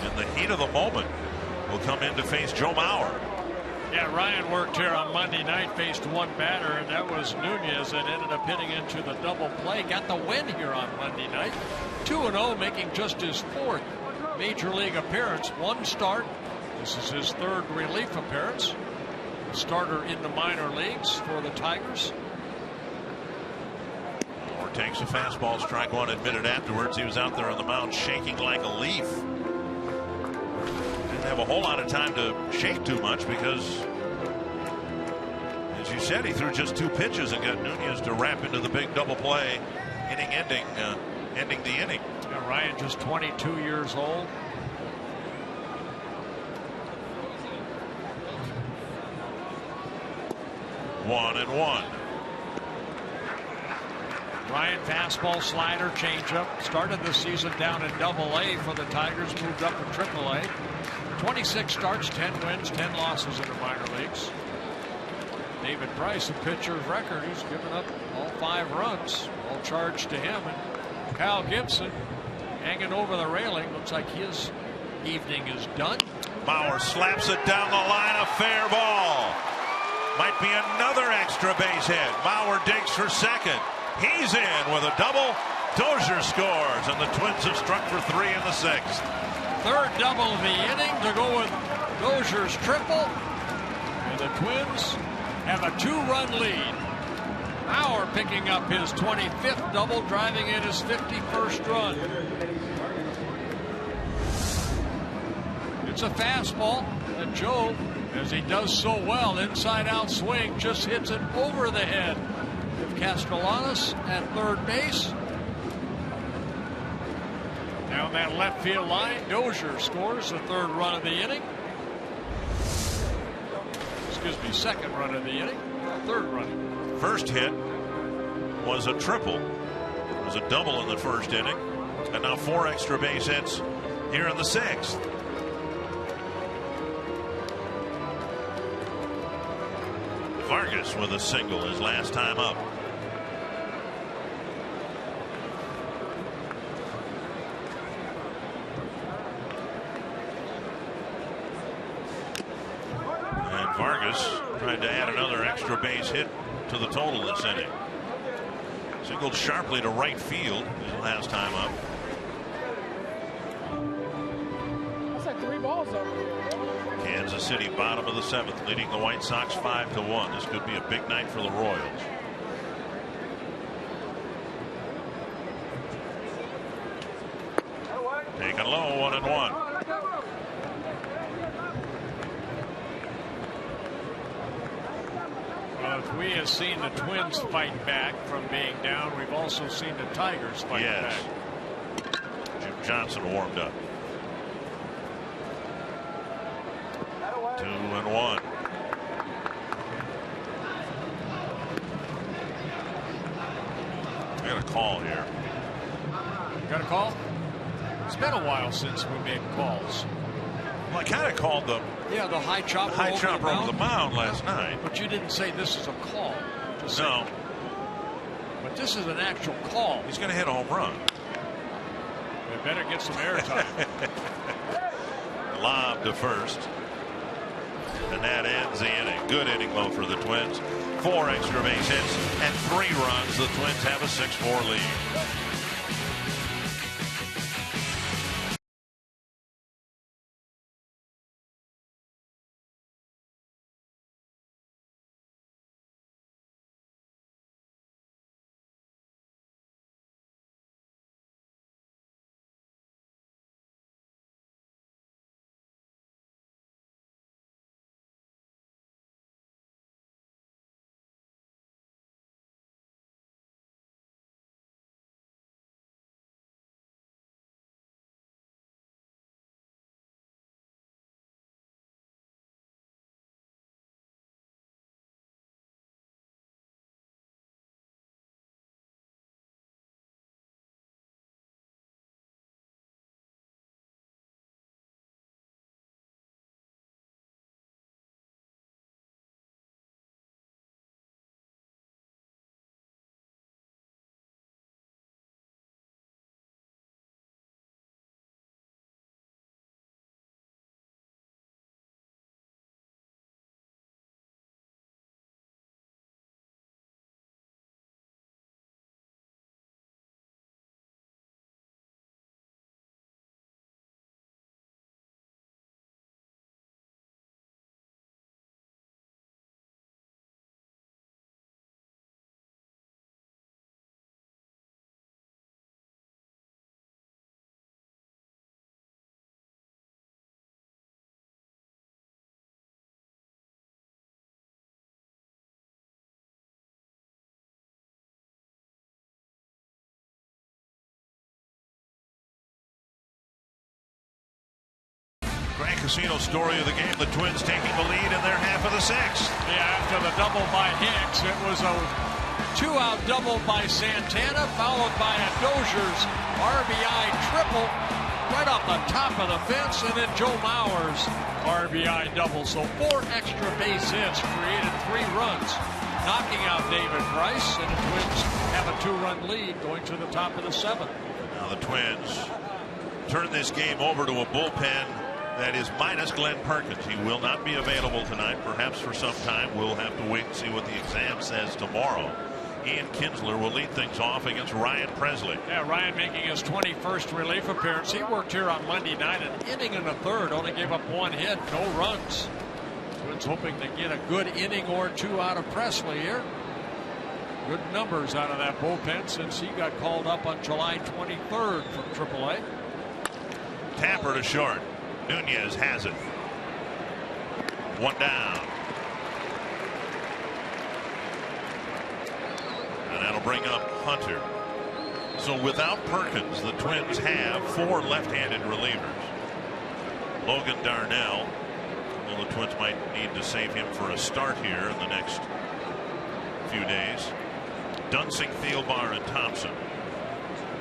in the heat of the moment, will come in to face Joe Mauer. Yeah, Ryan worked here on Monday night, faced one batter, and that was Nunez, and ended up hitting into the double play. Got the win here on Monday night. 2-0, making just his 4th major league appearance. 1 start. This is his 3rd relief appearance. Starter in the minor leagues for the Tigers. Takes a fastball, strike one, admitted afterwards he was out there on the mound shaking like a leaf. Didn't have a whole lot of time to shake too much because, as you said, he threw just 2 pitches and got Nunez to wrap into the big double play, ending the inning. Yeah, Ryan just 22 years old. One and one. Ryan fastball, slider, changeup. Started the season down in Double-A for the Tigers, moved up to Triple-A. 26 starts, 10 wins, 10 losses in the minor leagues. David Price, a pitcher of record, who's given up all 5 runs, all charged to him. And Kyle Gibson hanging over the railing. Looks like his evening is done. Mauer slaps it down the line, a fair ball. Might be another extra base hit. Mauer digs for second. He's in with a double. Dozier scores, and the Twins have struck for 3 in the 6th. 3rd double of the inning to go with Dozier's triple. And the Twins have a 2-run lead. Mauer picking up his 25th double, driving in his 51st run. It's a fastball that Joe, as he does so well, inside-out swing, just hits it over the head of Castellanos at 3rd base. Down that left field line, Dozier scores the 3rd run of the inning. Excuse me, 2nd run of the inning, 3rd run. First hit was a triple. It was a double in the 1st inning, and now 4 extra base hits here in the 6th. Vargas with a single his last time up. And Vargas tried to add another extra base hit to the total this inning. Singled sharply to right field his last time up. That's like 3 balls up. Kansas City, bottom of the 7th, leading the White Sox 5-1. This could be a big night for the Royals. Taken low, 1-1. Well, if we have seen the Twins fight back from being down, we've also seen the Tigers fight back. Jim Johnson warmed up. 2-1. I got a call here. Got a call? It's been a while since we made calls. Well, I kind of called them. Yeah, the high chopper, over the mound last night. But you didn't say this is a call. Just no. But this is an actual call. He's going to hit a home run. They better get some airtime. Lob to first. And that ends the inning. Good inning, though, for the Twins. 4 extra base hits and 3 runs. The Twins have a 6-4 lead. Grand Casino story of the game. The Twins taking the lead in their half of the 6th. Yeah, after the double by Hicks, it was a 2-out double by Santana, followed by a Dozier's RBI triple right off the top of the fence, and then Joe Mauer's RBI double. So 4 extra base hits created 3 runs, knocking out David Price, and the Twins have a 2-run lead going to the top of the 7th. Now the Twins turn this game over to a bullpen that is minus Glenn Perkins. He will not be available tonight, perhaps for some time. We'll have to wait and see what the exam says tomorrow. Ian Kinsler will lead things off against Ryan Presley. Yeah, Ryan making his 21st relief appearance. He worked here on Monday night, an inning and a third, only gave up 1 hit, no runs. Twins hoping to get a good inning or 2 out of Presley here. Good numbers out of that bullpen since he got called up on July 23rd from AAA. Tapper to short. Nunez has it. 1 down. And that'll bring up Hunter. So without Perkins, the Twins have 4 left-handed relievers. Logan Darnell. Well, the Twins might need to save him for a start here in the next few days. Dunsing, Thielbar, and Thompson.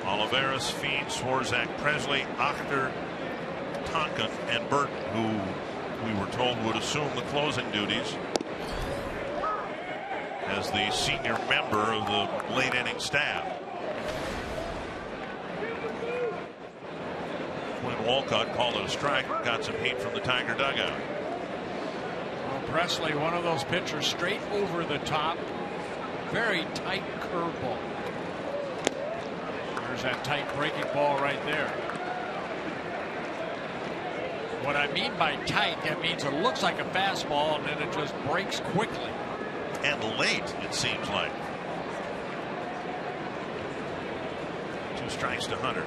Oliveras, Feed, Swarzak, Presley, Achter, Tonkin, and Burton, who we were told would assume the closing duties as the senior member of the late inning staff. When Walcott called it a strike, got some heat from the Tiger dugout. Well, Presley, one of those pitchers straight over the top. Very tight curveball. There's that tight breaking ball right there. What I mean by tight, that means it looks like a fastball and then it just breaks quickly. And late, it seems like. 2 strikes to Hunter.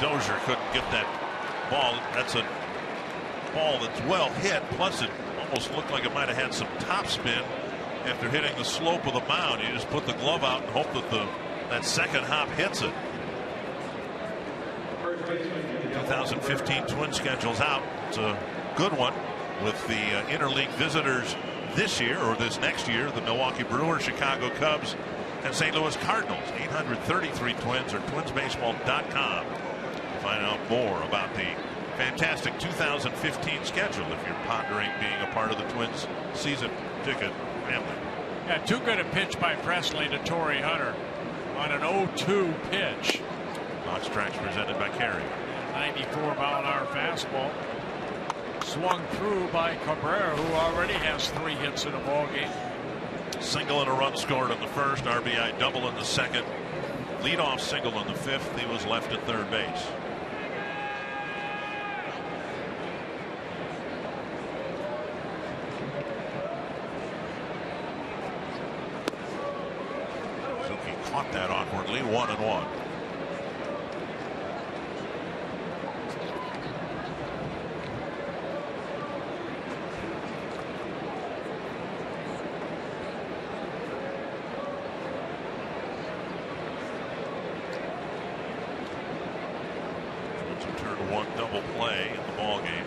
Dozier couldn't get that ball. That's a ball that's well hit. Plus, it almost looked like it might have had some top spin after hitting the slope of the mound. You just put the glove out and hope that that second hop hits it. 2015 Twin schedule's out. It's a good one with the interleague visitors this year, or this next year, the Milwaukee Brewers, Chicago Cubs, and St. Louis Cardinals. 833 Twins or twinsbaseball.com to find out more about the fantastic 2015 schedule if you're pondering being a part of the Twins season ticket family. Yeah, too good a pitch by Presley to Torrey Hunter on an 0-2 pitch. Box tracks presented by Carey. 94-mile-an-hour fastball. Swung through by Cabrera, who already has 3 hits in a ball game. Single and a run scored in the first, RBI double in the second, leadoff single in the fifth. He was left at third base. Suzuki caught that awkwardly, 1-1. One double play in the ball game.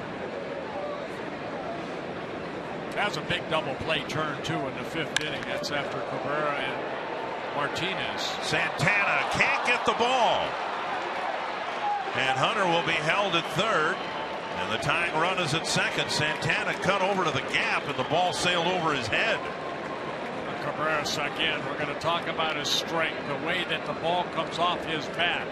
That's a big double play turn too in the 5th inning. That's after Cabrera and Martinez. Santana can't get the ball, and Hunter will be held at third, and the tying run is at second. Santana cut over to the gap, and the ball sailed over his head. Cabrera again. We're going to talk about his strength, the way that the ball comes off his bat.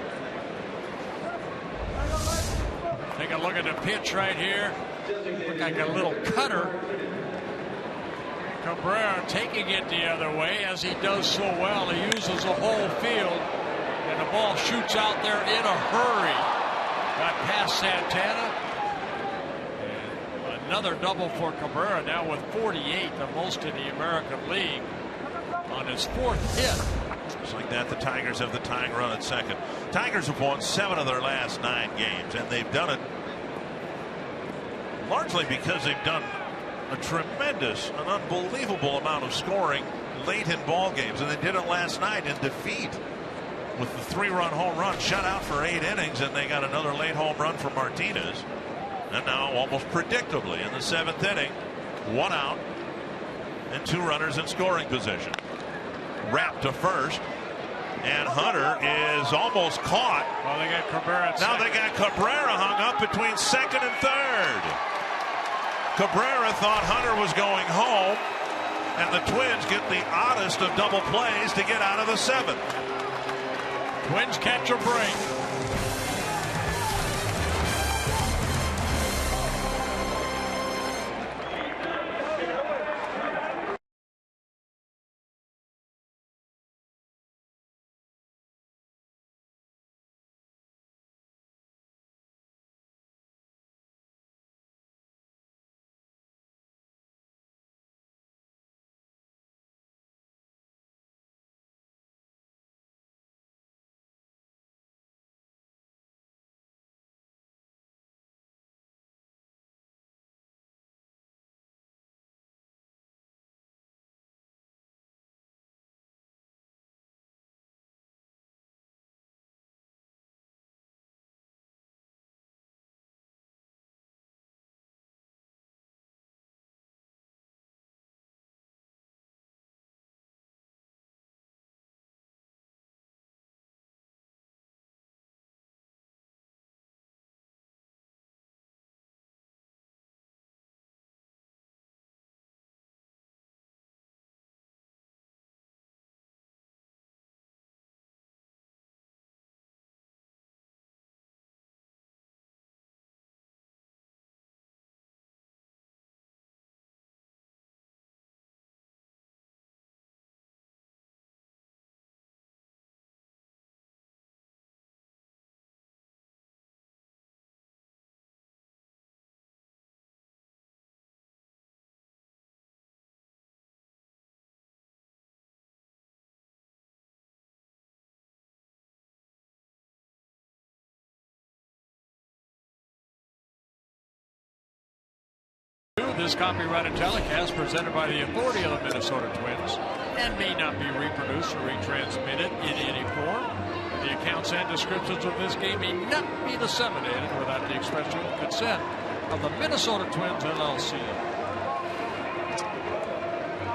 Take a look at the pitch right here. Look like a little cutter. Cabrera taking it the other way, as he does so well. He uses the whole field, and the ball shoots out there in a hurry. Got past Santana. And another double for Cabrera, now with 48, the most in the American League, on his 4th hit. Just like that, the Tigers have the tying run at second. Tigers have won 7 of their last 9 games, and they've done it largely because they've done a tremendous, an unbelievable amount of scoring late in ball games, and they did it last night in defeat with the 3-run home run, shut out for 8 innings, and they got another late home run from Martinez. And now, almost predictably, in the 7th inning, 1 out and 2 runners in scoring position. Wrapped to first, and Hunter is almost caught. Well, they got Cabrera. Now they got Cabrera hung up between second and third. Cabrera thought Hunter was going home, and the Twins get the oddest of double plays to get out of the 7th. Twins catch a break. this copyrighted telecast presented by the authority of the Minnesota Twins and may not be reproduced or retransmitted in any form. The accounts and descriptions of this game may not be disseminated without the express consent of the Minnesota Twins LLC.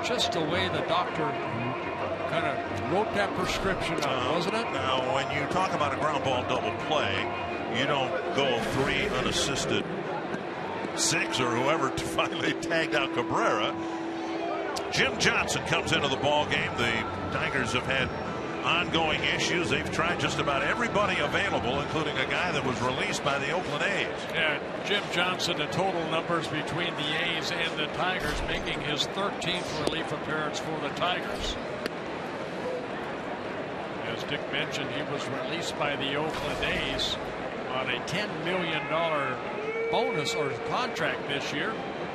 Just the way the doctor kind of wrote that prescription out, wasn't it? Now, when you talk about a ground ball double play, you don't go 3 unassisted 6 or whoever finally tagged out Cabrera. Jim Johnson comes into the ball game. The Tigers have had ongoing issues. They've tried just about everybody available, including a guy that was released by the Oakland A's. Yeah, Jim Johnson, the total numbers between the A's and the Tigers, making his 13th relief appearance for the Tigers. As Dick mentioned, he was released by the Oakland A's on a $10 million bonus or contract this year,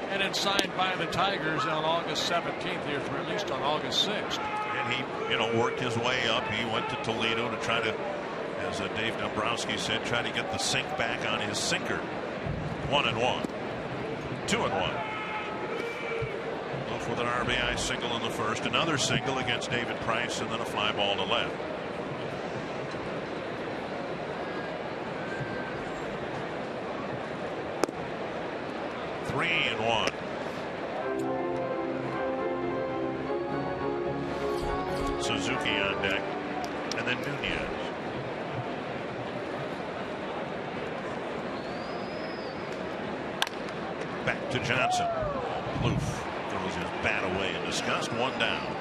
and then signed by the Tigers on August 17th. He was released on August 6th. And he, worked his way up. He went to Toledo to try to, as Dave Dombrowski said, try to get the sink back on his sinker. 1-1, 2-1. Off with an RBI single in the first, another single against David Price, and then a fly ball to left. Three and one. Suzuki on deck, and then Nunez. Back to Johnson. Plouffe throws his bat away in disgust. 1 down.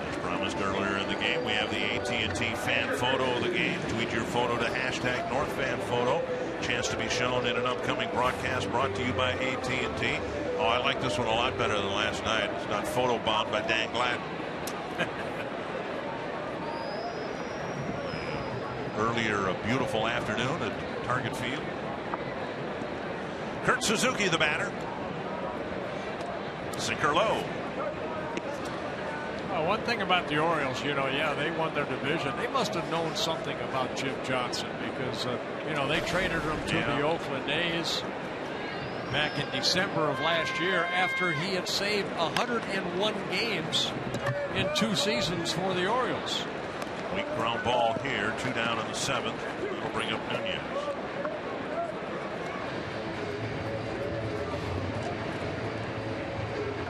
As promised earlier in the game, we have the AT&T fan photo of the game. Tweet your photo to hashtag NorthFanPhoto. Chance to be shown in an upcoming broadcast brought to you by AT&T. Oh, I like this one a lot better than last night. It's not photobombed by Dan Gladden. Earlier, a beautiful afternoon at Target Field. Kurt Suzuki, the batter. Sinker low. Well, one thing about the Orioles, yeah, they won their division. They must have known something about Jim Johnson because, they traded him to the Oakland A's back in December of last year after he had saved 101 games in 2 seasons for the Orioles. Weak ground ball here, 2 down in the 7th. That'll bring up Nunez.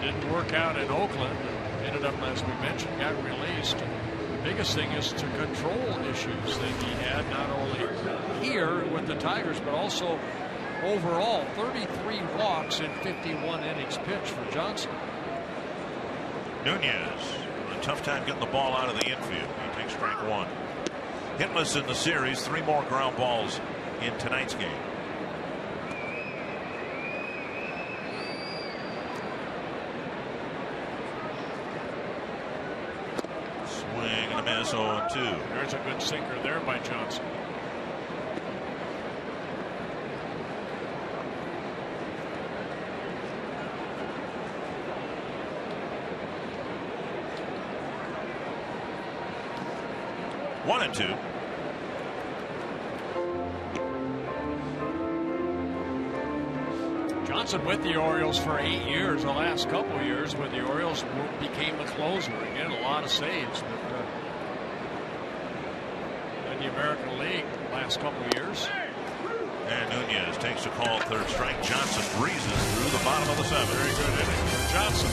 Didn't work out in Oakland. Ended up, as we mentioned, got released. The biggest thing is to control issues that he had, not only here with the Tigers, but also overall. 33 walks in 51 innings pitched for Johnson. Nunez, a tough time getting the ball out of the infield. He takes strike 1. Hitless in the series, 3 more ground balls in tonight's game. Swing and a miss, 0-2. There's a good sinker there by Johnson. One and 2. Johnson with the Orioles for 8 years. The last couple of years with the Orioles became a closer. Again, a lot of saves. But in the American League last couple of years. And Nunez takes a call, 3rd strike. Johnson breezes through the bottom of the 7th. Very good inning for Johnson.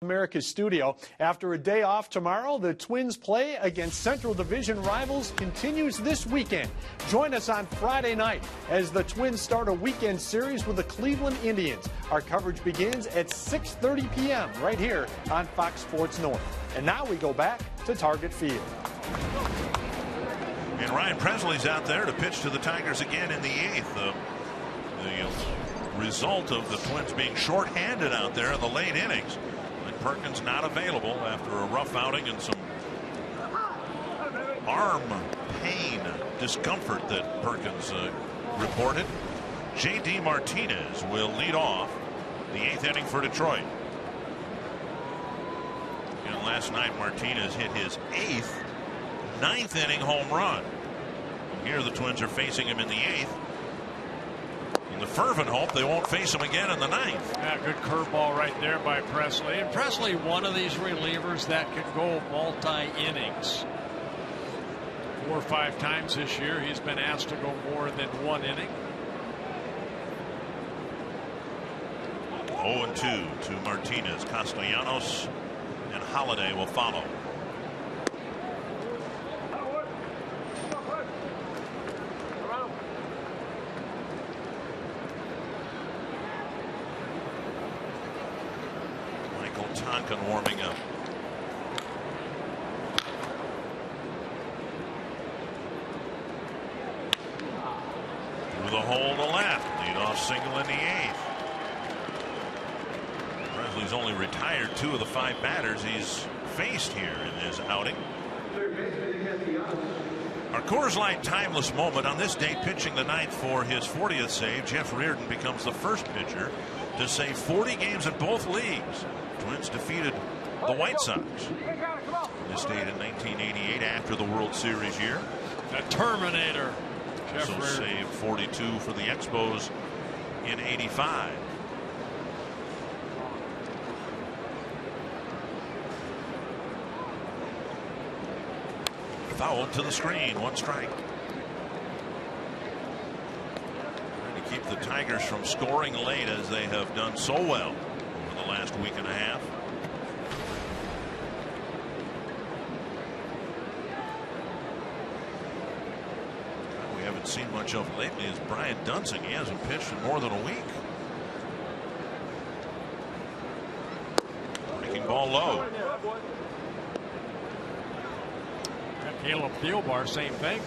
America's studio. After a day off tomorrow, the Twins play against Central Division rivals continues this weekend. Join us on Friday night as the Twins start a weekend series with the Cleveland Indians. Our coverage begins at 6:30 p.m. right here on Fox Sports North. And now we go back to Target Field. And Ryan Presley's out there to pitch to the Tigers again in the 8th. The result of the Twins being shorthanded out there in the late innings. Perkins not available after a rough outing and some arm pain, discomfort that Perkins reported. J.D. Martinez will lead off the 8th inning for Detroit. And last night Martinez hit his 8th 9th inning home run. And here the Twins are facing him in the 8th. The fervent hope they won't face him again in the 9th. Yeah, good curveball right there by Presley. And Presley, one of these relievers that can go multi-innings. 4 or 5 times this year he's been asked to go more than 1 inning. 0-2 to Martinez. Castellanos and Holiday will follow. Tonkin warming up. Through the hole to left. Leadoff single in the 8th. Presley's only retired 2 of the 5 batters he's faced here in his outing. Our Coors Light timeless moment on this day, pitching the 9th for his 40th save. Jeff Reardon becomes the first pitcher to save 40 games in both leagues. Twins defeated the White Sox. This date in 1988 after the World Series year. The Terminator. Also saved 42 for the Expos in 85. Foul to the screen. 1 strike. Trying to keep the Tigers from scoring late as they have done so well over the last week and a half. We haven't seen much of lately is Brian Dunsing. He hasn't pitched in more than a week. Breaking ball low. Caleb Thielbar, same thing.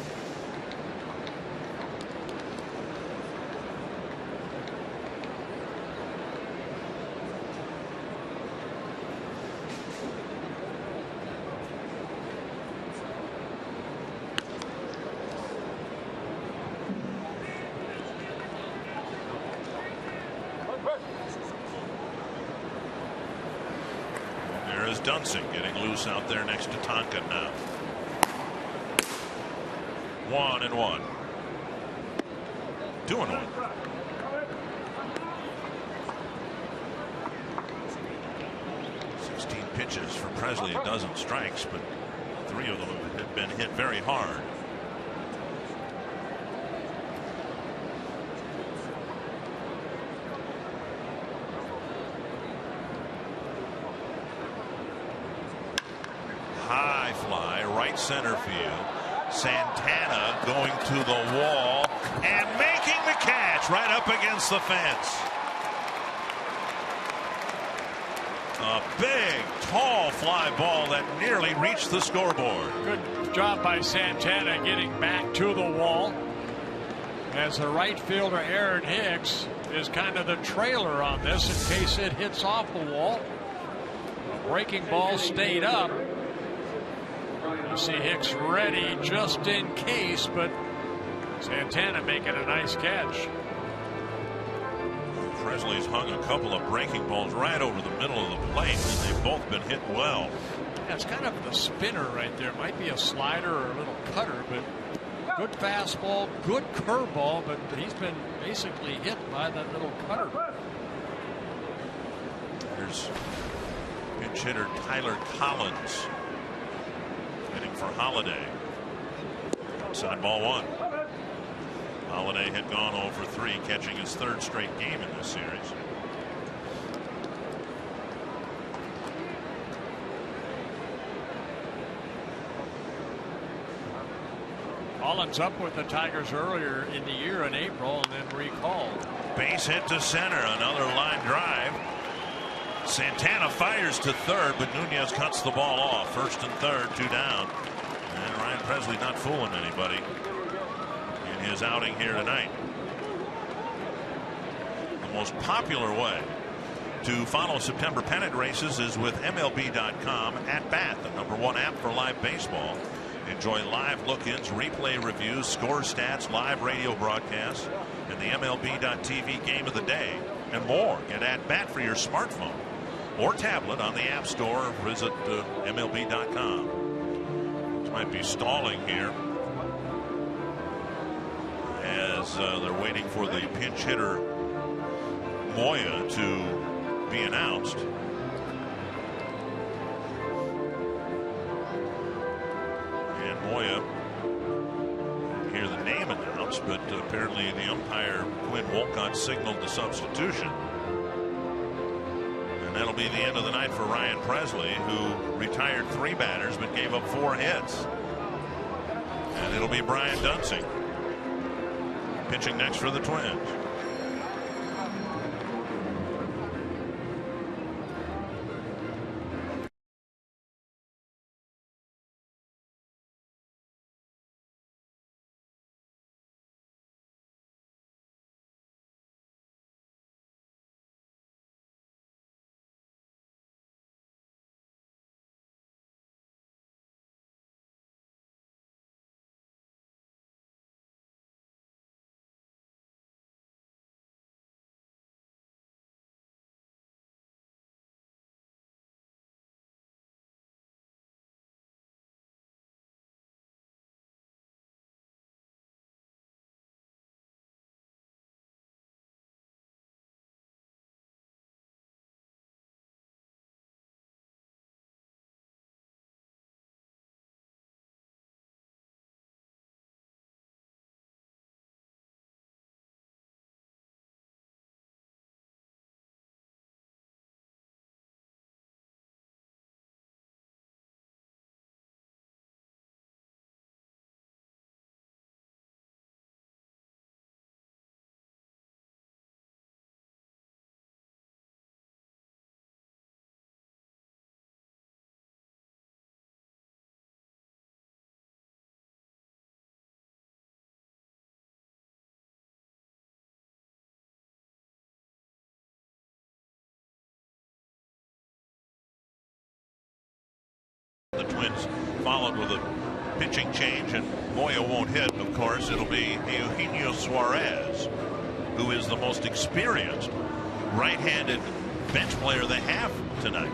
There is Dunsing getting loose out there next to Tonkin now. 1-1. 2-1. Pitches for Presley, a dozen strikes, but 3 of them have been hit very hard. High fly, right center field. Santana going to the wall and making the catch right up against the fence. A big, tall fly ball that nearly reached the scoreboard. Good job by Santana getting back to the wall. As the right fielder Aaron Hicks is kind of the trailer on this in case it hits off the wall. The breaking ball stayed up. You see Hicks ready just in case, but Santana making a nice catch. Presley's hung a couple of breaking balls right over the middle of the plate, and they've both been hit well. Yeah, it's kind of the spinner right there. Might be a slider or a little cutter, but good fastball, good curveball, but he's been basically hit by that little cutter. Here's pinch hitter Tyler Collins hitting for Holiday. Outside ball 1. Holiday had gone 0 for 3, catching his 3rd straight game in this series. Collins up with the Tigers earlier in the year in April and then recalled. Base hit to center, another line drive. Santana fires to third, but Nunez cuts the ball off. First and third, 2 down. And Ryan Presley not fooling anybody in his outing here tonight. The most popular way to follow September pennant races is with MLB.com At Bat, the #1 app for live baseball. Enjoy live look-ins, replay reviews, score stats, live radio broadcasts, and the MLB.TV game of the day, and more. Get At Bat for your smartphone or tablet on the App Store, or visit MLB.com. This might be stalling here as they're waiting for the pinch hitter Moya to be announced. And Moya, hear the name announced, but apparently the umpire Quinn Wolcott signaled the substitution. And that'll be the end of the night for Ryan Presley, who retired 3 batters but gave up 4 hits. And it'll be Brian Dunsing pitching next for the Twins. The Twins followed with a pitching change, and Moya won't hit, of course. It'll be Eugenio Suarez, who is the most experienced right-handed bench player they have tonight.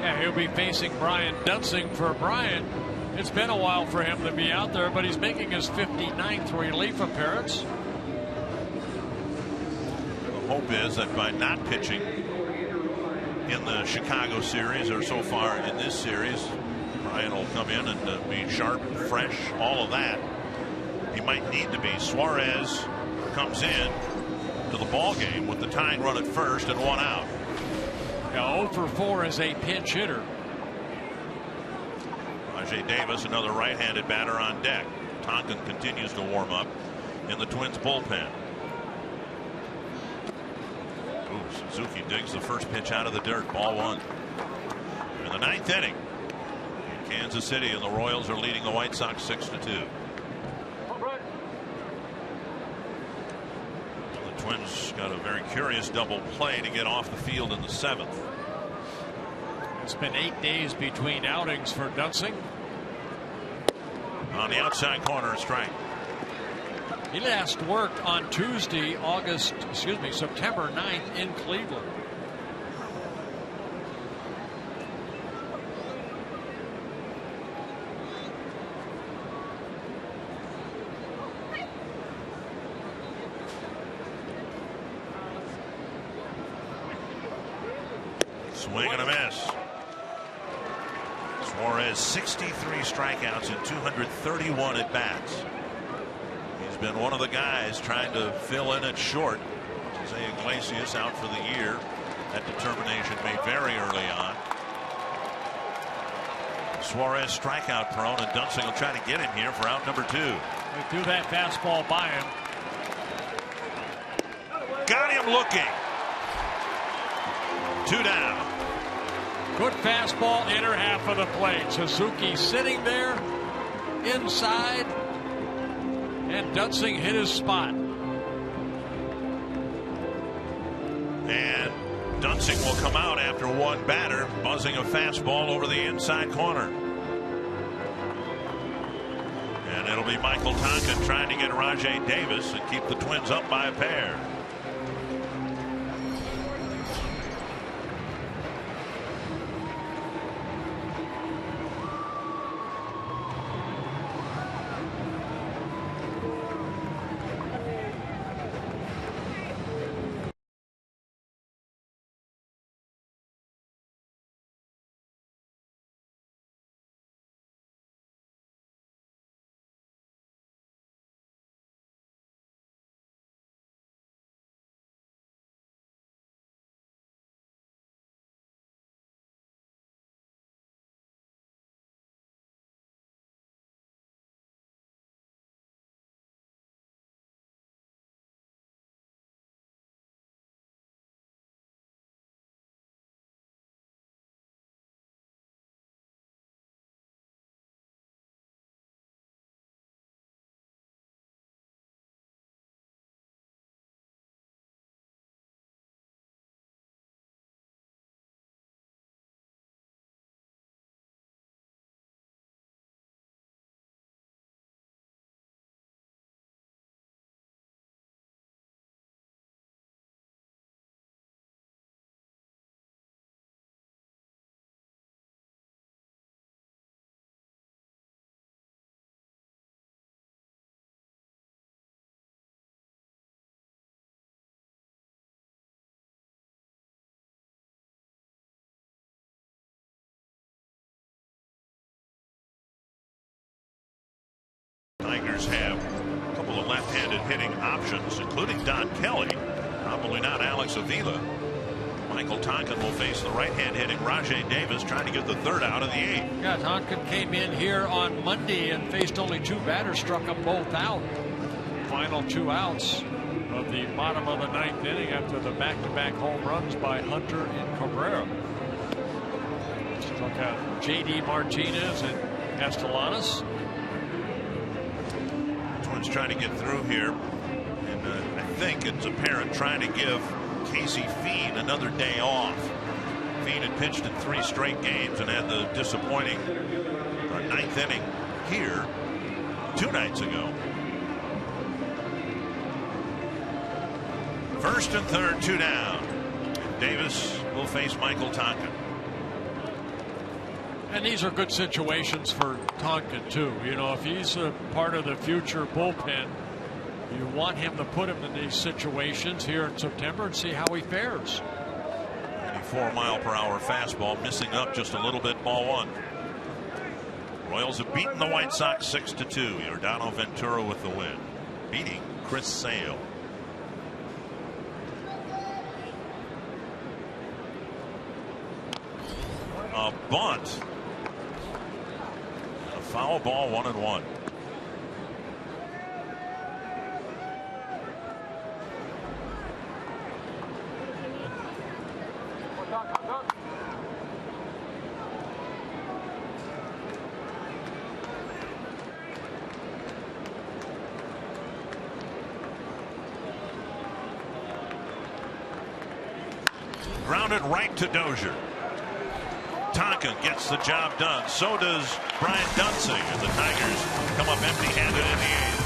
Yeah, he'll be facing Brian Dunsing. For Brian, it's been a while for him to be out there, but he's making his 59th relief appearance. The hope is that by not pitching in the Chicago series, or so far in this series, Brian will come in and be sharp and fresh, all of that. He might need to be. Suarez comes in to the ball game with the tying run at first and 1 out. Yeah, 0 for 4 as a pinch hitter. Rajay Davis, another right-handed batter on deck. Tonkin continues to warm up in the Twins bullpen. Ooh, Suzuki digs the first pitch out of the dirt. Ball 1. In the 9th inning, Kansas City, and the Royals are leading the White Sox 6-2. The Twins got a very curious double play to get off the field in the 7th. It's been 8 days between outings for Dunsing. On the outside corner, a strike. He last worked on Tuesday, September 9th in Cleveland. Swing and a miss. Suarez 63 strikeouts in 231 at bats. He's been one of the guys trying to fill in at short. Jose Iglesias out for the year. That determination made very early on. Suarez strikeout prone, and Dunsing will try to get him here for out number 2. They threw that fastball by him. Got him looking. 2 down. Good fastball, inner half of the plate. Suzuki sitting there inside, and Dunsing hit his spot. And Dunsing will come out after one batter, buzzing a fastball over the inside corner. And it'll be Michael Tonkin trying to get Rajai Davis and keep the Twins up by a pair. Tigers have a couple of left-handed hitting options, including Don Kelly. Probably not Alex Avila. Michael Tonkin will face the right-hand hitting Rajai Davis, trying to get the third out of the 8th. Yeah, Tonkin came in here on Monday and faced only 2 batters, struck them both out. Final 2 outs of the bottom of the 9th inning after the back-to-back home runs by Hunter and Cabrera. Struck out J.D. Martinez and Castellanos. Twins trying to get through here, and I think it's apparent trying to give Casey Fiend another day off. Fiend had pitched in 3 straight games and had the disappointing 9th inning here 2 nights ago. First and third, 2 down. Davis will face Michael Tonkin. And these are good situations for Tonkin too. You know, if he's a part of the future bullpen, you want him to put him in these situations here in September and see how he fares. 94-mile-per-hour fastball, missing up just a little bit, ball 1. Royals have beaten the White Sox 6-2. Yordano Ventura with the win, beating Chris Sale. A bunt. A foul ball, 1-1. Grounded right to Dozier. Tonkin gets the job done. So does Brian Dunsing, and the Tigers come up empty-handed in the 8th.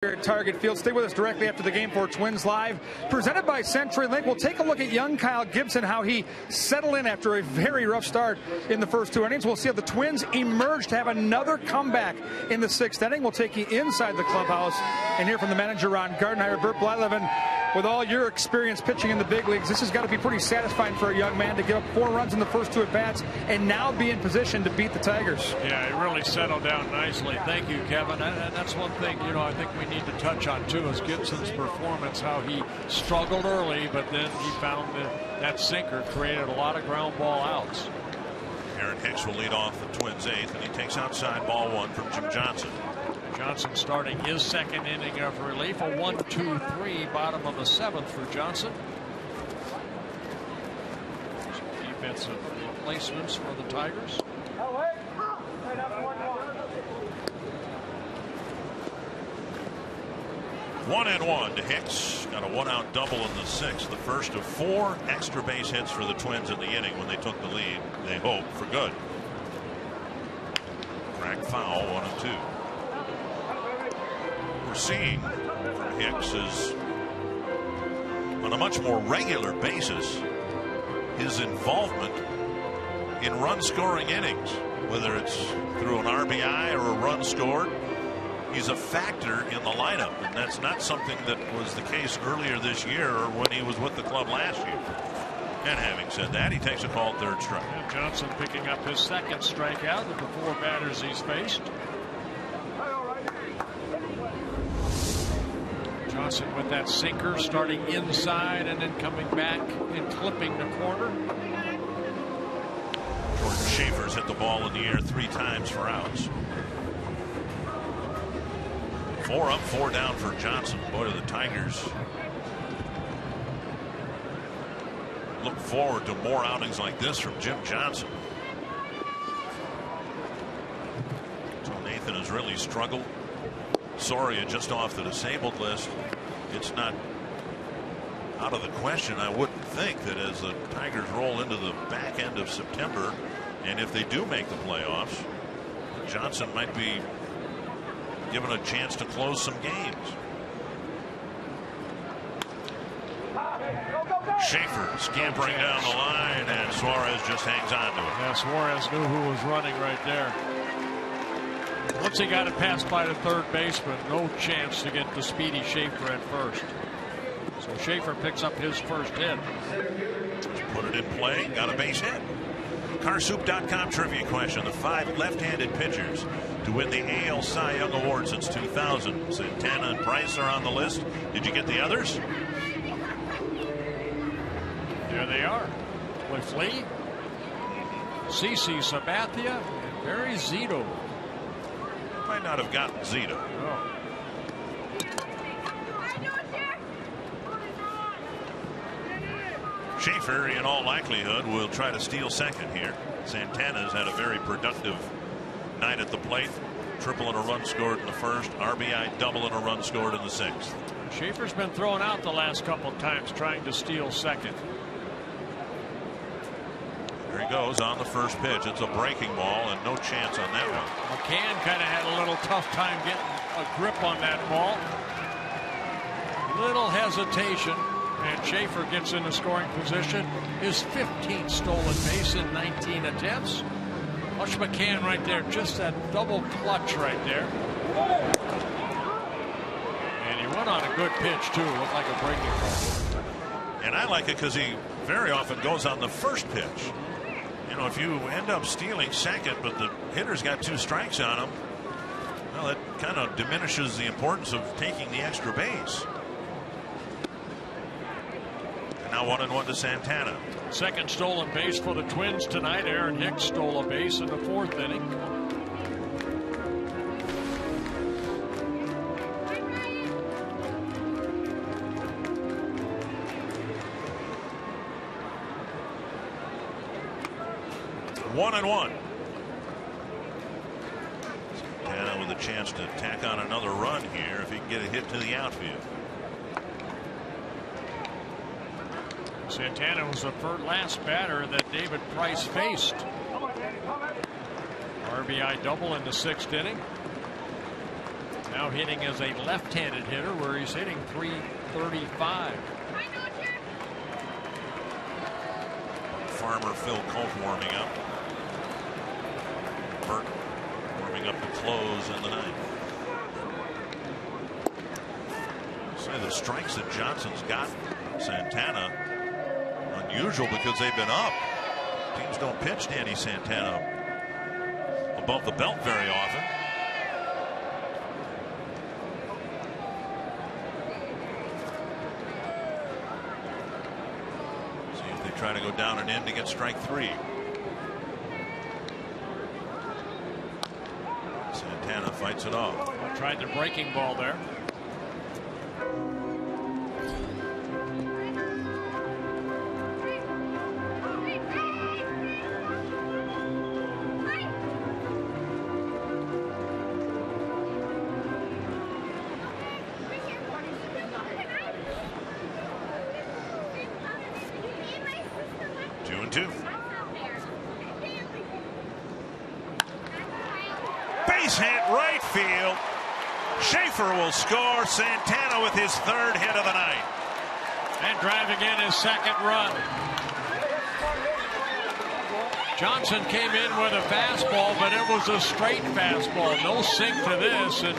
Here at Target Field. Stay with us directly after the game for Twins Live, presented by CenturyLink. We'll take a look at young Kyle Gibson, how he settled in after a very rough start in the first 2 innings. We'll see how the Twins emerge to have another comeback in the 6th inning. We'll take you inside the clubhouse and hear from the manager, Ron Gardenhire. Bert Blyleven, with all your experience pitching in the big leagues, this has got to be pretty satisfying for a young man to give up 4 runs in the first 2 at-bats and now be in position to beat the Tigers. Yeah, he really settled down nicely. Thank you, Kevin. And that's one thing, I think we need to touch on, too, is Gibson's performance, how he struggled early, but then he found that sinker created a lot of ground ball outs. Aaron Hicks will lead off the Twins' 8th, and he takes outside ball 1 from Jim Johnson. Johnson starting his 2nd inning of relief. A 1-2-3, bottom of the 7th for Johnson. Some defensive replacements for the Tigers. 1-1 to Hicks. Got a 1-out double in the 6th. The first of 4 extra base hits for the Twins in the inning when they took the lead. They hope for good. Cracked foul, 1-2. We're seeing from Hicks is on a much more regular basis his involvement in run scoring innings, whether it's through an RBI or a run scored. He's a factor in the lineup, and that's not something that was the case earlier this year or when he was with the club last year. And having said that, he takes a called 3rd strike. And Johnson picking up his 2nd strikeout of the 4 batters he's faced. Johnson with that sinker starting inside and then coming back and clipping the corner. Jordan Schaefer's hit the ball in the air 3 times for outs. 4 up, 4 down for Johnson. Boy, do the Tigers look forward to more outings like this from Jim Johnson. So Nathan has really struggled. Soria just off the disabled list. It's not out of the question, I wouldn't think, that as the Tigers roll into the back end of September, and if they do make the playoffs, Johnson might be given a chance to close some games. Schaefer scampering down the line, and Suarez just hangs on to it. Yeah, Suarez knew who was running right there. Once he got it passed by the 3rd baseman, no chance to get the speedy Schaefer at first. So Schaefer picks up his first hit. Put it in play, got a base hit. Carsoup.com trivia question: the 5 left-handed pitchers to win the AL Cy Young Award since 2000. Santana and Price are on the list. Did you get the others? There they are. With Lee, CC Sabathia, and Barry Zito. Might not have gotten Zito. Oh. Schaefer, in all likelihood, will try to steal 2nd here. Santana's had a very productive night at the plate. Triple and a run scored in the 1st. RBI double and a run scored in the 6th. Schaefer's been thrown out the last couple of times trying to steal 2nd. There he goes on the first pitch. It's a breaking ball and no chance on that one. McCann kind of had a little tough time getting a grip on that ball. Little hesitation, and Schaefer gets in the scoring position. His 15th stolen base in 19 attempts. Watch McCann right there, just that double clutch right there. And he went on a good pitch too, looked like a breaking ball. And I like it because he very often goes on the first pitch. You know, if you end up stealing 2nd, but the hitter's got 2 strikes on him, well, that kind of diminishes the importance of taking the extra base. And now 1-1 to Santana. 2nd stolen base for the Twins tonight. Aaron Hicks stole a base in the 4th inning. One and one. Santana with a chance to tack on another run here if he can get a hit to the outfield. Santana was the last batter that David Price faced. RBI double in the 6th inning. Now hitting as a left-handed hitter, where he's hitting .335. Farmer Phil Colt warming up. Burt warming up to close in the ninth. Say the strikes that Johnson's got Santana unusual because they've been up. Teams don't pitch Danny Santana above the belt very often. See if they try to go down and in to get strike 3. Santana fights it off. Tried the breaking ball there. Will score. Santana with his 3rd hit of the night. And driving in his 2nd run. Johnson came in with a fastball, but it was a straight fastball. No sink to this. And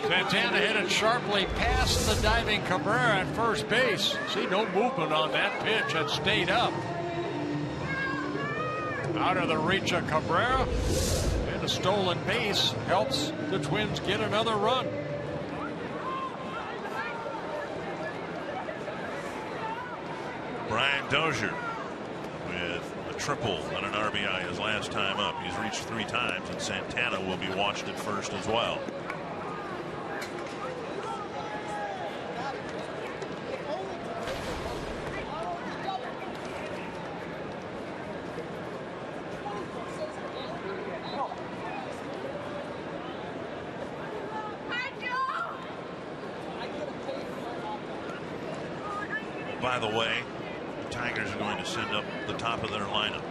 Santana hit it sharply past the diving Cabrera at first base. See, no movement on that pitch. It stayed up. Out of the reach of Cabrera. And a stolen base helps the Twins get another run. Brian Dozier with a triple and an RBI his last time up. He's reached 3 times, and Santana will be watched at first as well. By the way, the Tigers are going to send up the top of their lineup,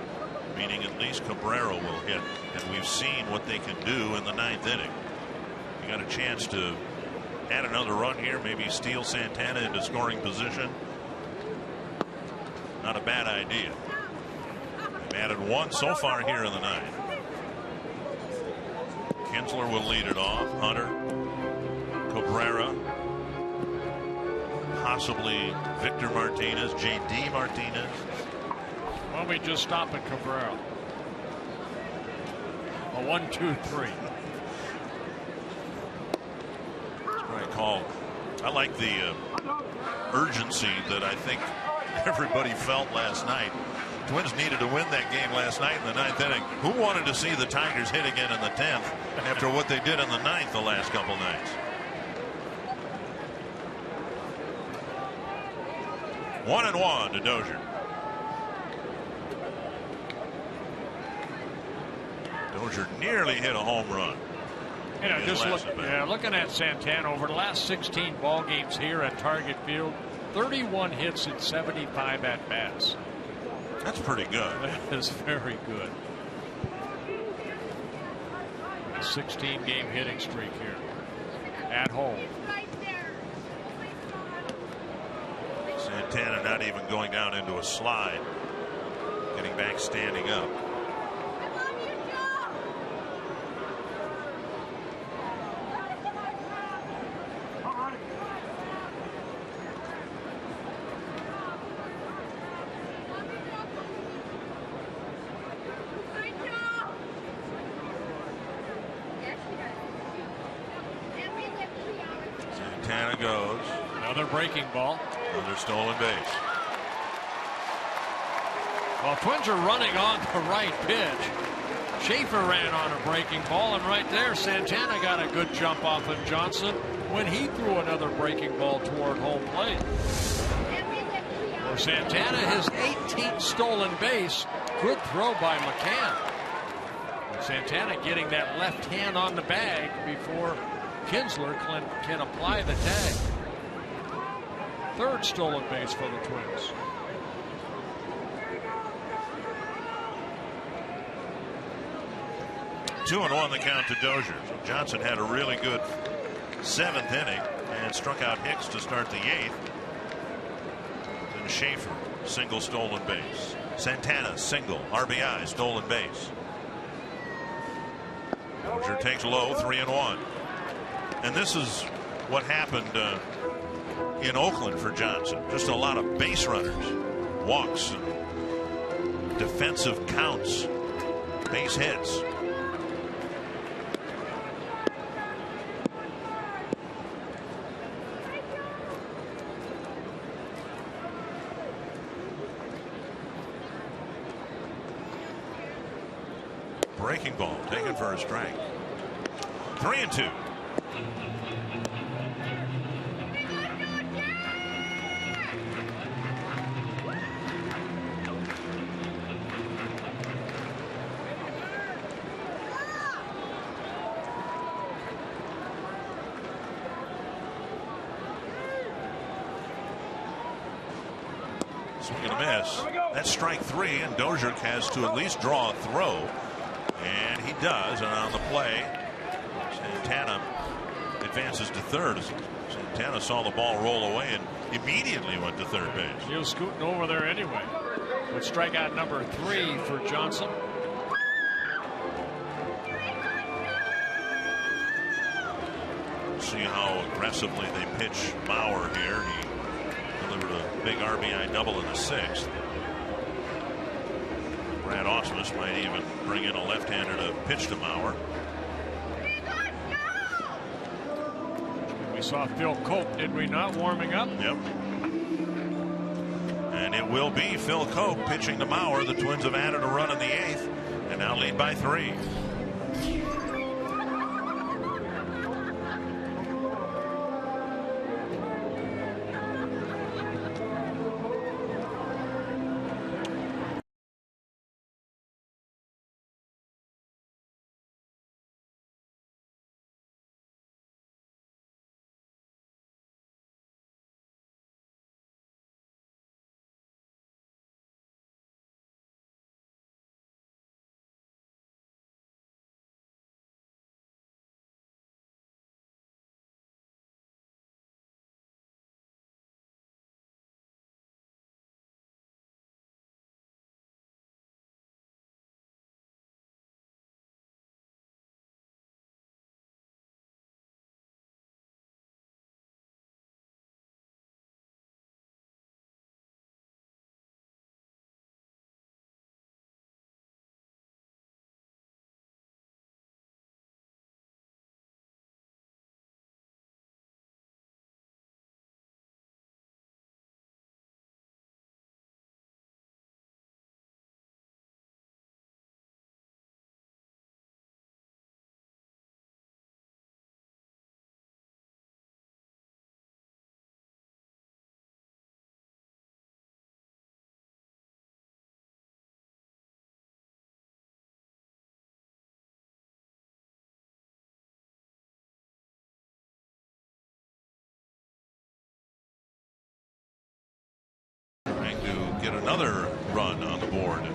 meaning at least Cabrera will hit, and we've seen what they can do in the 9th inning. You got a chance to add another run here, maybe steal Santana into scoring position. Not a bad idea. They've added 1 so far here in the 9th. Kinsler will lead it off. Hunter, Cabrera, possibly Victor Martinez, J.D. Martinez. Why don't we just stop at Cabrera? A 1, 2, 3. That's what I call. I like the urgency that I think everybody felt last night. Twins needed to win that game last night in the 9th inning. Who wanted to see the Tigers hit again in the 10th after what they did in the 9th the last couple nights? 1-1 to Dozier. Dozier nearly hit a home run. You know, just looking at Santana over the last 16 ball games here at Target Field, 31 hits and 75 at bats. That's pretty good. That is very good. A 16-game hitting streak here at home. Santana not even going down into a slide, getting back standing up. Santana goes. Another breaking ball. Another stolen base. Well, Twins are running on the right pitch. Schaefer ran on a breaking ball, and right there Santana got a good jump off of Johnson when he threw another breaking ball toward home plate. For Santana, his 18th stolen base. Good throw by McCann. Santana getting that left hand on the bag before Kinsler can apply the tag. 3rd stolen base for the Twins. Two and 1 the count to Dozier. So Johnson had a really good 7th inning and struck out Hicks to start the 8th. Then Schaefer, single, stolen base. Santana, single, RBI, stolen base. Dozier takes low, 3-1. And this is what happened in Oakland for Johnson. Just a lot of base runners, walks, and defensive counts, base hits. Breaking ball taken for a strike. 3-2. Swing and a miss. That's strike 3, and Dozier has to at least draw a throw. And he does, and on the play, Santana advances to third. Santana saw the ball roll away and immediately went to third base. He was scooting over there anyway. With strikeout number 3 for Johnson. See how aggressively they pitch Bauer here. He delivered a big RBI double in the 6th. Brad Ausmus might even bring in a left-hander to pitch to Bauer. We saw Phil Cope, did we not, warming up? Yep. And it will be Phil Cope pitching to Bauer. The Twins have added a run in the 8th and now lead by 3. Get another run on the board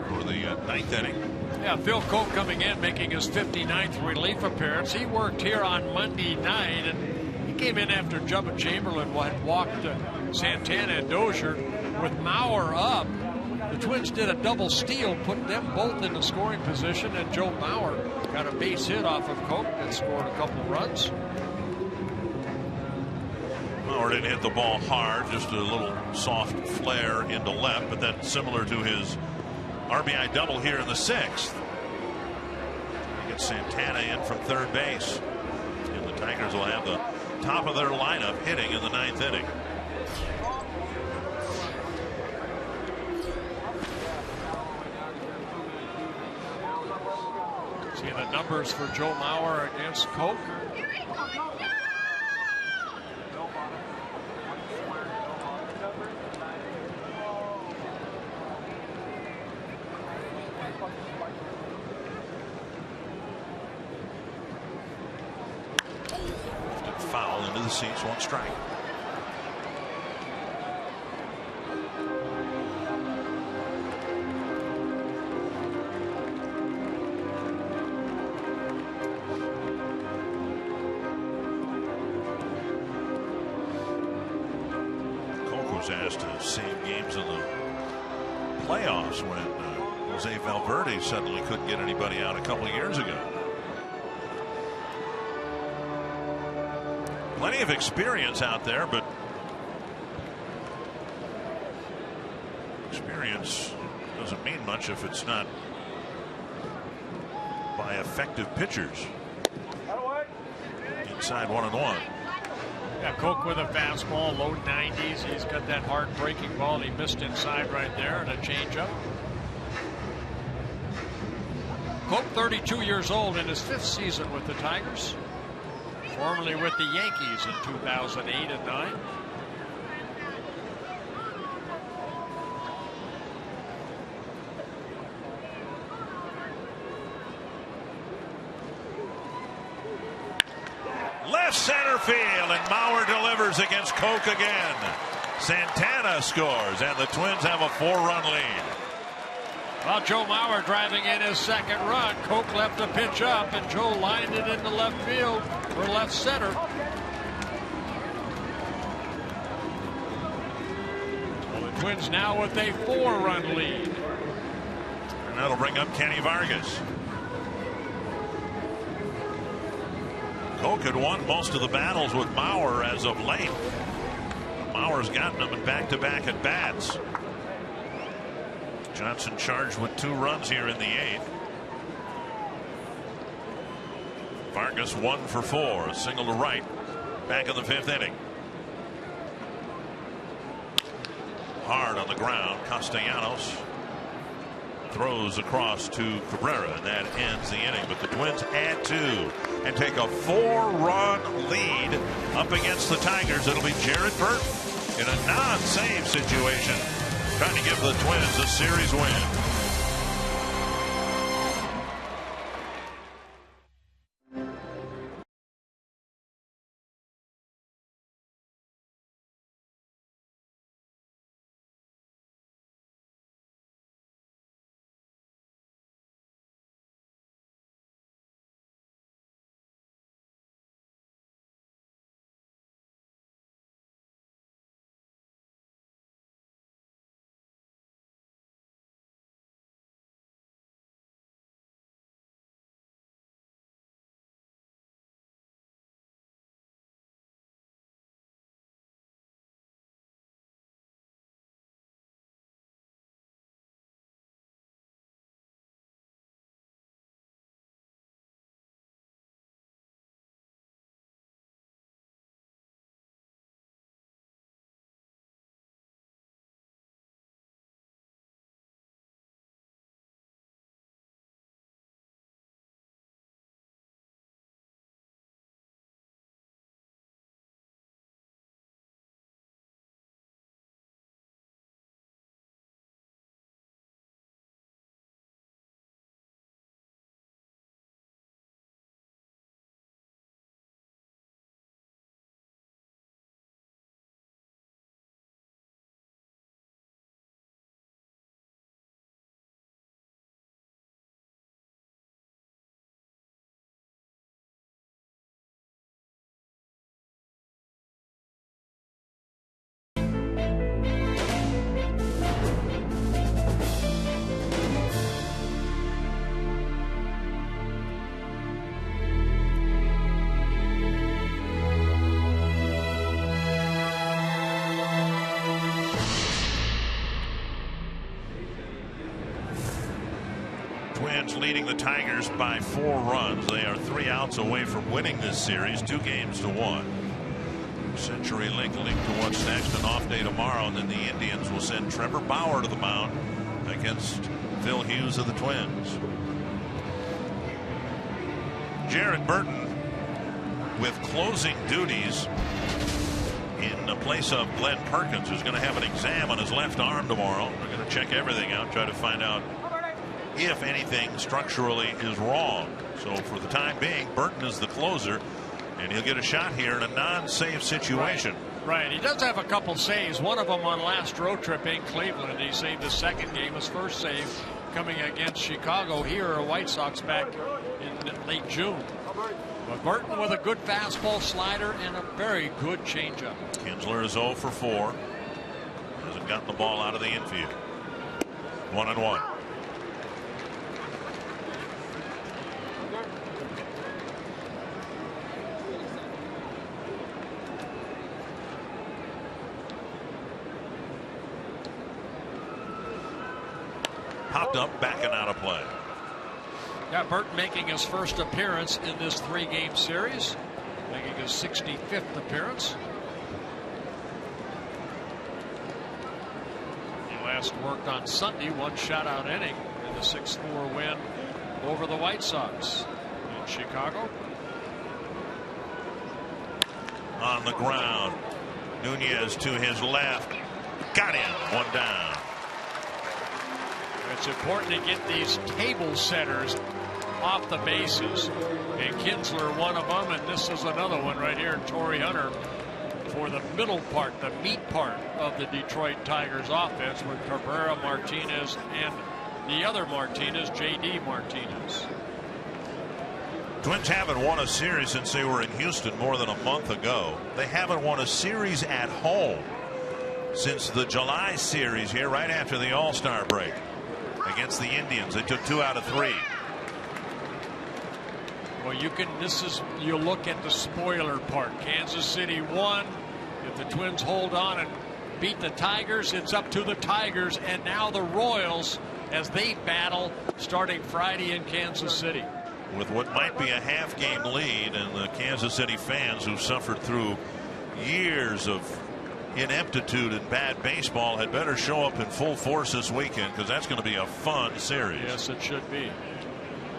for the 9th inning. Yeah, Phil Cope coming in, making his 59th relief appearance. He worked here on Monday night, and he came in after Jubba Chamberlain had walked Santana and Dozier. With Mauer up, the Twins did a double steal, put them both in the scoring position, and Joe Mauer got a base hit off of Cope and scored a couple runs. Mauer didn't hit the ball hard, just a little soft flare into left, but that's similar to his RBI double here in the 6th. He gets Santana in from third base, and the Tigers will have the top of their lineup hitting in the 9th inning. See the numbers for Joe Mauer against Cope. Foul into the seats, 1 strike. access to save games in the playoffs when Jose Valverde suddenly couldn't get anybody out a couple of years ago. Plenty of experience out there, but experience doesn't mean much if it's not by effective pitchers. Inside 1-1. Yeah, Coke with a fastball, low 90s. He's got that hard breaking ball. He missed inside right there, and a changeup. Coke, 32 years old, in his 5th season with the Tigers. Formerly with the Yankees in 2008 and 9. Left center field, and Mauer delivers against Coke again. Santana scores, and the Twins have a 4-run lead. Well, Joe Mauer driving in his 2nd run. Coke left a pitch up, and Joe lined it into left field for left center. Well, the Twins now with a 4-run lead. And that'll bring up Kenny Vargas. Coke had won most of the battles with Mauer as of late. Mauer's gotten them in back-to-back at bats. Johnson charged with 2 runs here in the 8th. Vargas 1 for 4, a single to right, back in the 5th inning. Hard on the ground, Castellanos throws across to Cabrera, and that ends the inning. But the Twins add 2 and take a 4-run lead up against the Tigers. It'll be Jared Burton in a non-save situation, trying to give the Twins a series win. Leading the Tigers by 4 runs. They are 3 outs away from winning this series, 2 games to 1. Century Link linked to what's next, an off day tomorrow, and then the Indians will send Trevor Bauer to the mound against Phil Hughes of the Twins. Jared Burton with closing duties in place of Glenn Perkins, who's going to have an exam on his left arm tomorrow. They're going to check everything out, try to find out if anything structurally is wrong. So for the time being, Burton is the closer, and he'll get a shot here in a non-save situation. Right. He does have a couple saves. One of them on last road trip in Cleveland. He saved the 2nd game. His 1st save coming against Chicago here, or White Sox, back in late June. But Burton with a good fastball, slider, and a very good changeup. Kinsler is 0 for 4. hasn't gotten the ball out of the infield. 1-1. Popped up, backing out of play. Yeah, Burton making his first appearance in this 3-game series, making his 65th appearance. He last worked on Sunday, 1 shutout inning in the 6-4 win over the White Sox in Chicago. On the ground, Nunez to his left, got him, 1 down. It's important to get these table setters off the bases, and Kinsler one of them, and this is another one right here, Torrey Hunter, for the middle part, the meat part of the Detroit Tigers offense, with Cabrera, Martinez, and the other Martinez, J.D. Martinez. Twins haven't won a series since they were in Houston more than a month ago. They haven't won a series at home since the July series here right after the All-Star break against the Indians. They took 2 out of 3. Well, you look at the spoiler part. Kansas City won. If the Twins hold on and beat the Tigers, it's up to the Tigers, and now the Royals as they battle starting Friday in Kansas City. With what might be a half-game lead, and the Kansas City fans who suffered through years of ineptitude and bad baseball had better show up in full force this weekend, because that's going to be a fun series. Yes, it should be.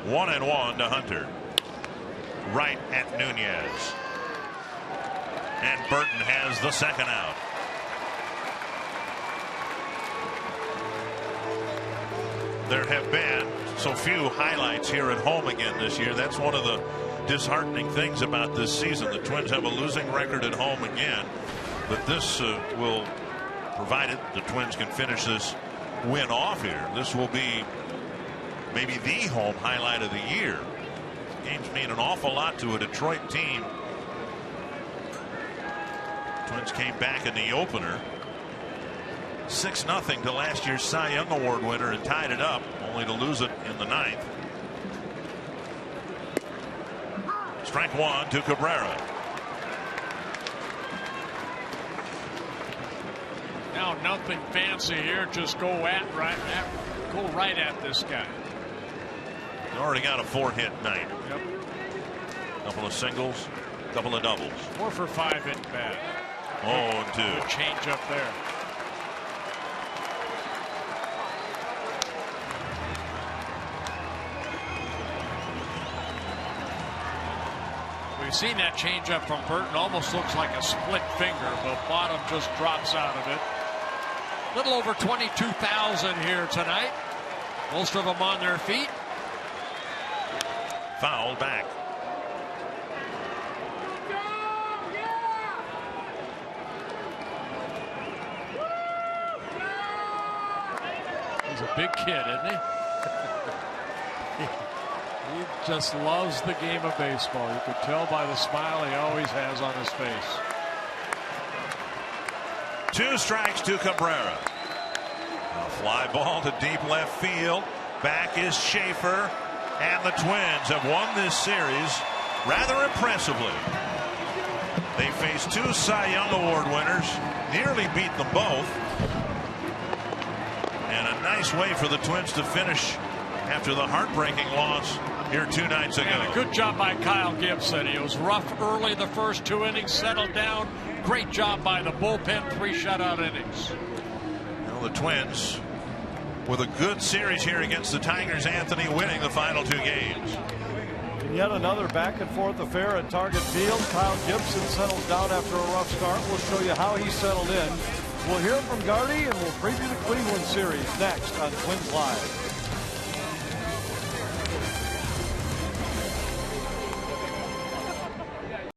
1-1 to Hunter. Right at Nunez. And Burton has the second out. There have been so few highlights here at home again this year. That's one of the disheartening things about this season. The Twins have a losing record at home again. But this will, provided the Twins can finish this win off here, this will be maybe the home highlight of the year. Games mean an awful lot to a Detroit team. Twins came back in the opener 6-0 to last year's Cy Young Award winner and tied it up, only to lose it in the 9th. Strike 1 to Cabrera. Now nothing fancy here, just go right at this guy. He's already got a 4-hit night. Yep. Couple of singles, couple of doubles. 4 for 5 hit bad. 0-2. Good change up there. We've seen that change up from Burton. Almost looks like a split finger. The bottom just drops out of it. A little over 22,000 here tonight. Most of them on their feet. Foul back. He's a big kid, isn't he? He just loves the game of baseball. You could tell by the smile he always has on his face. 2 strikes to Cabrera. A fly ball to deep left field. Back is Schaefer. And the Twins have won this series rather impressively. They faced 2 Cy Young Award winners, nearly beat them both. And a nice way for the Twins to finish after the heartbreaking loss here 2 nights ago. And a good job by Kyle Gibson. He was rough early the first 2 innings, settled down. Great job by the bullpen, 3 shutout innings. Well, the Twins with a good series here against the Tigers, Anthony, winning the final 2 games. And yet another back and forth affair at Target Field. Kyle Gibson settles down after a rough start. We'll show you how he settled in. We'll hear from Gardy, and we'll preview the Cleveland series next on Twins Live.